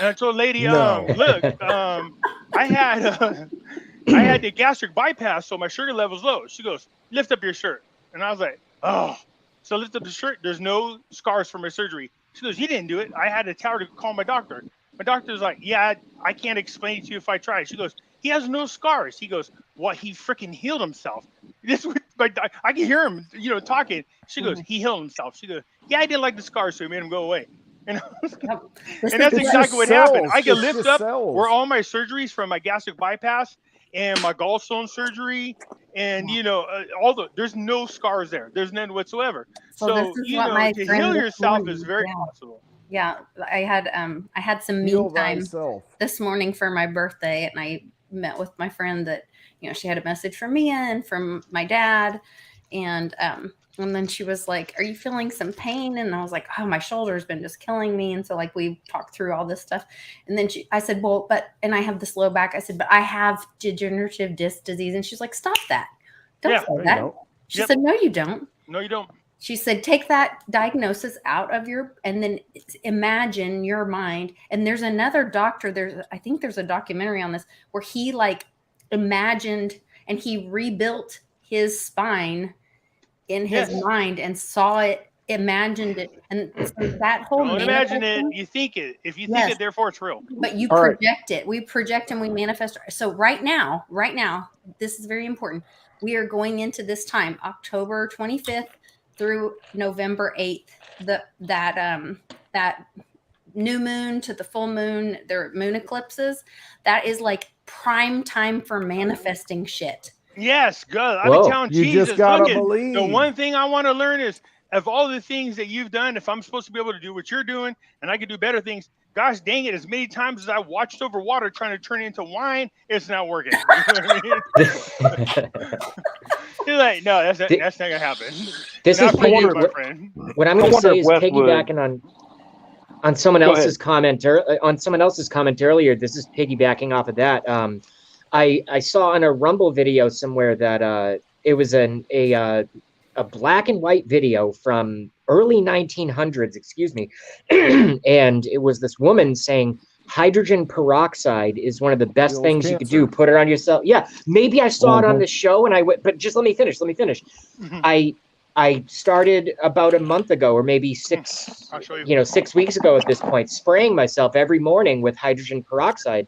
And I told a lady, No. look, I had the gastric bypass, so my sugar level's low. She goes, lift up your shirt. And I was like, oh. So I lift up the shirt. There's no scars from my surgery. She goes, you didn't do it. I had to tell her to call my doctor. My doctor's like, yeah, I can't explain it to you if I try. She goes, he has no scars. He goes, what? He freaking healed himself. This was I can hear him, talking. She goes, he healed himself. She goes, yeah, I didn't like the scars, so he made him go away. And that's exactly what happened. I could lift up where all my surgeries from my gastric bypass and my gallstone surgery and there's no scars there. There's none whatsoever. So this is what my to friend heal this yourself morning- is very yeah. possible. Yeah, I had some Heal mean time thyself. this morning for my birthday, and I met with my friend that she had a message from me and from my dad, and then she was like, "Are you feeling some pain?" And I was like, "Oh, my shoulder's been just killing me." And so we talked through all this stuff, and then I said, "Well, and I have this low back." I said, "But I have degenerative disc disease," and she's like, "Stop that! Don't say No, you that." don't. She said, "No, you don't." No, you don't. She said, take that diagnosis out of and then imagine your mind. And there's another doctor, I think there's a documentary on this where he imagined and he rebuilt his spine in his mind and saw it, imagined it. And so that whole Don't imagine it, manifesting- you think it. If you think it, therefore it's real. But you All right. project it. We project and we manifest. So right now, this is very important. We are going into this time, October 25th through November 8th. That new moon to the full moon, their moon eclipses, that is like prime time for manifesting shit. Yes, good. I've Whoa. been telling You Jesus, just gotta look, believe. the one thing I want to learn is of all the things that you've done, if I'm supposed to be able to do what you're doing and I can do better things, gosh dang it, as many times as I watched over water trying to turn it into wine, it's not working. You know what I mean? You're like, no, that's not gonna happen. This Not is for you, piggy- my friend. What I'm I going to wonder say if is Westwood- piggybacking on someone Go else's comment earlier. This is piggybacking off of that. I saw on a Rumble video somewhere that it was a black and white video from early 1900s, excuse me, and it was this woman saying hydrogen peroxide is one of the best Kills things you could cancer. do. Put it on yourself. Yeah, maybe I saw it on Mhm. the show and I went, but just let me finish. I started about a month ago, or maybe 6 weeks ago at this point, spraying myself every morning with hydrogen peroxide.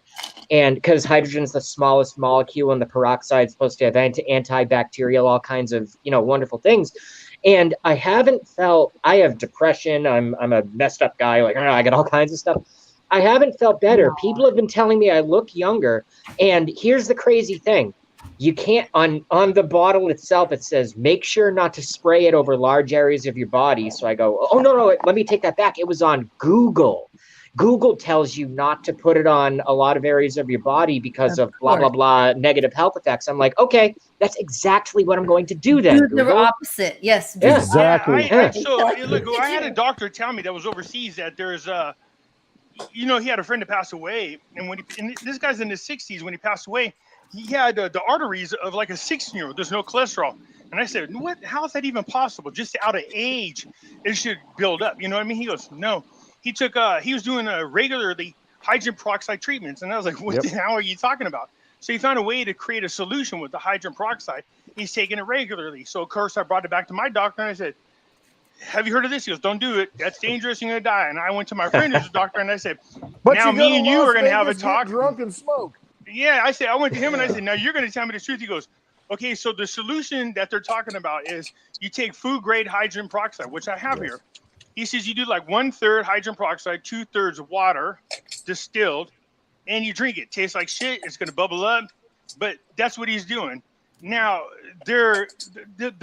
And because hydrogen is the smallest molecule and the peroxide is supposed to have antibacterial, all kinds of, wonderful things. And I have depression. I'm a messed up guy. I got all kinds of stuff. I haven't felt better. People have been telling me I look younger. And here's the crazy thing. You can't, on the bottle itself, it says, make sure not to spray it over large areas of your body. So I go, oh, no, let me take that back. It was on Google. Google tells you not to put it on a lot of areas of your body because of blah, blah, blah, negative health effects. I'm like, okay, that's exactly what I'm going to do then, Do the Google. opposite. Yes. Yeah. Exactly. Look, I had a doctor tell me that was overseas that there's he had a friend that passed away, and this guy's in his 60s. When he passed away, he had the arteries of like a 16-year-old. There's no cholesterol, and I said, "What? How is that even possible? Just out of age, it should build up." You know what I mean? He goes, "No." He took he was doing regularly hydrogen peroxide treatments, and I was like, "What the hell are you talking about?" So he found a way to create a solution with the hydrogen peroxide. He's taking it regularly. So of course I brought it back to my doctor, and I said, "Have you heard of this?" He goes, "Don't do it. That's dangerous. You're gonna die." And I went to my friend who's a doctor, and I said, But "Now me and you are gonna have a Vegas, talk." get drunk and smoke. Yeah, I went to him and I said, "Now you're gonna tell me the truth." He goes, "Okay, so the solution that they're talking about is you take food grade hydrogen peroxide, which I have here." He says you do like 1/3 hydrogen peroxide, 2/3 water, distilled, and you drink it. Tastes like shit. It's gonna bubble up, but that's what he's doing. Now, the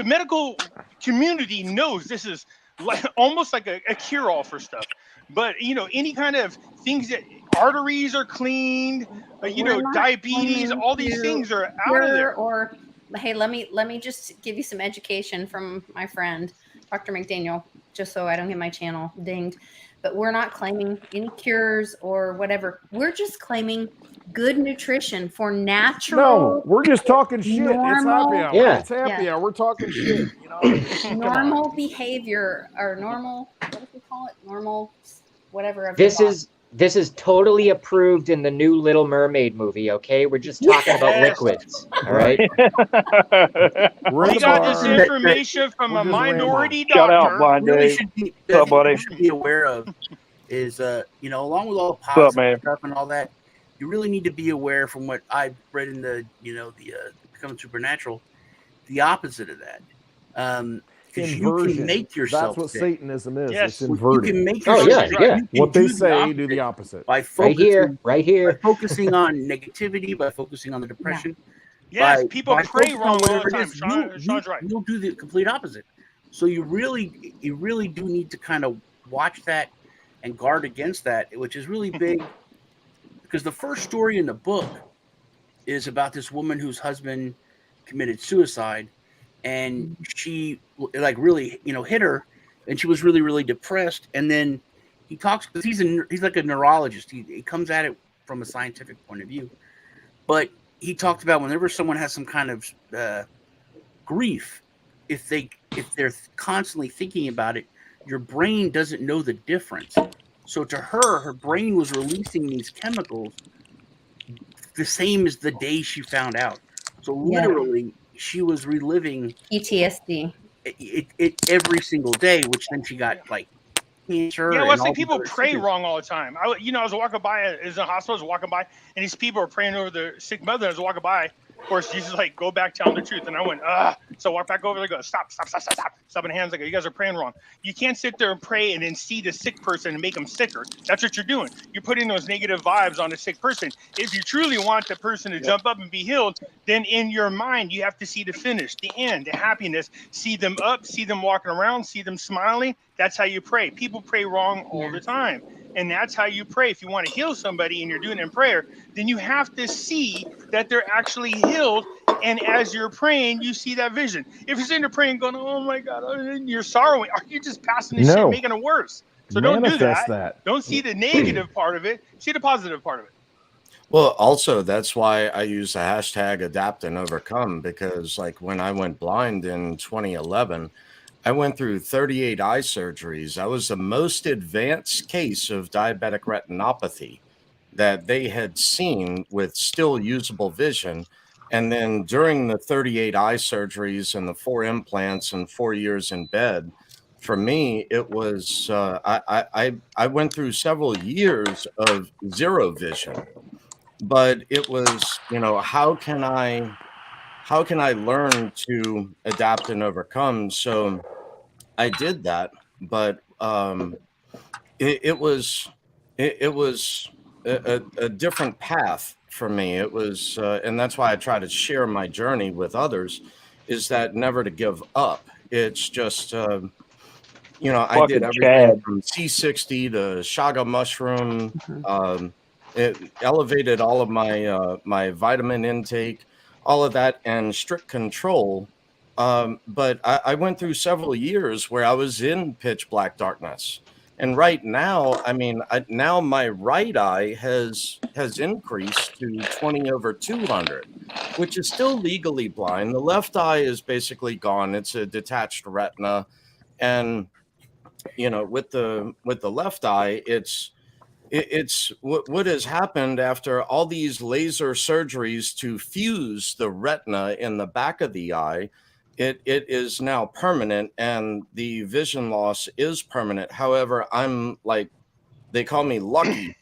medical community knows this is like almost like a cure-all for stuff. But any kind of things that arteries are cleaned, diabetes, all these things are out of there. Or hey, let me just give you some education from my friend, Dr. McDaniel, just so I don't get my channel dinged. But we're not claiming any cures or whatever. We're just claiming good nutrition for natural. No, we're just talking shit. Normal, it's happy hour. Yeah. It's happy hour. We're talking shit. Normal behavior or normal. What do we call it? Normal, whatever. This is totally approved in the new Little Mermaid movie. Okay, we're just talking about liquids. All right. We got this information from a minority doctor. Shout out, Blind Really Dave. should be, What's up, buddy? you should be aware of is along with all the What's up, positive man? stuff and all that, you really need to be aware from what I've read in the Becoming Supernatural, the opposite of that. Because you can make yourself That's what sick. Satanism is. Yes. It's inverted. You can make yourself sick. You can What they do the say, do opposite the opposite. by Right focusing, here. by focusing on negativity, by focusing on the depression. Yes, by people pray focusing wrong on all whatever the it time. is, Sean's right. You'll do the complete opposite. So you really do need to kind of watch that and guard against that, which is really big. Because the first story in the book is about this woman whose husband committed suicide, and she really hit her, and she was really, really depressed. And then he talks, because he's like a neurologist. He comes at it from a scientific point of view, but he talked about whenever someone has some kind of grief, if they're constantly thinking about it, your brain doesn't know the difference. So to her brain was releasing these chemicals the same as the day she found out. So literally, she was reliving PTSD it every single day, which then she got like cancer. Yeah, well, and it's all like these people other pray sickness. wrong all the time. I was walking by, is in a hospital, I was walking by, and these people are praying over the sick mother. I was walking by. Of course, Jesus like, go back, tell them the truth. And I went, So I walk back over there, go, stop. Stopping hands. I go, you guys are praying wrong. You can't sit there and pray and then see the sick person and make them sicker. That's what you're doing. You're putting those negative vibes on the sick person. If you truly want the person to jump up and be healed, then in your mind, you have to see the finish, the end, the happiness, see them up, see them walking around, see them smiling. That's how you pray. People pray wrong all the time. And that's how you pray. If you want to heal somebody and you're doing it in prayer, then you have to see that they're actually healed. And as you're praying, you see that vision. If you're sitting there praying, going, "Oh my God," and you're sorrowing, are you just passing this shit, making it worse? So don't do Manifest that. that. Don't see the negative part of it. See the positive part of it. Well, also, that's why I use the hashtag adapt and overcome, because like when I went blind in 2011, I went through 38 eye surgeries. I was the most advanced case of diabetic retinopathy that they had seen with still usable vision. And then during the 38 eye surgeries and the 4 implants and 4 years in bed, for me, it was I went through several years of zero vision. But it was, how can I learn to adapt and overcome? So I did that, but it was a different path for me. It was, and that's why I try to share my journey with others, is that never to give up. It's just you know, I did everything from C60 to shaga mushroom. It elevated all of my my vitamin intake, all of that, and strict control. But I went through several years where I was in pitch black darkness. And right now, I mean, now my right eye has increased to 20/200, which is still legally blind. The left eye is basically gone. It's a detached retina. And, you know, with the left eye, it's what has happened after all these laser surgeries to fuse the retina in the back of the eye. It is now permanent, and the vision loss is permanent. However, I'm like, they call me lucky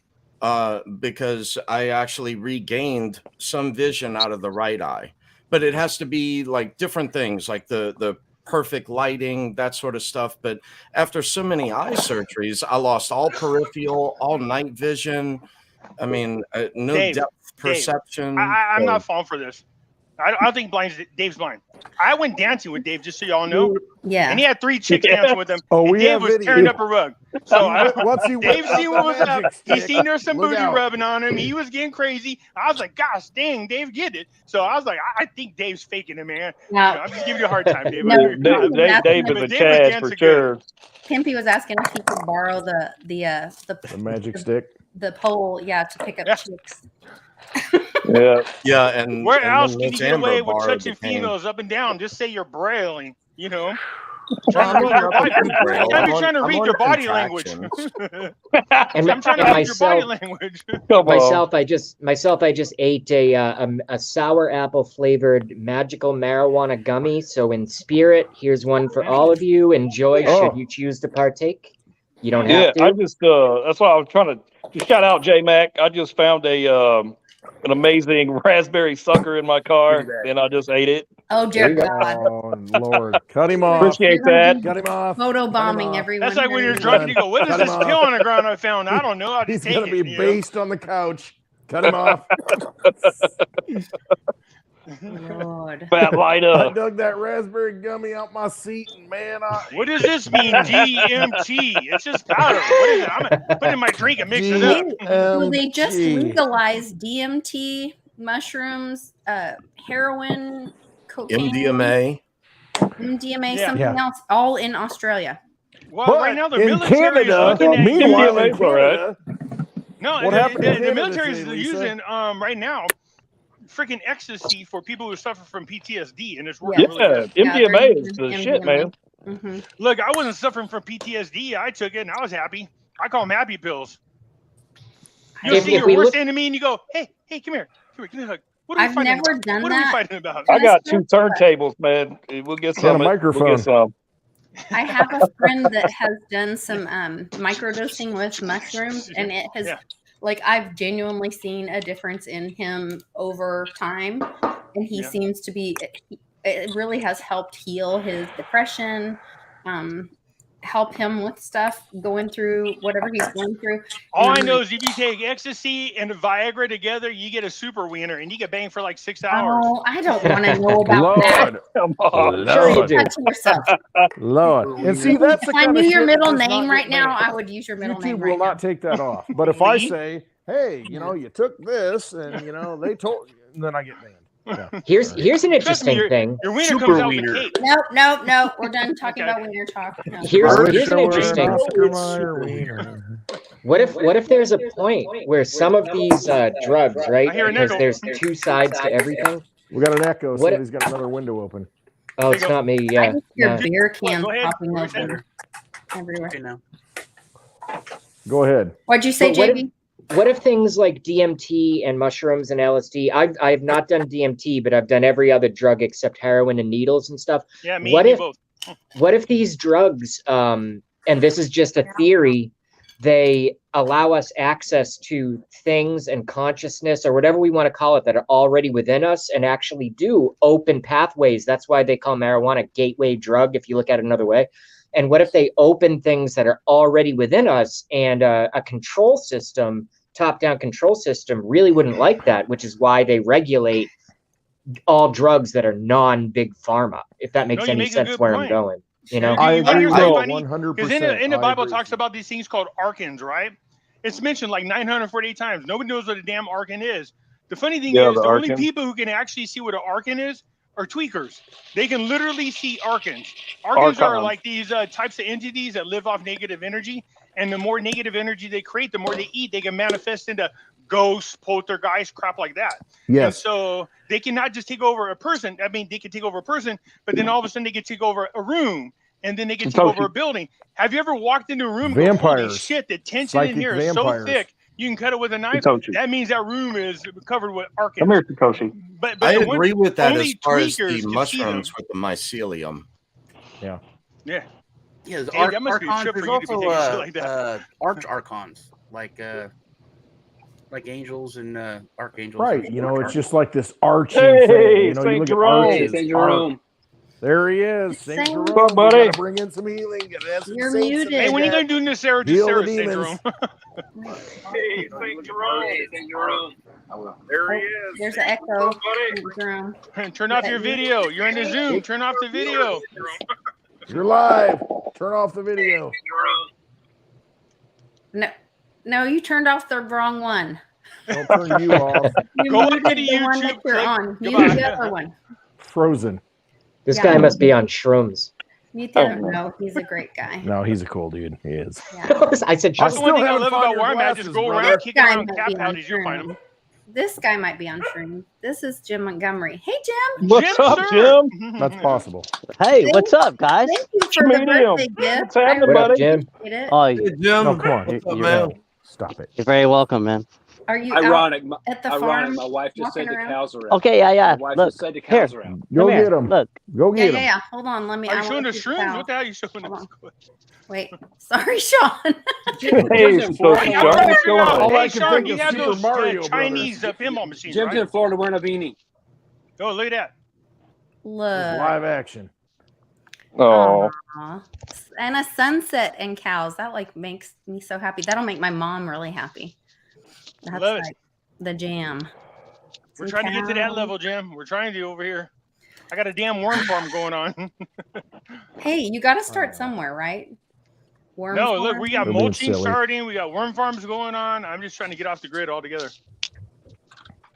because I actually regained some vision out of the right eye. But it has to be like different things, like the perfect lighting, that sort of stuff. But after so many eye surgeries, I lost all peripheral, all night vision. I mean, no Dave, depth perception. I'm not falling for this. I don't think Dave's blind. I went dancing with Dave, just so y'all know. Yeah. And he had 3 chicks dancing with him. Oh, and we Dave have was video. tearing up a rug. So What's he Dave whipped seen out what the was up. magic He stick? seen there's some Look booty out. rubbing on him. He was getting crazy. I was like, gosh, dang, Dave, get it. So I was like, I think Dave's faking it, man. Now- You know, I'm just giving you a hard time, Dave. No, I know. Dave But is a Dave was Chad for dancing sure. Pimpy was asking if he could borrow the magic stick. the pole, to pick up chicks. Yeah, and Where and else then can you Miss get Amber away with borrowed touching the cane. females up and down? Just say you're brailing, you know? Well, Trying to read I'm your not body. gonna do braille. I'm I'm on- trying to I'm read on your body language. contractions. I'm trying to read your body language. Myself, I just ate a sour apple flavored magical marijuana gummy. So in spirit, here's one for all of you. Enjoy. Oh. Should you choose to partake, you don't Yeah, have to. I just that's why I was trying to shout out J Mac. I just found an amazing raspberry sucker in my car, and I just ate it. Oh dear God! Oh Lord, cut him off. Appreciate that. Cut him off. Photo bombing everyone. That's like when you're during drunk the- and you go, "What is Cut him this off. pill on the ground I found? I don't know. I He's just gonna ate be it." you know? based on the couch. Cut him off. Lord. Fat lighter. I dug that raspberry gummy out my seat, and man, What does this mean? DMT? It's just powder. What is it? I'm gonna put it in my drink and mix it up. Well, they just legalized DMT, mushrooms, heroin, cocaine, MDMA. something else, all in Australia. Well, But right now the in military is Canada, looking at meanwhile, in DMA's all right. Canada, No, what happened in the Canada military is today, Lisa? using right now freaking ecstasy for people who suffer from PTSD, and it's working Yeah, really good. MDMA is the shit, man. Mm-hmm. Look, I wasn't suffering from PTSD. I took it and I was happy. I call them happy pills. You see your worst enemy and you go, hey, come here. Give me a hug. What are we I've fighting never about? done What are we that. fighting about? I got 2 turntables, man. We'll get some. And a microphone. We'll get some. I have a friend that has done some microdosing with mushrooms, and it has, like, I've genuinely seen a difference in him over time, and he seems to be. It really has helped heal his depression, help him with stuff going through whatever he's going through. All I know is if you take ecstasy and Viagra together, you get a super wiener, and you get banged for like 6 hours. Oh, I don't want to know about that. Lord, Come on. Sure you Lord, do. Touch yourself. Lord. And see, that's the If I kind knew of your shit middle that's not name right getting now, made. I would use your middle YouTube name will right not take that off. But if I say, hey, you know, you took this, and you know, they told you, and then I get banned. Yeah. Here's an interesting thing. Your wiener comes out with a cape. No. We're done talking about wiener talk. No. Here's I wish an I were an interesting. Oscar Mayer wiener. What if there's a point where some of these drugs, right? I hear an Because echo. there's 2 sides to everything. We got an echo. What- Somebody's got another window open. Oh, it's not me. I Yeah. just hear No. beer cans Go ahead. popping open everywhere. Okay, now. Go ahead. What'd you say, But JB? What if things like DMT and mushrooms and LSD? I've not done DMT, but I've done every other drug except heroin and needles and stuff. Yeah, me What and you if both. what if these drugs, and this is just a theory, they allow us access to things and consciousness or whatever we want to call it that are already within us and actually do open pathways? That's why they call marijuana a gateway drug, if you look at it another way. And what if they open things that are already within us, and a control system, top-down control system, really wouldn't like that, which is why they regulate all drugs that are non-big pharma, if that makes No, you any make a sense good where point. I'm going. You know, I You wanna hear agree something with funny? 100%. Because in the I Bible it agree talks about these things called archons, right? It's mentioned like 948 times. Nobody knows what a damn archon is. The funny thing Yeah, is, the the only archon. people who can actually see what an archon is are tweakers. They can literally see archons. Archons are Archons. like these types of entities that live off negative energy. And the more negative energy they create, the more they eat. They can manifest into ghosts, poltergeists, crap like that. And Yes. so they cannot just take over a person. I mean, they can take over a person, but then all of a sudden they can take over a room. And then they can take over a building. Have you ever walked into a room and go, holy Vampires. shit, the tension in Psychic here is so vampires. thick, you can cut it with a knife? Satoshi. That means that room is covered with archons. Come here, Satoshi. But I the one- agree with that only as far as tweakers the can mushrooms see with the mycelium. Yeah. them. Yeah, there's Hey, that must be a trip there's for you to be also taking shit like that. arch archons, like angels and archangels. Right. You know, it's just like this arching Hey, thing. You know, Saint you look Jerome. at Hey, arches. Saint Jerome. There he is. Saint Saint Jerome. What's up, buddy? We gotta bring in some healing. Gotta have some You're saints in muted. there Hey, when are you that going to do this, Sarah? Just heal Sarah, the St. demons. Jerome. Hey, St. Jerome. Hey, Saint Jerome. There he is. There's an echo. Turn off your video. You're in the Zoom. Turn off the video. You're live. Turn off the video. No, you turned off the wrong one. Don't turn you off. You Go muted onto the one that YouTube. you're Click. on. Mute Goodbye. the other one. Frozen. this Yeah. guy must be on shrooms. Mute the other. No, he's a great guy. No, he's a cool dude. He is. Yeah. I said I That's shrooms. the one thing I haven't love found about your where I'm at. Just glasses, go brother. around kicking Guy around might cap be on pouties. You'll find them. shrooms. This guy might be on shrooms. This is Jim Montgomery. Hey, Jim. What's Jim, up, sir. Jim? That's possible. Hey, what's up, guys? Thank you for the Medium. birthday gift. What's happening, I What up, buddy? Jim? appreciate it. Oh, Hey, Jim. No, come on. What's up, You're man? gonna stop it. you're very welcome, man. Are you Ironic. out at the Ironic. farm? My wife just walking said the around? cows are out. Okay, yeah. My wife Look, just said the here. cows are out. Go Come here. get him. Look, Go Yeah, get yeah, him. yeah. Hold on. Let me. Are you I showing wanna the see shrooms? cow. What the hell are you showing Hold us? on. Wait. Sorry, Sean. Hey, Jim's in Florida. Satoshi. Hey, I Sean, was what's figuring going out. on? All I Hey, can Sean, think you of have Super those Mario Chinese pinball machines, Jim's right? in Florida wearing a beanie. Oh, look at that. Look. Live action. Oh, Aw. And a sunset and cows. That like makes me so happy. That'll make my mom really happy. That's Love it. like the jam. We're Some trying to get to that cows. level, Jim. We're trying to over here. I got a damn worm farm going on. Hey, you got to start somewhere, right? Worm No, look, farm? we got They're being mulching silly. starting. We got worm farms going on. I'm just trying to get off the grid altogether.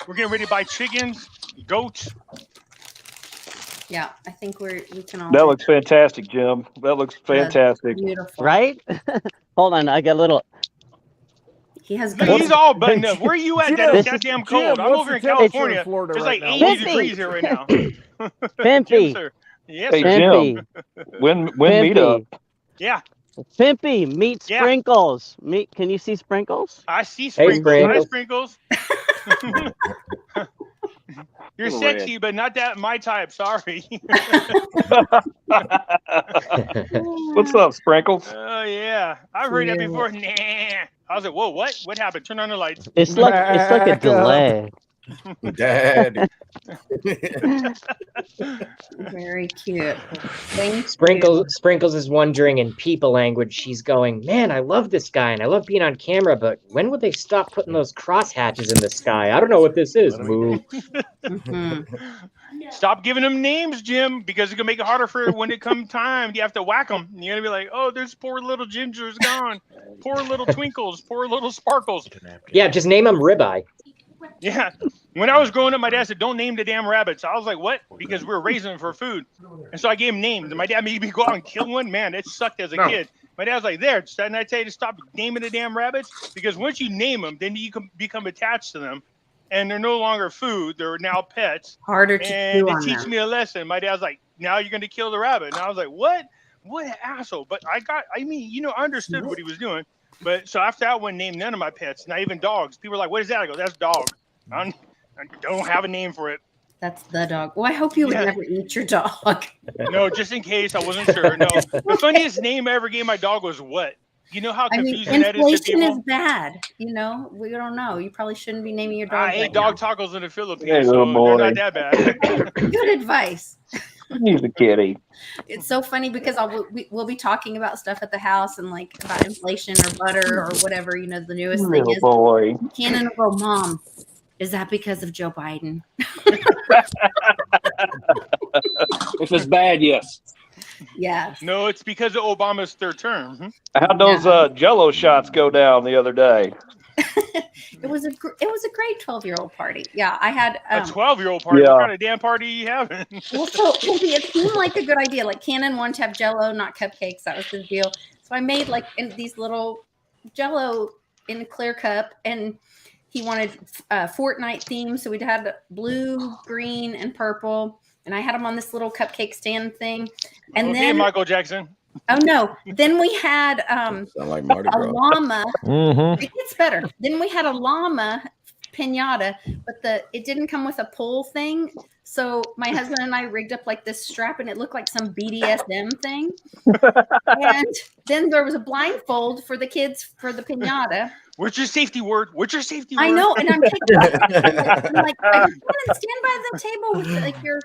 We're getting ready to buy chickens, goats. Yeah, I think we can all. that do looks fantastic, Jim. That looks fantastic. beautiful. right? Hold on, I got a little. He has Look, good. he's all buttoned up. Where are you at? Jim, That's damn Jim, cold. I'm what's over the in temperature in California. Florida It's right like now? 80 degrees here right now. Jim, Pimpy, sir. Yes, Hey, sir. Jim. Pimpy, When meet up? Yeah, Pimpy, meet Yeah. Sprinkles. Meet. Can you see Sprinkles? I see Hey, sprinkles. Hi, Sprinkles. sprinkles. You're Little sexy, but not that my type. Sorry. What's up, Sprinkles? Oh yeah, I've heard that before. Nah. I was like, whoa, what? What happened? Turn on the lights. It's like a Back up. delay. Daddy. Very cute. Thank Sprinkles is wondering in people language. She's going, man, I love this guy and I love being on camera, but when would they stop putting those cross hatches in the sky? I don't know what this is. Moo. Mhm. Stop giving them names, Jim, because it's gonna make it harder for when it come time. You have to whack them. You're gonna be like, oh, there's poor little Ginger's gone. Poor little Twinkles. Poor little Sparkles. Yeah, just name him Ribeye. Yeah. When I was growing up, my dad said, don't name the damn rabbits. I was like, what? Because we were raising them for food. And so I gave them names. And my dad made me go out and kill one. Man, it sucked as a kid. My dad was like, there, didn't I tell you to stop naming the damn rabbits? Because once you name them, then you can become attached to them. And they're no longer food. They're now pets. Harder to And chew it on teach them. me a lesson. My dad was like, now you're going to kill the rabbit. And I was like, what? What an asshole. But I understood what he was doing. But so after that, I wouldn't name none of my pets, not even dogs. People were like, what is that? I go, that's dog. I don't have a name for it. That's the dog. Well, I hope you would Yeah. never eat your dog. No, just in case. I wasn't sure. No. The funniest name I ever gave my dog was what? You know how I mean, confusing that is to inflation people? is bad. You know, we don't know. You probably shouldn't be naming your dog. I ate right dog tacos in the Philippines, Hey, so little boy. they're not that bad. now. Good advice. He's a kitty. It's so funny because we'll be talking about stuff at the house and like about inflation or butter or whatever. You know, the newest thing Little is. boy. Cannon will go, Mom, is that because of Joe Biden? If it's bad, yes. Yes. No, it's because of Obama's third term. How'd those Jello shots go down the other day? It was a great 12-year-old party. Yeah, I had A 12-year-old party. Yeah. What kind of damn party are you having? well, it seemed like a good idea. Like Cannon wanted to have Jello, not cupcakes. That was his deal. So I made like these little Jello in a clear cup, and he wanted Fortnite theme. So we'd had blue, green, and purple, and I had them on this little cupcake stand thing. And Okay, then Michael Jackson. Oh no! Then we had Sound like Mardi a Gras. llama. Mm-hmm. It gets better. Then we had a llama pinata, but it didn't come with a pull thing. So my husband and I rigged up like this strap, and it looked like some BDSM thing. And then there was a blindfold for the kids for the pinata. What's your safety word? What's your safety word? I know, and I'm taking. I'm like, I just want to stand by the table with like your,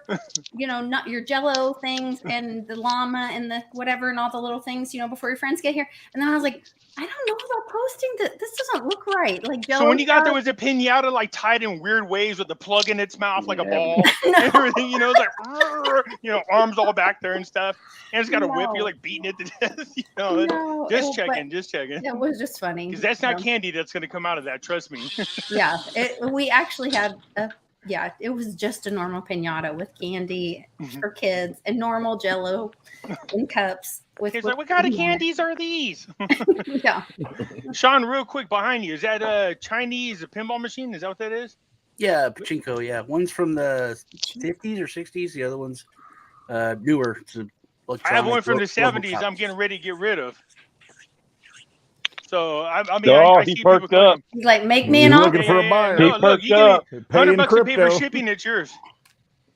not your Jello things and the llama and the whatever and all the little things, before your friends get here. And then I was like, I don't know about posting that. This doesn't look right. Like Jello. So when you got there, was a pinata like tied in weird ways with the plug in its mouth like a ball and everything? It's like, arms all back there and stuff. And it's got a whip. You're like beating it to death. No, just checking. It was just funny because that's not candy that's going to come out of that. Trust me. Yeah, we actually had it was just a normal pinata with candy for kids and normal Jello in cups. It's like, what kind of candies are these? Yeah. Sean, real quick behind you, is that a Chinese pinball machine? Is that what that is? Yeah, pachinko. Yeah, one's from the 50s or 60s. The other one's newer. I have one from the 70s. I'm getting ready to get rid of. So I he see perked people up. He's like, make me an He's offer. looking for a buyer. No, look, you give me Pay in $100 to pay for crypto. shipping. It's yours.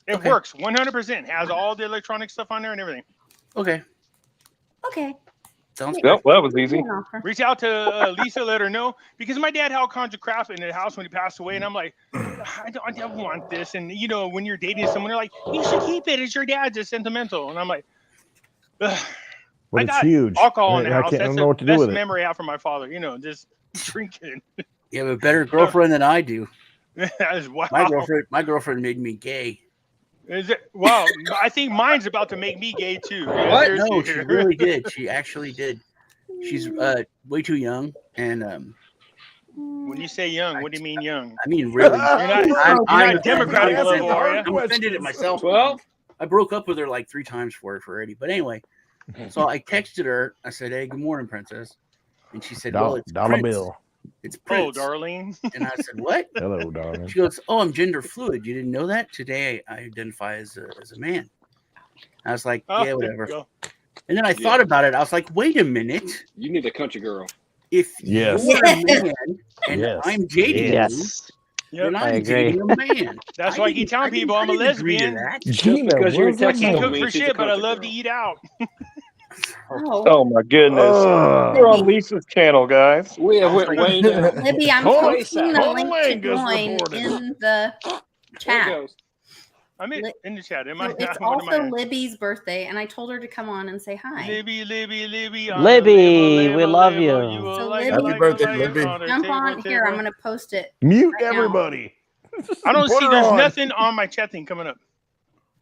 It works 100%. Has all the electronic stuff on there and everything. Okay. Okay. Sounds good. Yep, that was easy. Reach out to Lisa, let her know, because my dad had all kinds of crap in the house when he passed away, and I'm like, I don't want this. And when you're dating someone, they're like, you should keep it. It's your dad's. It's sentimental. And I'm like, ugh. But I it's got huge. alcohol in the I house. can't That's know the what to do best with it. memory I have from my father. Just drinking. You have a better girlfriend than I do. That is wow. My girlfriend made me gay. Is it? Wow. I think mine's about to make me gay too. What? No, she really did. She actually did. She's way too young, and when you say young, what do you mean young? I mean really. You're not Democratic I'm level, are you? I'm offended at myself. 12? I broke up with her like 3 times for it already. But anyway, so I texted her. I said, "Hey, good morning, princess," and she said, "Well, it's dollar Prince. bill. It's Prince." Oh, darling. And I said, "What?" Hello, darling. She goes, "Oh, I'm gender fluid. You didn't know that? Today I identify as a man." I was like, Oh, "Yeah, there you whatever." go. And then I thought about it. I was like, "Wait a minute. You need a country girl. If Yes. you're a man and Yes. I'm dating Yes. you, then I I'm agree. dating a man." That's why I keep telling people I'm a lesbian. Gina, because you're a what's that I can't Texas cook mean? for she's a shit, but I country love girl. to eat out. Oh my goodness. We're on Lisa's channel, guys. We have went way down. Libby, I'm Total- posting the total link to Angus join reported. in the There it chat. goes. I'm in the chat. Am I? So it's What am I also in? Libby's birthday, and I told her to come on and say hi. Libby. Libby, we love you. So like, Libby, Happy birthday, Libby. jump on here. I'm gonna post it. Mute right now. everybody. I don't Put see. her There's on. nothing on my chat thing coming up.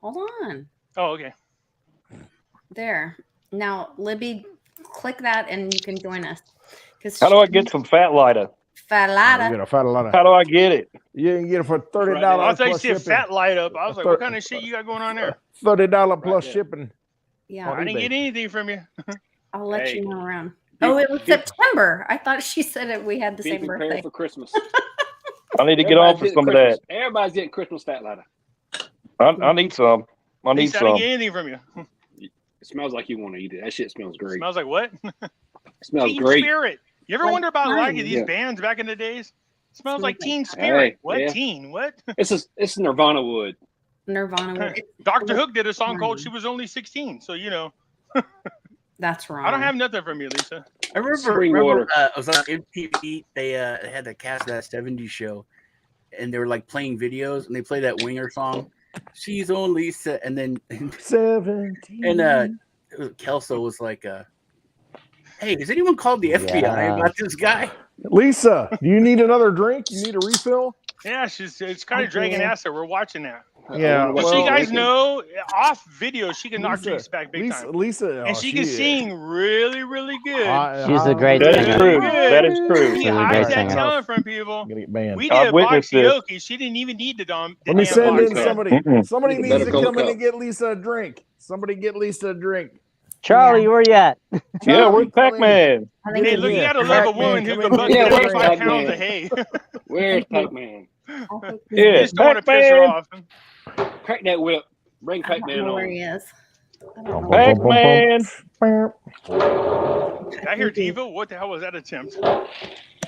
Hold on. Oh, okay. There. Now, Libby, click that, and you can join us. How do I get some fat lighter? You Falada. get a fat lot of. How do I get it? You can get it for $30 I thought you plus said shipping. fat light up. I was like, what kind of shit you got going on there? $30 plus there. shipping. Yeah, I didn't eBay. get anything from you. I'll let Hey. you know around. Oh, it was September. I thought she said it. We had the Be same prepared birthday. for Christmas. I need to get on for Everybody's some of getting that. Everybody's getting Christmas fat ladder. I need some. I need Lisa, I didn't some. get anything from you. It smells like you want to eat it. That shit smells great. Smells like what? It smells Teen great. Spirit. You ever Like wonder about mine. like these Yeah. bands back in the days? Smells like Teen Hey, Spirit. What yeah. teen? What? It's Nirvana wood. Nirvana. Dr. Hook did a song called "She Was Only 16." So That's wrong. I don't have nothing from you, Lisa. I remember I was on MTV. They had the cast of that '70s show, and they were like playing videos, and they played that Winger song. She's only and then 17. and Kelso was like, "Hey, has anyone called the FBI Yeah. about this guy?" Lisa, do you need another drink? You need a refill? Yeah, it's kind of dragging ass there. We're watching that. Yeah, Just so you well, guys know, off video, she can knock Lisa- drinks back big time. Lisa, And she can sing really, really good. She's a great That is singer. true. Good. That is true. She She's a hides great that singer. talent from people. I'm gonna get banned. We I've did witnessed this. boxioki. She didn't even need the damn. Let me damn send in box. somebody. Mm-mm. Somebody Need a needs to better come in cup. and get Lisa a drink. Somebody get Lisa a drink. Charlie, where you at? Yeah, Charlie, where's Pac-Man? I think Hey, it's look, you Yeah, gotta love a Pac-Man, woman who come can in buck and get a 75 drink. pounds of hay. Where's Pac-Man? You Yeah, just don't want to piss her Pac-Man. off. Crack that whip. Bring I don't Pac-Man know where on. he is. I don't know. Pac-Man. Did I hear Devo? What the hell was that attempt?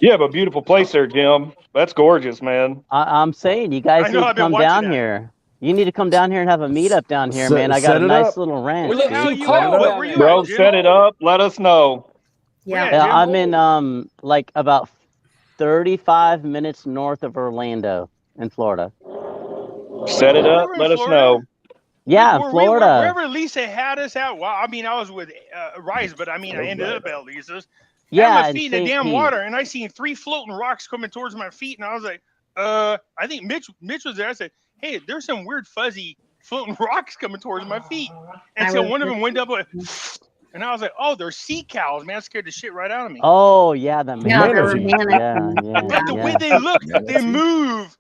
You have a beautiful place there, Jim. That's gorgeous, man. I'm saying you guys I know, need to I've been come watching down that. here. You need to come down here and have a meetup down here, man. I got Set a it nice up. little ranch. We live How too you cold at? Where down you there. Bro, at, Jim? set it up. Let us know. Yeah, Yeah, Jim. I'm in like about 35 minutes north of Orlando in Florida. Set it up. We're in Let us Florida. know. Yeah, in Florida. Wherever Lisa had us at. Well, I mean, I was with Rice, but I mean, I ended up at Lisa's. I had Yeah, my in feet in the St. damn Pete. water, and I seen 3 floating rocks coming towards my feet, and I was like, I think Mitch was there. I said, hey, there's some weird fuzzy floating rocks coming towards my feet. Until one of them went up, and I was like, oh, they're sea cows, man. That scared the shit right out of me. Oh yeah, the Yeah, man. there were Manatee. manatees. Yeah, But the way they look, they move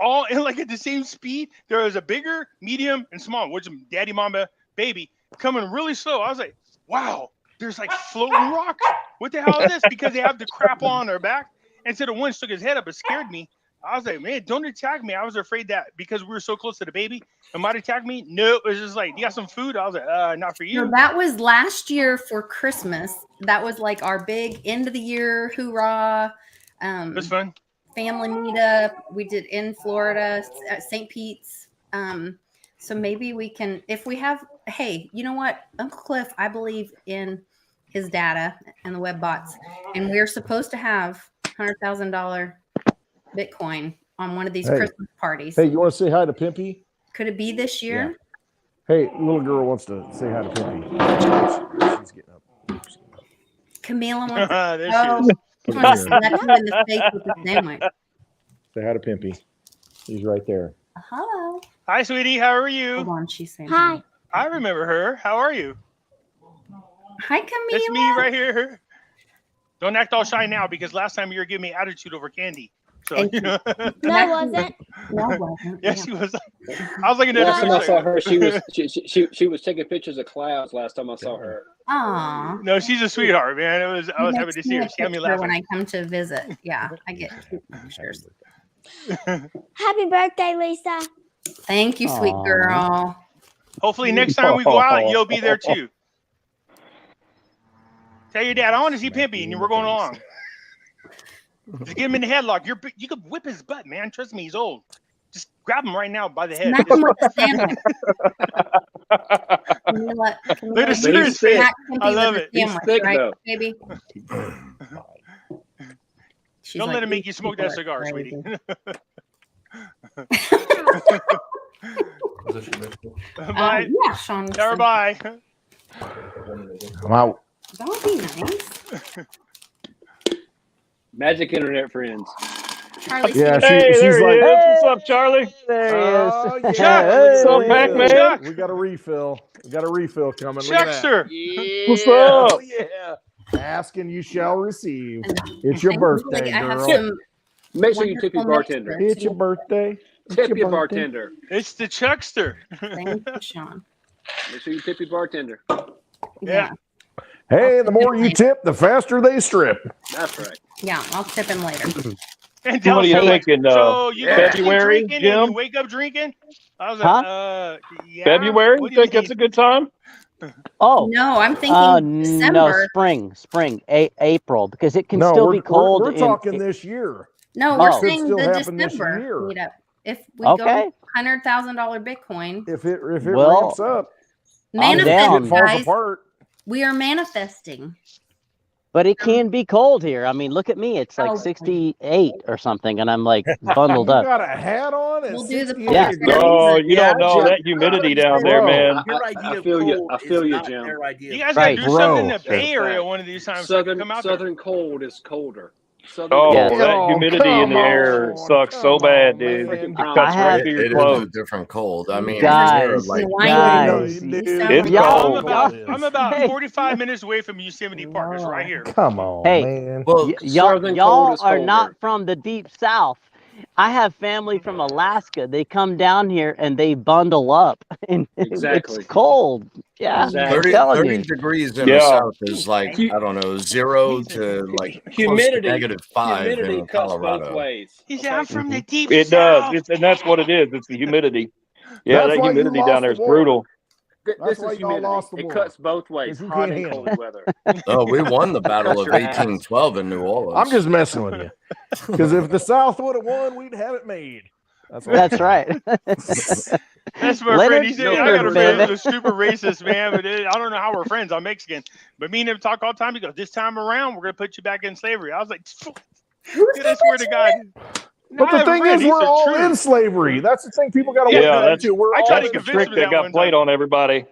all in like at the same speed. There was a bigger, medium, and small, which is daddy, mama, baby, coming really slow. I was like, wow, there's like floating rocks. What the hell is this? Because they have the crap on their back. And so the one stuck his head up, it scared me. I was like, man, don't attack me. I was afraid that because we were so close to the baby, it might attack me. No, it was just like, you got some food? I was like, not for you. No, that was last year for Christmas. That was like our big end of the year hoorah. It was fun. Family meetup. We did in Florida at St. Pete's. So maybe we can, if we have, hey, you know what? Uncle Cliff, I believe in his data and the web bots. And we're supposed to have $100,000 Bitcoin on one of these Christmas parties. Hey, you want to say hi to Pimpy? Could it be this year? Yeah. Hey, little girl wants to say hi to Pimpy. She's getting up. Camila wants There to she is. she wants to slap you in the face with the sandwich. Say hi to Pimpy. He's right there. Hello. Hi, sweetie. How are you? Hold on, she's saying Hi. I remember her. How are you? Hi, Camila. It's me right here. Don't act all shy now because last time you were giving me attitude over candy. So, Thank you know. No, I wasn't. No, it wasn't. Yeah, she was. I was looking at Last time I saw her. her, she was taking pictures of clouds. Last time I saw her. Aw. No, she's a sweetheart, man. I was happy to see her. She had me When laughing. I come to visit. Yeah, I get cute pictures. Happy birthday, Lisa. Thank you, sweet Aw. girl. Hopefully next time we go out, you'll be there too. Tell your dad, I want to see Pimpy, and we're going along. Just get him in the headlock. You could whip his butt, man. Trust me, he's old. Just grab him right now by the head. Smack him with the sandwich. Camila, Look at his But he's thick. face. smack Pimpy I love with it. the He's sandwich, thick, right, though. baby? She's Don't like, let him make you "These smoke people that are cigar, crazy." sweetie. Bye. Yeah, Sean. Tell her bye. I'm out. Don't be nice. Magic internet friends. Charlie, Yeah, Hey, she's there he like, is. What's up, Charlie? There he oh, is. yeah. What's up, Look at Pac-Man? that. We got a refill. We got a refill coming. Look at that. Chuckster. What's Oh, up? yeah. Ask and you shall receive. It's your birthday, I have girl. some Make sure you tip your wonderful bartender. notes It's your birthday. It's Tip your birthday. bartender. It's the Chuckster. Thank you, Sean. Make sure you tip your bartender. Yeah. Hey, the more you tip, the faster they strip. That's right. Yeah, I'll tip him later. And What are you Del's like, thinking? so you guys keep February, drinking and you Jim? wake up drinking? I was Huh? like, yeah. February? What You do think that's a good time? Oh, No, I'm thinking no, December. spring, April, because it can No, still we're, be cold. we're in- talking this year. No, Oh. we're Could saying still the happen this December year. meetup. If we Okay. go $100,000 Bitcoin, If it Well, ramps up, I'm manifest, down. it falls guys. apart. We are manifesting. But it can be cold here. I mean, look at me. It's like Oh. 68 or something, and I'm like bundled You up. got a hat on? At We'll do the 68 Yeah. degrees? Oh, you Yeah, don't know Jim. that humidity down there, Bro. man. Your idea I of feel you. cold I feel is you, not Jim. their idea. You guys Right. gotta do something in the Bro. Bay Area one of these times. So I can Southern come out there. Southern cold is colder. Oh, Yes. that humidity in the air sucks so bad, dude. It cuts right through your It is clothes. a different cold. I mean, Guys, like guys, It's y'all, cold. I'm about 45 minutes away from Yosemite Park. It's right here. Come on, hey, man. y'all are not from the deep south. I have family from Alaska. They come down here and they bundle up, and Exactly. it's cold. Yeah, Exactly. I'm telling 30 you. degrees in the south is like, I don't know, 0 to like close to -5 humidity in cuts both Colorado. ways. He said, I'm from the deep It south. does. And that's what it is. It's the humidity. Yeah, That's that why you humidity lost down there the is war. brutal. That's This why is y'all humidity. lost the It war. cuts both ways, 'Cause you hot can't and handle cold weather. Oh, we won the Battle of your ass. 1812 in New Orleans. I'm just messing with you. Because if the South would have won, we'd have it made. That's right. That's my Leonard friend. He said, I got a Skinner, friend baby. who's a super racist, man. But I don't know how we're friends. I'm Mexican. But me and him talk all the time. He goes, this time around, we're going to put you back in slavery. I was like, dude, I swear to God. But the thing is, we're all in slavery. That's the thing people got to wake up to. We're all That's in the trick that got played on everybody.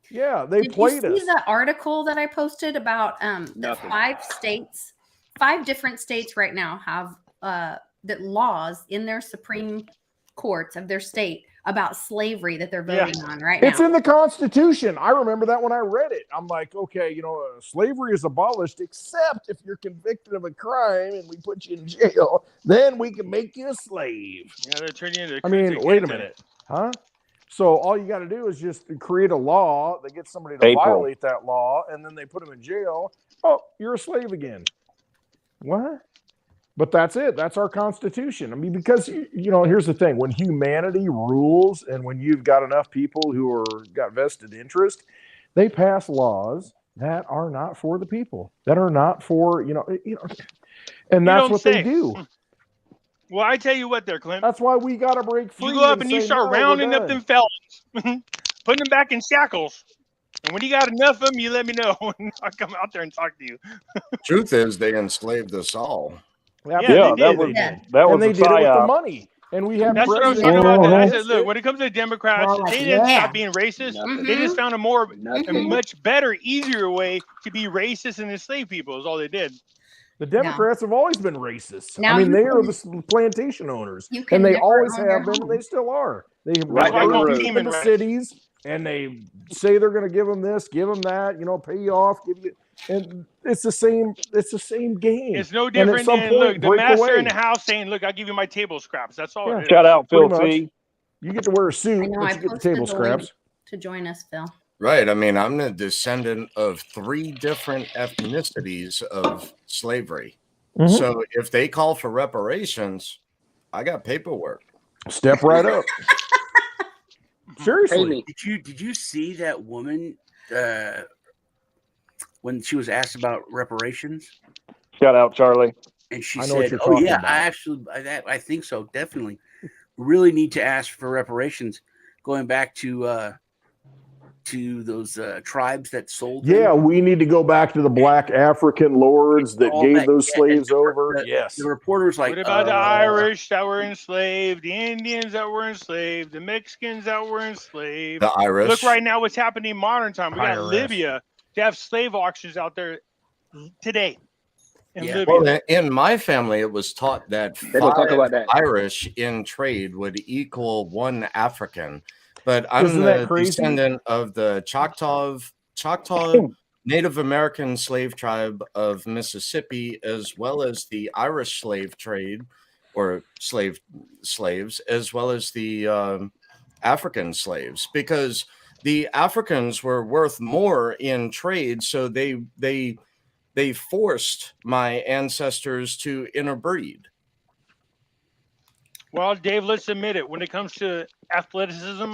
Yeah, they Did you played see us. the article that I posted about the 5 states, 5 different states right now have that laws in their Supreme Courts of their state about slavery that they're voting on right It's now. in the Constitution. I remember that when I read it. I'm like, okay, slavery is abolished except if you're convicted of a crime and we put you in jail, then we can make you a slave. Yeah, they're turning into I mean, Kunta wait a Kinte. minute. Huh? So all you got to do is just create a law that gets somebody to April. violate that law, and then they put them in jail. Oh, you're a slave again. What? But that's it. That's our Constitution. I mean, because, here's the thing. When humanity rules and when you've got enough people who got vested interest, they pass laws that are not for the people, that are not for, and that's don't what say. they do. Well, I tell you what there, Clint. That's why we got to break free. You go up and say, you start "No, we're rounding up done." them felons, putting them back in shackles. And when you got enough of them, you let me know. And I'll come out there and talk to you. Truth is, they enslaved us all. Yeah, that was and they a did it with the psyop. money. And we have That's what I was presidents talking about. that I against said, look, it. when it comes to Democrats, Well, they didn't yeah. stop being racist. They just found a much better, easier way to be racist and enslave people is all they did. The Democrats have always been racist. Now I mean, you they can- are the plantation owners, you can and they never always own your have been, and home. they still are. They That's why I call them in demon the rights. cities, and they say they're going to give them this, give them that, pay you off, give you, and it's the same. It's the same game. It's no And at different some than, point, look, the break master away. in the house saying, look, I'll give you my table scraps. That's all it is. Shout out Phil Pretty much. C. You get to wear a I suit, know but I you get the posted table the link scraps. to join us, Phil. Right. I mean, I'm the descendant of 3 different ethnicities of slavery. Mhm. So if they call for reparations, I got paperwork. Step right up. Seriously. Did you see that woman when she was asked about reparations? Shout out Charlie. And she I know what said, you're "Oh talking yeah, about. I think so. Definitely, really need to ask for reparations." Going back to those tribes that sold them. Yeah, we need to go back to the black African lords that All gave that, those yeah, slaves and over. the- Yes. The reporter's like, What about the Irish that were enslaved, the Indians that were enslaved, the Mexicans that were enslaved? The Irish. Look right now what's happening in modern time. We got IRS. Libya. They have slave auctions out there today in Libya. Well, in my family, it was taught that They don't talk 5 about that. Irish in trade would equal 1 African. But I'm Isn't that the crazy? descendant of the Choctaw Native American slave tribe of Mississippi, as well as the Irish slave trade or slaves, as well as the African slaves, because the Africans were worth more in trade. So they forced my ancestors to interbreed. Well, Dave, let's admit it. When it comes to athleticism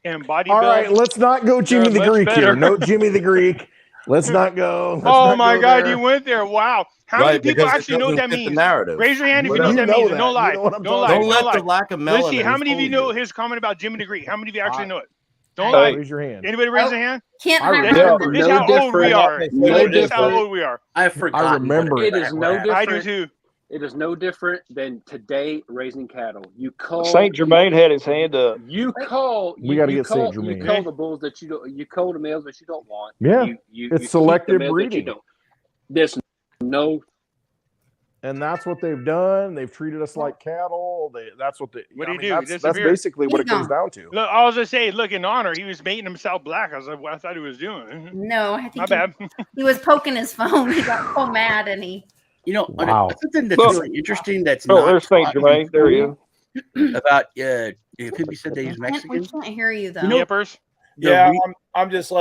and bodybuilding, All right, let's not go Jimmy the much Greek better. here. No Jimmy the Greek. Let's not go. Let's Oh not my go God, there. you went there. Wow. How many Right, people because it actually know what that doesn't fit the means? narrative. Raise your hand if you know Whatever. what that You means. know And don't that. lie. You know what I'm Don't talking lie. Don't Don't let the lie. lack of Let's see. melanin How many of you fool know his comment about Jimmy Degree? How many of you actually know it? Don't Hey. lie. Raise your hand. Anybody raise their hand? Can't I hide remember. This is No how old we different. are. No This is how different. old we are. I've forgotten. I remember It is no I do different. too. It is no different than today raising cattle. You call Saint Germain had his hand up. You call. We gotta you get call. Saint You Germain. call the bulls that you don't. You call the males that you don't want. Yeah, You it's keep selective the males that you breeding. don't. There's no. And that's what they've done. They've treated us like cattle. That's what they. What I do you mean, do? He that's disappeared. basically what it comes down to. Look, I was gonna say, look, in honor, he was making himself black. I was like, what I thought he was doing. No, I think My bad. he was poking his phone. He got so mad and he. You know, Wow. something that's really interesting that's Oh, not there's Saint taught in Germain. There he is. school about Pippi said that he's We Mexican. can't hear you though. You know, Yippers. Yeah, I'm just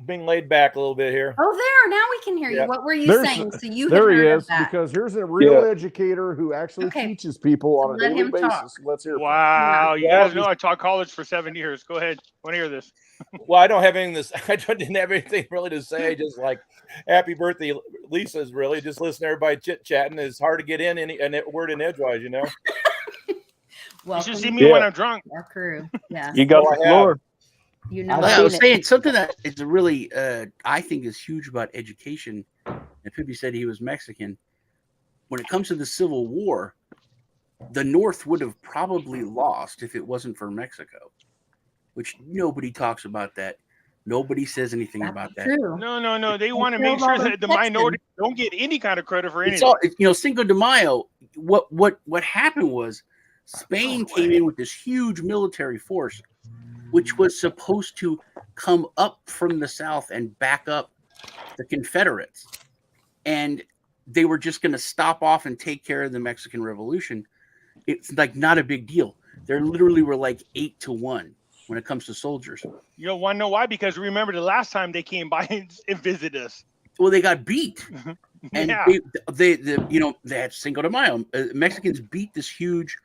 being laid back a little bit here. Oh, there. Now we can hear you. Yeah. What were you saying? So you had There he heard is, of that. because here's a real educator who actually teaches people on a Let daily him talk. basis. Let's hear. Wow, you Yeah. guys know I taught college for 7 years. Go ahead. Want to hear this? Well, I don't have anything. I didn't have anything really to say. Just like, happy birthday, Lisa's really just listen to everybody chit chatting. It's hard to get in any word in edgewise, you know. Well, you should see me when I'm drunk. Our crew. Yeah. You got the floor. You know. I was saying something that is really, I think, is huge about education. And Pippi said he was Mexican. When it comes to the Civil War, the North would have probably lost if it wasn't for Mexico, which nobody talks about that. Nobody says anything about that. No. They want to make sure that the minority don't get any kind of credit for It's anything. all, Cinco de Mayo. What happened was Spain came in with this huge military force, which was supposed to come up from the south and back up the Confederates, and they were just going to stop off and take care of the Mexican Revolution. It's like not a big deal. There literally were like 8-1 when it comes to soldiers. You don't want to know why? Because remember the last time they came by and visited us. Well, they got beat, and Yeah. they had Cinco de Mayo. Mexicans beat this huge,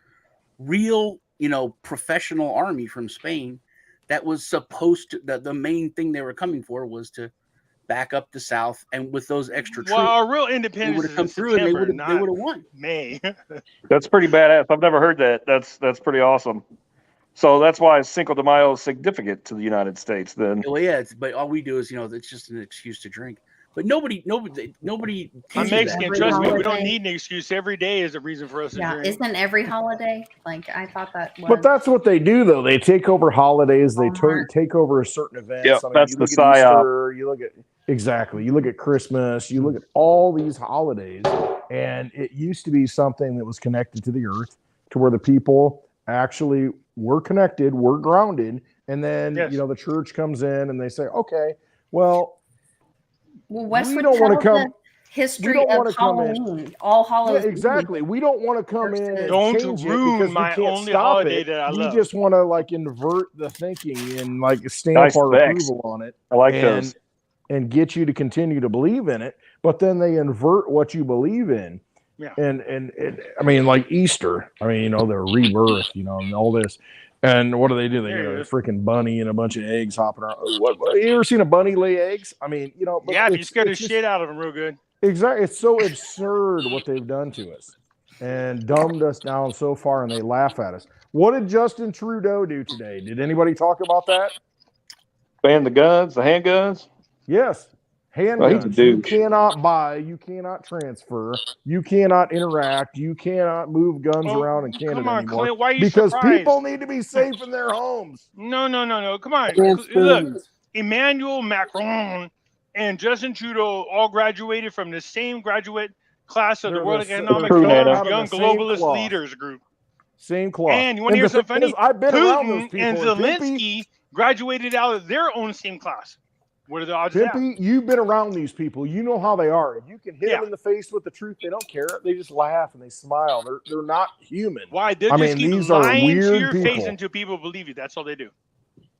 real, professional army from Spain that was supposed to. The main thing they were coming for was to back up the South, and with those extra troops, Well, our real they independence would is have come in through and they September, would have not won. May. That's pretty badass. I've never heard that. That's pretty awesome. So that's why Cinco de Mayo is significant to the United States. Then. Well, yeah, but all we do is, it's just an excuse to drink. But nobody. I'm teaches Mexican. that. Trust me, we don't need an excuse. Every day is a reason for us to Yeah, drink. isn't every holiday like I thought that was? But that's what they do, though. They take over holidays. They take over a certain events. Yep, that's you the look at psyop. Easter, you look at exactly. You look at Christmas. You look at all these holidays, and it used to be something that was connected to the earth, to where the people actually were connected, were grounded, and then the church comes in and they say, okay, well. Well, Wes We would don't tell want to come. the history We don't of want to come in. Halloween, All Hallows. Yeah, exactly. We don't want to come in and Don't change it ruin because we my can't only stop holiday it. that I We love. just want to invert the thinking and stamp Nice our specs. approval on it. I like and, those. and get you to continue to believe in it. But then they invert what you believe in. Yeah. And I mean, like Easter. I mean, the rebirth. And all this. And what do? They get a freaking bunny and a bunch of eggs hopping around. What you ever seen a bunny lay eggs? I mean, but Yeah, you it's- scared the it's just- shit out of them real good. Exactly. It's so absurd what they've done to us and dumbed us down so far, and they laugh at us. What did Justin Trudeau do today? Did anybody talk about that? Ban the guns, the handguns. Yes. Oh, he's a Handguns. You douche. cannot buy, you cannot transfer, you cannot interact, you cannot move guns around in Canada Come on, anymore. Clint, why are you because surprised? people need to be safe in their homes. No. Come on. Against Look, booze. Emmanuel Macron and Justin Trudeau all graduated from the same graduate class of the They're World the- Economic they're Forum out of Young the same Globalist cloth. Leaders Group. Same cloth. And you want to hear the something thing funny? is, I've been around those Putin people. and Pimpy- Zelensky graduated out of their own same class. What are the odds of that? Pimpy, you've been around these people. You know how they are. You can hit them in the face with the truth. They don't care. They just laugh and they smile. They're not human. Why? They I just mean, keep these are lying to weird your face people. until people believe you. That's all they do.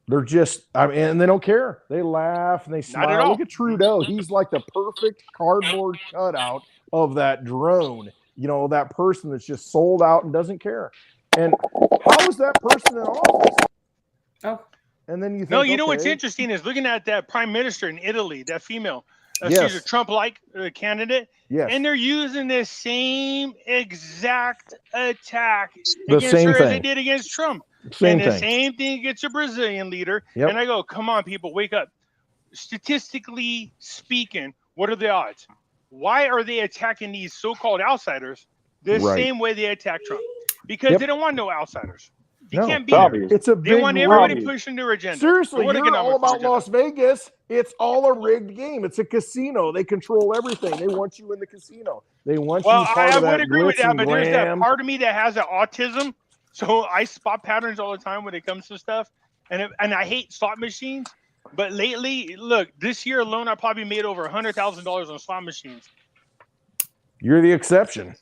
They're just, and they don't care. They laugh and they Not smile. at all. Look at Trudeau. He's like the perfect cardboard cutout of that drone. That person that's just sold out and doesn't care. And how is that person in office? Oh. And then you think, No, you know what's okay, interesting is looking at that prime minister in Italy, that female. Yes. She's a Trump-like candidate. Yes. And they're using the same exact attack The against same her as they thing. did against Trump. Same and the thing. same thing against a Brazilian leader. Yep. And I go, come on, people, wake up. Statistically speaking, what are the odds? Why are they attacking these so-called outsiders the Right. same way they attack Trump? Because Yep. they don't want no outsiders. You No, can't beat them. it's a They big want everybody rig. pushing their agenda. Seriously, What you're economic all about agenda? Las Vegas. It's all a rigged game. It's a casino. They control everything. They want you in the casino. They want Well, you part I of would that agree with glitz that, and but there's that glam. part of me that has that autism, so I spot patterns all the time when it comes to stuff, and I hate slot machines. But lately, look, this year alone, I probably made over $100,000 on slot machines. You're the exception.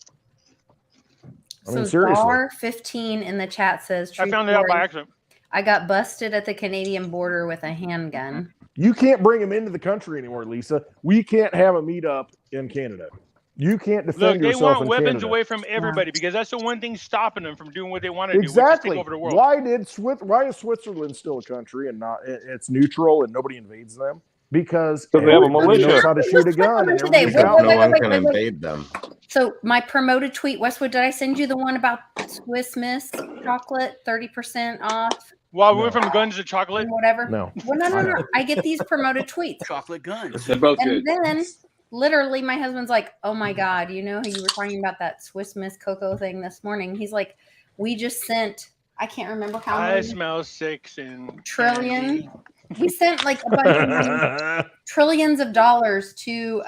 I mean, So seriously. Czar15 in the chat says, I true found it out by story, accident. I got busted at the Canadian border with a handgun. You can't bring them into the country anymore, Lisa. We can't have a meetup in Canada. You can't defend Look, they yourself want in weapons Canada. away from everybody because that's the one thing stopping them from doing what they want to do, which is Exactly. take over the world. Why is Switzerland still a country and not? It's neutral and nobody invades them because they have a everybody militia. knows how to shoot a gun and Today. everybody's Wait, got No one. one can invade them. So my promoted tweet, Westwood, did I send you the one about Swiss Miss chocolate, 30% off? Well, we went from guns to chocolate. Whatever. No. Well, no. I get these promoted tweets. Chocolate guns. They're both And good. then literally my husband's like, oh my God, you know how you were talking about that Swiss Miss cocoa thing this morning? He's like, we just sent, I can't remember how I many smell six and trillion. We sent like a bunch of money, trillions of dollars to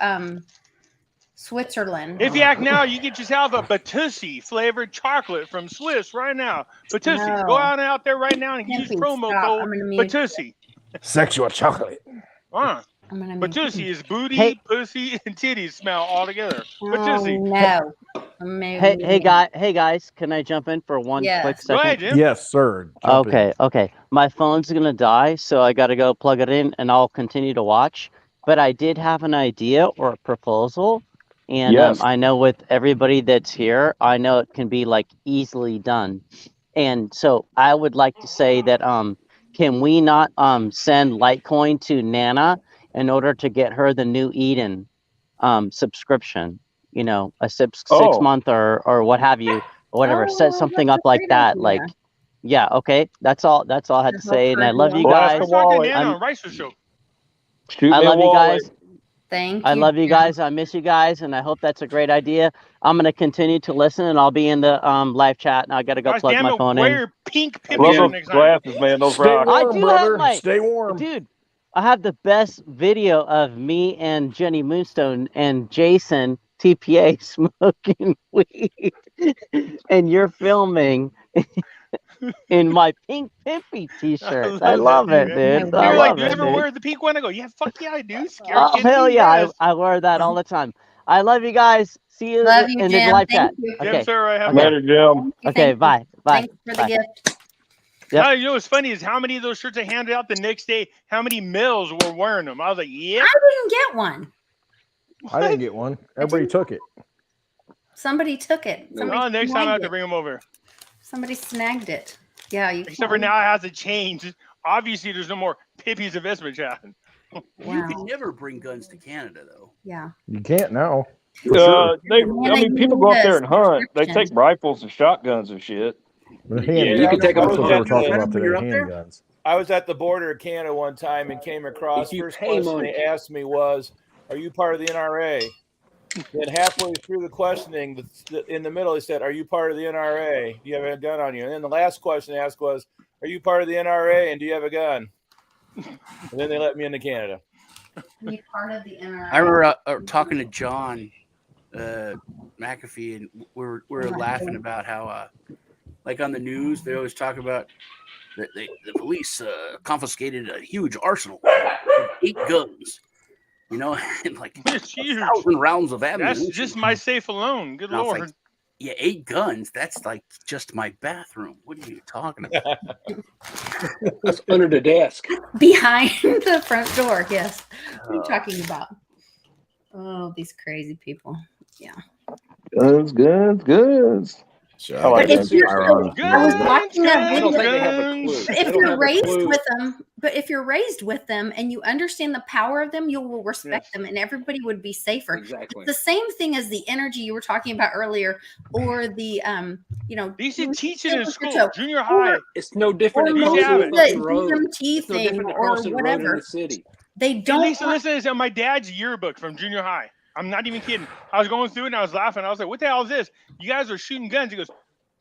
Switzerland. If you act now, you get yourself a Batussi flavored chocolate from Swiss right now. Batussi, No. go out there right now and use Camping, promo stop. code I'm gonna mute Batussi. Sexual chocolate. Batussi is booty, Hey. pussy, and titties smell all together. Batussi. Oh, no. Hey guys, can I jump in for one Yes. quick Go second? ahead, Jim. Yes, sir. Jump in. Okay. My phone's gonna die, so I gotta go plug it in, and I'll continue to watch. But I did have an idea or a proposal, and Yes. I know with everybody that's here, I know it can be like easily done. And so I would like to say that can we not send Litecoin to Nana in order to get her the new Eden subscription? You know, a 6 month or what have you, or whatever. Set something up like that. Like, yeah, okay. That's all I had to say. And I love you guys. Let's talk to Nana on Rice Show. I love you guys. Thank I you. love you guys. I miss you guys, and I hope that's a great idea. I'm gonna continue to listen, and I'll be in the live chat. And I gotta go Gosh plug damn my it, phone wear in. your pink Rub pippies those next time. glasses, man. Those rock. I do brother. have my Stay warm. dude. I have the best video of me and Jenny Moonstone and Jason TPA smoking weed, and you're filming in my pink pimpy t-shirt. I love it, dude. You're I like, love do you it, ever dude. wear the pink one? I go, yeah, fuck yeah, I do. Scary Oh kid, hell yeah, yes. I wear that all the time. I love you guys. See you Love you, in the Jim. live Thank chat. you. Jim, Okay. sir, I have Okay. Later, Jim. Okay. Bye. Bye. Thanks for the Bye. gift. Yep. No, you know what's funny is how many of those shirts I handed out the next day, how many males were wearing them. I was like, yep. I didn't get one. I didn't get one. Everybody took it. Somebody took it. Somebody Oh, next time I have snagged to it. bring them over. Somebody snagged it. Yeah, you Except for now it has to change. Obviously, there's no more Pippi's investment chat. You Wow. can never bring guns to Canada, though. Yeah. You can't now. For sure. People go up there and hunt. They take rifles and shotguns and shit. You can take them. That's what they were talking about today. Handguns. I was at the border of Canada one time and came across. If you First pay question money. they asked me was, "Are you part of the NRA?" Then halfway through the questioning, in the middle, they said, "Are you part of the NRA? Do you have a gun on you?" And then the last question they asked was, "Are you part of the NRA and do you have a gun?" And then they let me into Canada. Be part of the NRA. I remember talking to John McAfee, and we were laughing about how, like on the news, they always talk about that the police confiscated a huge arsenal of 8 guns, you know, and like It's huge. 1,000 rounds of ammunition. That's just my safe alone. Good And I was lord. like, yeah, 8 guns. That's like just my bathroom. What are you talking about? That's under the desk. Behind the front door. Yes. What are you talking about? Oh, these crazy people. Yeah. Guns. So I like But if that. you're, firearms. I was watching that I don't video. think they have a clue. But They if don't you're have a raised clue. with them, and you understand the power of them, you will respect them, and everybody would be safer. Exactly. It's the same thing as the energy you were talking about earlier, or the They should teach it in school, So- junior high. It's no different than or maybe crossing have the it. fucking road. DMT It's no thing different than or crossing the road in whatever. the city. They Hey, don't. Lisa, listen to this. On my dad's yearbook from junior high. I'm not even kidding. I was going through it and I was laughing. I was like, what the hell is this? You guys are shooting guns. He goes,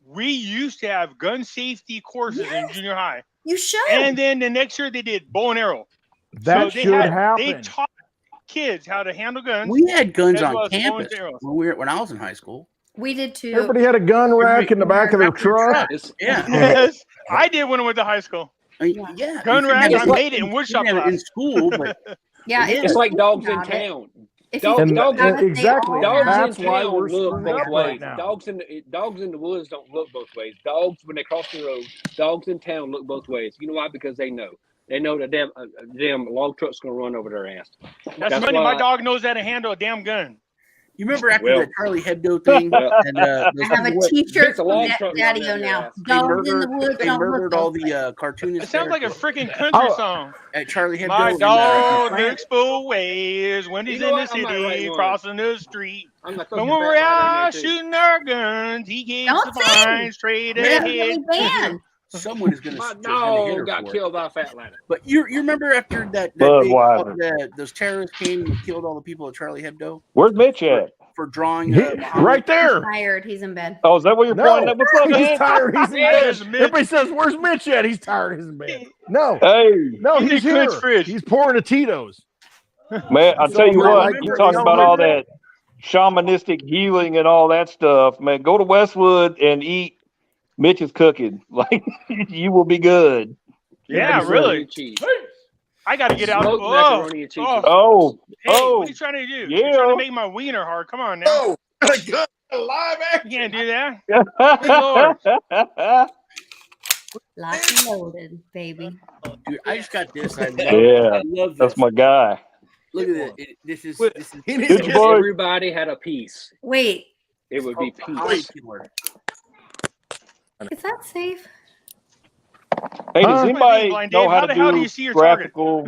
we used to have gun safety courses in junior high. You should. And then the next year they did bow and arrow. That they should They happen. taught kids how to handle guns. We had guns as on well as bow and campus arrows. when I was in high school. We did too. Everybody had a gun rack in the back of their truck. Yeah. Yes, I did when I went to high school. Yeah. Gun rack. I made it in woodshop in class. school, but yeah, it's like dogs in town. Dogs exactly. That's in why town we're look screwed both up ways. right now. Dogs in the woods don't look both ways. Dogs when they cross the road, dogs in town look both ways. You know why? Because they know the damn log truck's gonna run over their ass. That's funny. My dog knows how to handle a damn gun. You remember after the Charlie Hebdo thing? And, I have a T-shirt from Daddy-O now. Dogs in the woods They don't murdered look all the cartoonists. It sounds like a freaking country song. At Charlie Hebdo. My in, dog France. looks both ways when he's You know in the what? I might write city, one. crossing the street. I'm not But when supposed to we're bet right out in there, too. shooting our guns, he keeps Don't the line sing. straight We're ahead. really banned. Someone is going My to dog got killed by a fat ladder. But you remember after that those terrorists came and killed all the people at Charlie Hebdo Where's Mitch at? for drawing Right there. He's tired. He's in bed. Oh, is that what you're pointing at? What's up, He's man? tired. He's in There's bed. Mitch. Everybody says, "Where's Mitch at?" He's tired. He's in bed. No, Hey, no, in he's the here. Coach fridge. He's pouring a Tito's. man, I'll tell you So, what. like, You talking about all that shamanistic healing and all that stuff, man. Go to Westwood and eat Mitch's cooking. Like you will be good. Yeah, Macaroni really. and cheese. I got to get out. Smoked macaroni and cheese. Oh, Hey, oh, what are you trying to do? yeah. You're trying to make my wiener hard. Come on now. Oh, good live You can't do that. Good Lord. Locked and loaded, baby. Dude, I just got this. I Yeah, love that's this. my guy. Look at it. This is Good If boy. everybody had a piece, Wait, it would be peace. popular. is that safe? Hey, does Huh? anybody Blind know Dave, how how to the hell do do you see your target? graphical?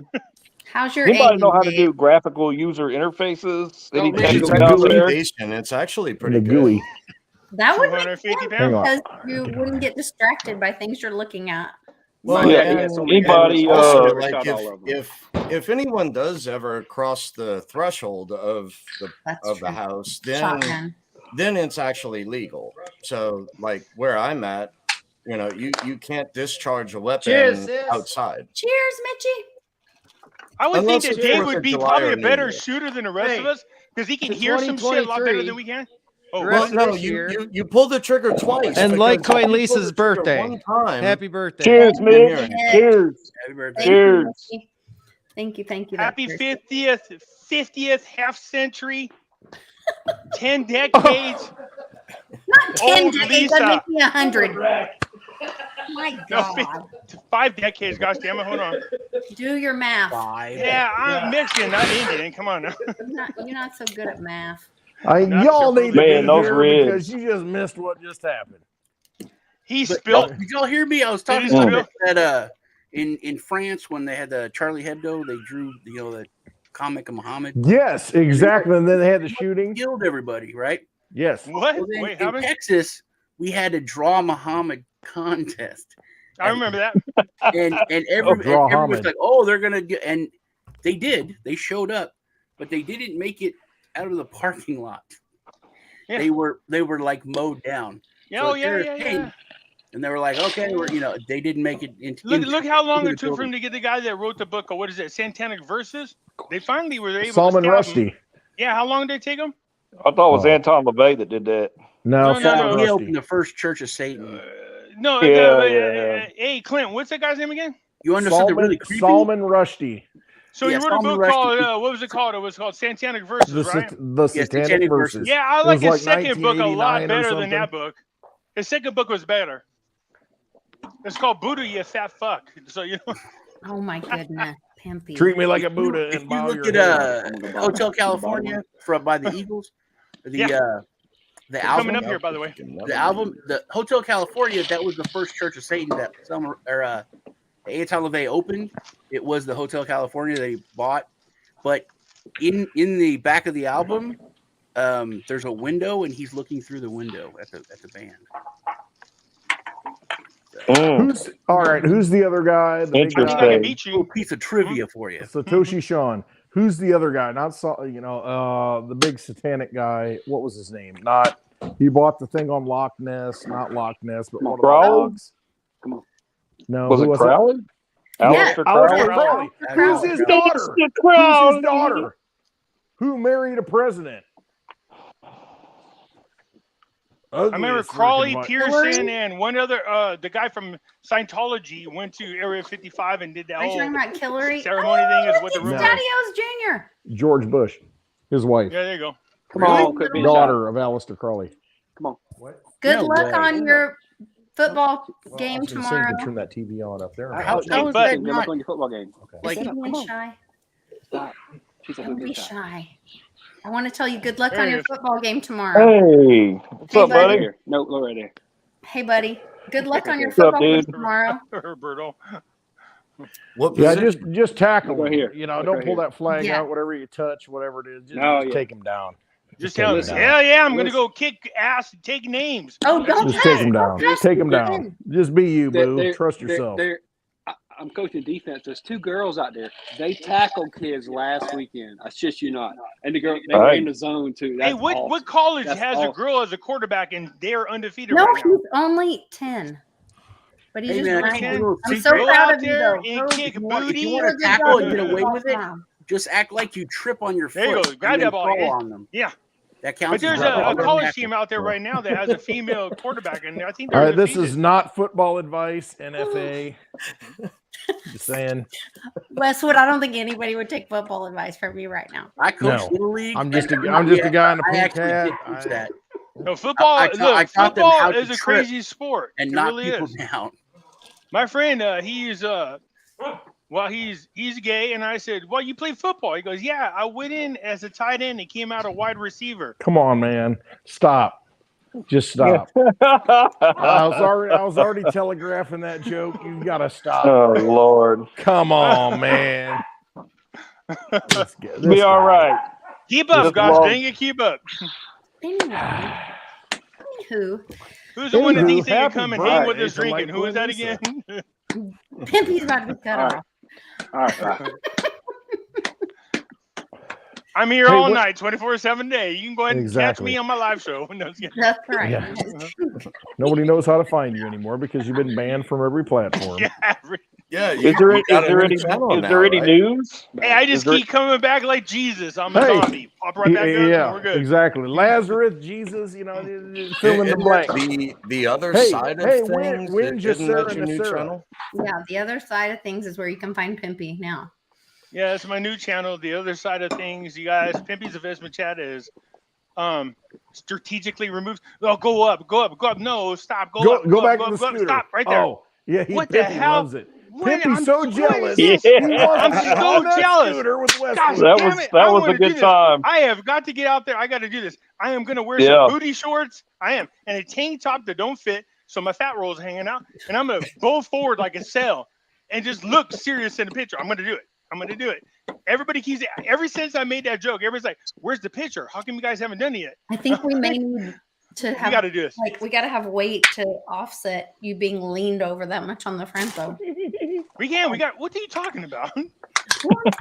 How's your Anybody aim, know how to Dave? do graphical user interfaces? Any It's techs a out there? foundation. It's actually In pretty the good. gooey. That would make 250 sense pounds. Hang on. because you wouldn't get distracted by things you're looking at. Well, Yeah, and, so many anybody, cameras also, shot like all of them. if anyone does ever cross the threshold of the That's true. house, Shotgun. then it's actually legal. So, like where I'm at, you can't discharge a weapon Cheers, sis. outside. Cheers, Mitchie. I would think Unless that it's Dave 4th would of be July probably or a New better Year. shooter than the rest of Hey, us because he can it's hear some shit a lot better 2023. than we can. Oh, The Well, rest no, of this you, year. you pull the trigger twice. And because if Litecoin you pull Lisa's the trigger birthday. one time, Happy birthday. Cheers, Been here. man. Cheers. Happy birthday. Thank you, Cheers. Mitchie. Thank you. happy That's 50th half century, 10 decades. not 10 Old decades. Lisa. That makes me 100. My No, God. 5 decades. Gosh damn it. Hold on. Do your math. Yeah, I'm Mexican, not Indian. Come on now. You're not so good at math. Y'all need to Man, be those here ribs. because you just missed what just happened. He But spilled. did y'all hear me? I was talking Did he about that in France when they had the Charlie Hebdo, they drew the comic of Muhammad. Yes, exactly. And then they had the shooting. Killed everybody, right? Yes. What? Well, then Wait, in how many? Texas, we had a draw Muhammad contest. I remember that. And Draw everyone's Muhammad. like, oh, they're gonna get, and they did. They showed up, but they didn't make it out of the parking lot. Yeah. They were like mowed down. Yeah, So oh, yeah, Terrence yeah, came, yeah. And they were like, okay, they didn't make it into. Look how long into it the took for him building. to get the guy that wrote the book. Or what is it? Satanic Verses. They finally were able Salman to stop him. Rushdie. Yeah, how long did it take him? I thought it was Oh. Anton LaVey that did that. No, No, Salman He Rushdie. opened the first Church of Satan. No. Yeah. Hey, Clint, what's that guy's name again? You want to know something really creepy? Salman Rushdie. So Yeah, he wrote a Salman book called Rushdie. what was it called? It was called Satanic Verses, The, right? the Yes, Satanic Satanic Verses. Verses. Yeah, I It like was his second book a 1989 lot or better than something. that book. His second book was better. It's called Buddha, you fat fuck. So you know. Oh my goodness. Pimpy. Treat me like a Buddha If and you bow look your at head. Hotel California by the Eagles, the They're album coming up here, by the way. the Hotel California, that was the first Church of Satan that Anton LaVey opened. It was the Hotel California that he bought, but in the back of the album, there's a window and he's looking through the window at the band. Who's all right? Who's the other guy? The big I think I guy? can beat you. Little piece of trivia for you. Satoshi Shawn. Who's the other guy? Not the big satanic guy. What was his name? Not You bought the thing on Loch Ness, not Loch Ness, but one of the Crowley? dogs. Come on. No, Was who it Crowley? Alistair Alistair Crowley. Who's his daughter? Who's his daughter? Who married a president? I remember Ugliest Crawley, looking Pearson, and one other, the guy from Scientology went to Area 55 and did that Are you whole talking about Hillary? ceremony thing. Is what the It's rumor Daddy is. O's Jr. George Bush, his wife. Yeah, there you go. Come on, quit being shy. Daughter of Alistair Crowley. Come on. Good No luck way. on your football Well, game I was gonna say, tomorrow. you can turn that TV on up there. How is is that good not- luck on your football game? Is he come being on. shy? Stop. She's Don't be shy. shy. I want to tell you good luck There on he your is. football game tomorrow. Hey, what's Hey, up, buddy? buddy. No, look right there. Hey, buddy. Good luck on your What's up, football game dude? tomorrow. Roberto. What Yeah, position? just tackle Look right him. here. You know, Look don't right pull here. that flag Yeah. out. Whatever you touch, whatever it is, just, No, just yeah. take him down. Just take tell him us, down. hell yeah, I'm going to Listen. go kick ass and take names. Oh, That's don't what Just you take say. him down. Take him down. Just be you, boo. Trust yourself. I'm coaching defense. There's two girls out there. They tackled kids last weekend. I shit you not. And the girl, they were in the zone too. Hey, That's what awesome. college That's has awesome. a girl as a quarterback and they're undefeated No, right now? he's only 10. But he's Hey, just man, lying. a little I'm so secret. Go proud out of you, there though. and Go kick If you booty. want to good tackle job and get doing away football with it, tomorrow. just act like you trip on your There you foot go. Grab and that then ball. fall Yeah. on them. Yeah. That But counts. there's as a a college tackle. team out there right now that has a female quarterback, and I think All they're right, this undefeated. is not football advice, NFA. Just saying. Westwood, I don't think anybody would take football advice from you right now. I coached No. Little League. I'm just a Yeah, guy in a I pink actually hat. did teach that. No, football. I Look, taught them how football to is a trip crazy sport. and It knock really people is. down. My friend, he's gay, and I said, "Well, you play football?" He goes, "Yeah, I went in as a tight end and came out a wide receiver." Come on, man. Stop. Just stop. I was already telegraphing that joke. You gotta stop. Oh Lord. Come on, man. Be all right. Keep up, Just gosh love- dang it, keep up. Anyway. Anywho. Who's the one that Anywho, thinks they can happy come and hang with birthday us to drinking? Who is that Lisa. again? Pimpy's about to be cut All right. off. All right. All right. I'm here Hey, all what- night, 24/7 day. You can go ahead and catch Exactly. me on my live show. No, it's kidding. That's right. Yeah. Nobody knows how to find you anymore because you've been banned from every platform. Yeah. Is there any right? news? Hey, I just Is there- keep coming back like Jesus. I'm a Hey. zombie. Pop right back up. And Yeah, we're good. exactly. Lazarus, Jesus, fill in the blank. The other Hey, side of hey, things, win just isn't that Sarah your new Sarah. channel? Yeah, the other side of things is where you can find Pimpy now. Yeah, that's my new channel. The other side of things, you guys, Pimpy's investment chat is strategically removed. Oh, go up. No, stop. Go up. Go back go to up, the go up. scooter. Stop right there. Oh, yeah, What the Pimpy hell? loves it. When- Pimpy's I'm so so jealous. jealous. He wants I'm to be so on that jealous. scooter with Gosh, Westwood. damn it. that I was wanna a good do this. time. I have got to get out there. I got to do this. I am going to wear Yeah. some booty shorts. I am. And a tank top that don't fit, so my fat roll's hanging out. And I'm going to bow forward like a sail and just look serious in the picture. I'm going to do it. Everybody keeps, ever since I made that joke, everybody's like, where's the picture? How come you guys haven't done it yet? I think we may need to have gotta do this. Like we gotta have weight to offset you being leaned over that much on the front though. We got, what are you talking about?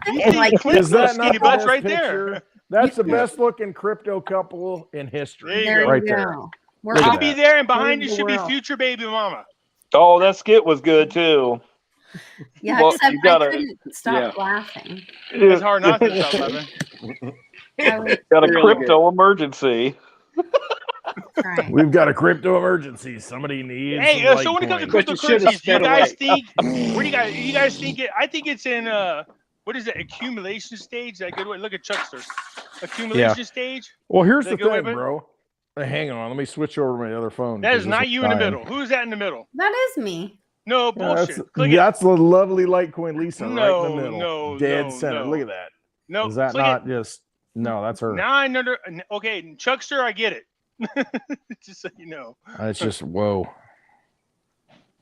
Like, Is that not skinny the butts best right picture? there. That's the best looking crypto couple in history. There you right go. there. We're Look at I'll be that. there, and behind you Where's the should be world? future baby mama. Oh, that skit was good too. Yeah, Well, except you gotta- I couldn't stop laughing. It's hard not to stop laughing. Got a Really crypto emergency. Right. We've got a crypto emergency. Somebody needs. Hey, some so when it comes to Litecoin. But you should have cryptocurrencies, do you sped guys away. think? Where do you guys think it? I think it's in what is it? Accumulation stage. Is that a good way? Look at Chuckster. Accumulation stage. Well, here's Is the that a good way thing, of it? bro. Hey, hang on. Let me switch over to my other phone. That is because not this you in the dying. middle. Who's that in the middle? That is me. No Yeah, bullshit. that's Click it. that's the lovely Litecoin Lisa right in No, the middle. no, Dead no, center. no. Look at that. No, Is that click not it. just no, that's her. Now I know. Okay, Chuckster, I get it. Just so you know. It's just whoa.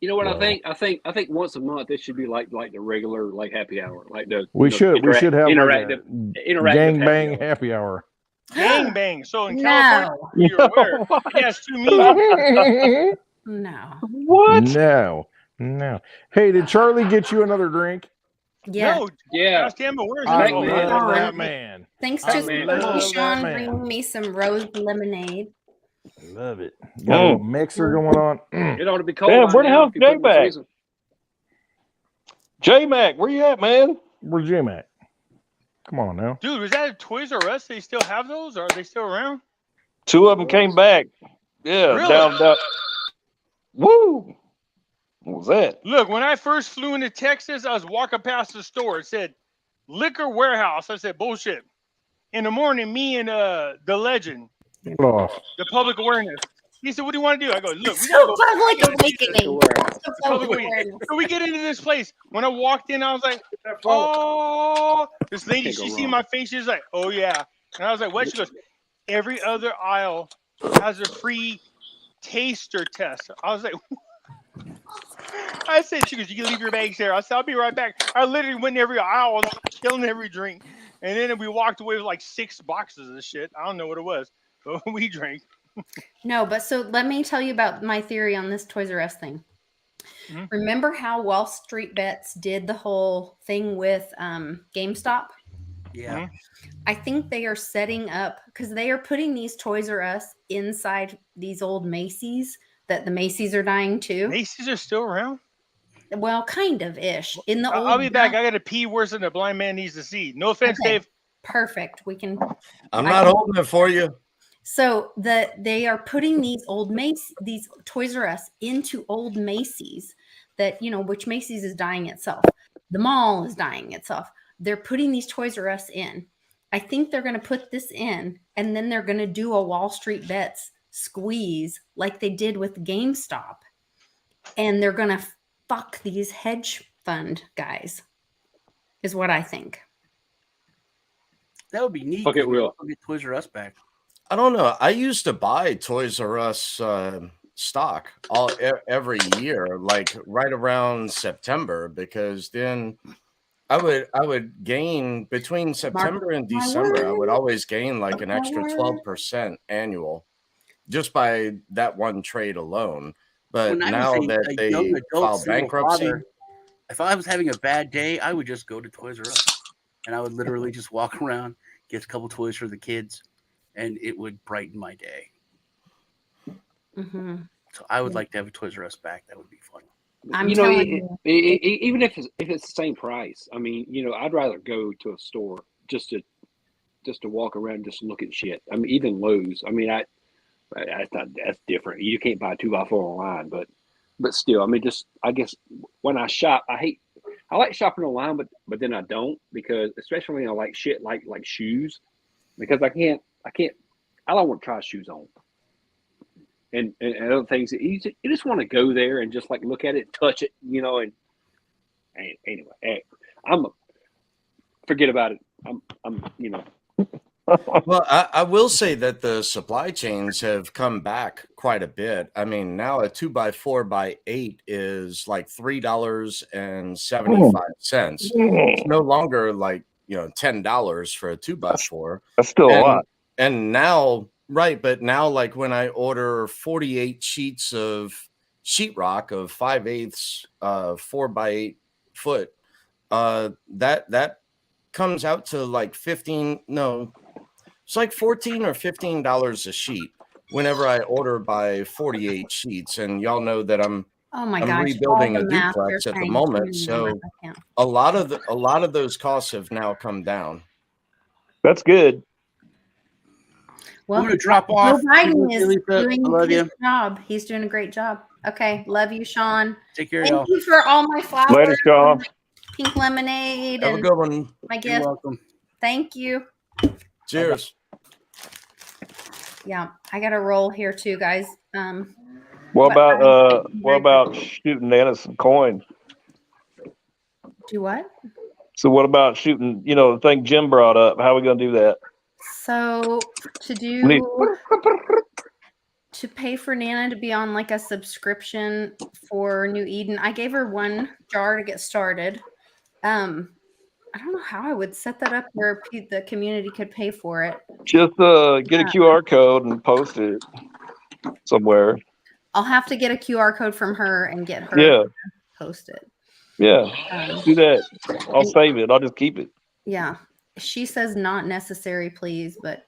You know what Whoa. I think? I think once a month it should be like the regular happy hour, like the We should have like interactive gangbang happy hour. Gang bang. So in No. California, you're aware. It has two meanings. No. What? No. Hey, did Charlie get you another drink? Yeah. No, Yeah. gosh damn it, where's I that? love man. that man. Thanks I to love that Sean man. bringing me some rose lemonade. Love it. Got a little mixer going on. It ought to be cold. Man, by where the now hell's if you put it in the J-Mac? freezer. J-Mac, where you at, man? Where's J-Mac? Come on now. Dude, was that a Toys R Us? They still have those? Are they still around? 2 of them came back. Yeah, Really? down. Woo! What was that? Look, when I first flew into Texas, I was walking past the store. It said liquor warehouse. I said, bullshit. In the morning, me and the legend, Oh. the public awareness. He said, what do you want to do? I go, look, we So gotta go. public awakening. So Public public awareness. awareness. So we get into this place. When I walked in, I was like, oh, this lady, Can't go she seen wrong. my face. She's like, oh, yeah. And I was like, what? She goes, every other aisle has a free taster test. I was like, I said, she goes, you can leave your bags there. I said, I'll be right back. I literally went in every aisle, and killing every drink. And then we walked away with like 6 boxes of shit. I don't know what it was, but we drank. No, but so let me tell you about my theory on this Toys R Us thing. Mhm. Remember how Wall Street Bets did the whole thing with GameStop? Yeah. I think they are setting up because they are putting these Toys R Us inside these old Macy's that the Macy's are dying too. Macy's are still around? Well, kind of ish. In the old I'll be back. I got to pee worse than a blind man needs to see. No offense, Okay. Dave. Perfect. We can. I'm not holding it for you. So they are putting these these Toys R Us into old Macy's that, which Macy's is dying itself. The mall is dying itself. They're putting these Toys R Us in. I think they're going to put this in, and then they're going to do a Wall Street Bets squeeze like they did with GameStop. And they're going to fuck these hedge fund guys, is what I think. That would be neat. Fuck it, will. Get Toys R Us back. I don't know. I used to buy Toys R Us stock every year, like right around September, because then I would gain between September and December. I would always gain like an extra 12% annual just by that one trade alone. But When I now was that a they young adult filed single bankruptcy, father, if I was having a bad day, I would just go to Toys R Us, and I would literally just walk around, get a couple toys for the kids, and it would brighten my day. Mm-hmm. So I would like to have a Toys R Us back. That would be fun. Even if it's the same price, I mean, I'd rather go to a store just to walk around and just look at shit. I mean, even Lowe's. I mean, I thought that's different. You can't buy 2x4 online, but still, I mean, I guess when I shop, I like shopping online, but then I don't, because especially when I like shit like shoes, because I don't want to try shoes on. And other things, you just want to go there and just like look at it, touch it, and anyway, forget about it. Well, I will say that the supply chains have come back quite a bit. I mean, now a 2x4x8 is like $3.75. It's no longer like $10 for a 2x4. That's still a lot. And now, right? But now, like when I order 48 sheets of sheetrock of 5/8 4x8 foot, that comes out to like it's like $14 or $15 a sheet whenever I order by 48 sheets. And y'all know that I'm rebuilding a duplex at the moment. So a lot of those costs have now come down. That's good. Well, I'm gonna drop off. Joe Biden is Lisa, doing I love his you. job. He's doing a great job. Okay. Love you, Sean. Take care, Thank y'all. you for all my flowers. Later, Sean. And pink lemonade. Have a and good one. My You're gift. welcome. Thank you. Cheers. Yeah, I got a roll here too, guys. What but about shooting Nana some coin? Do what? So what about shooting? The thing Jim brought up. How are we gonna do that? So to pay for Nana to be on like a subscription for New Eden, I gave her 1 jar to get started. I don't know how I would set that up where the community could pay for it. Just get a QR code and post it somewhere. I'll have to get a QR code from her and get her Yeah. to post it. Yeah, do that. I'll save it. I'll just keep it. Yeah. She says not necessary, please, but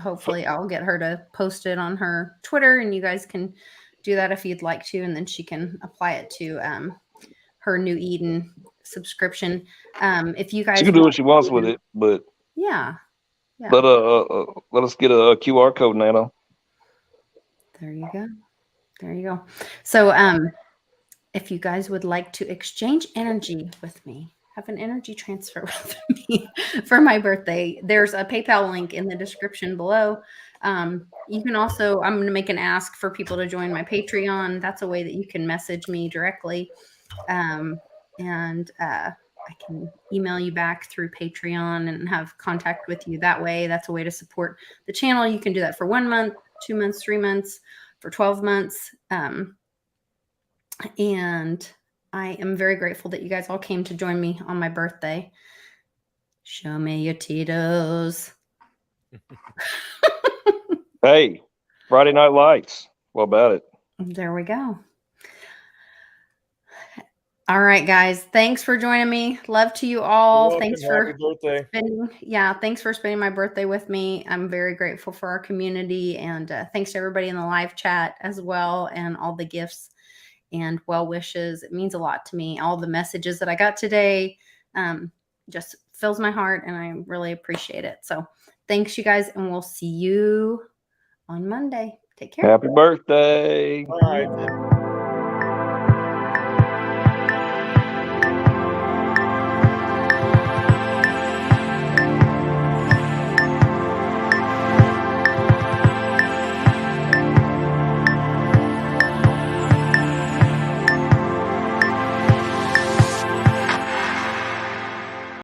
hopefully I'll get her to post it on her Twitter, and you guys can do that if you'd like to, and then she can apply it to her New Eden subscription. If you guys She can do what she wants with it, but yeah. let us get a QR code, Nano. There you go. There you go. So if you guys would like to exchange energy with me, have an energy transfer with me for my birthday, there's a PayPal link in the description below. You can also, I'm going to make an ask for people to join my Patreon. That's a way that you can message me directly. I can email you back through Patreon and have contact with you that way. That's a way to support the channel. You can do that for 1 month, 2 months, 3 months, for 12 months. And I am very grateful that you guys all came to join me on my birthday. Show me your Tito's. Hey, Friday Night Lights. What about it? There we go. All right, guys. Thanks for joining me. Love to you all. You're welcome. Thanks for Happy birthday. thanks for spending my birthday with me. I'm very grateful for our community, and thanks to everybody in the live chat as well, and all the gifts and well wishes. It means a lot to me. All the messages that I got today just fills my heart, and I really appreciate it. So thanks, you guys, and we'll see you on Monday. Take care. Happy birthday. All right.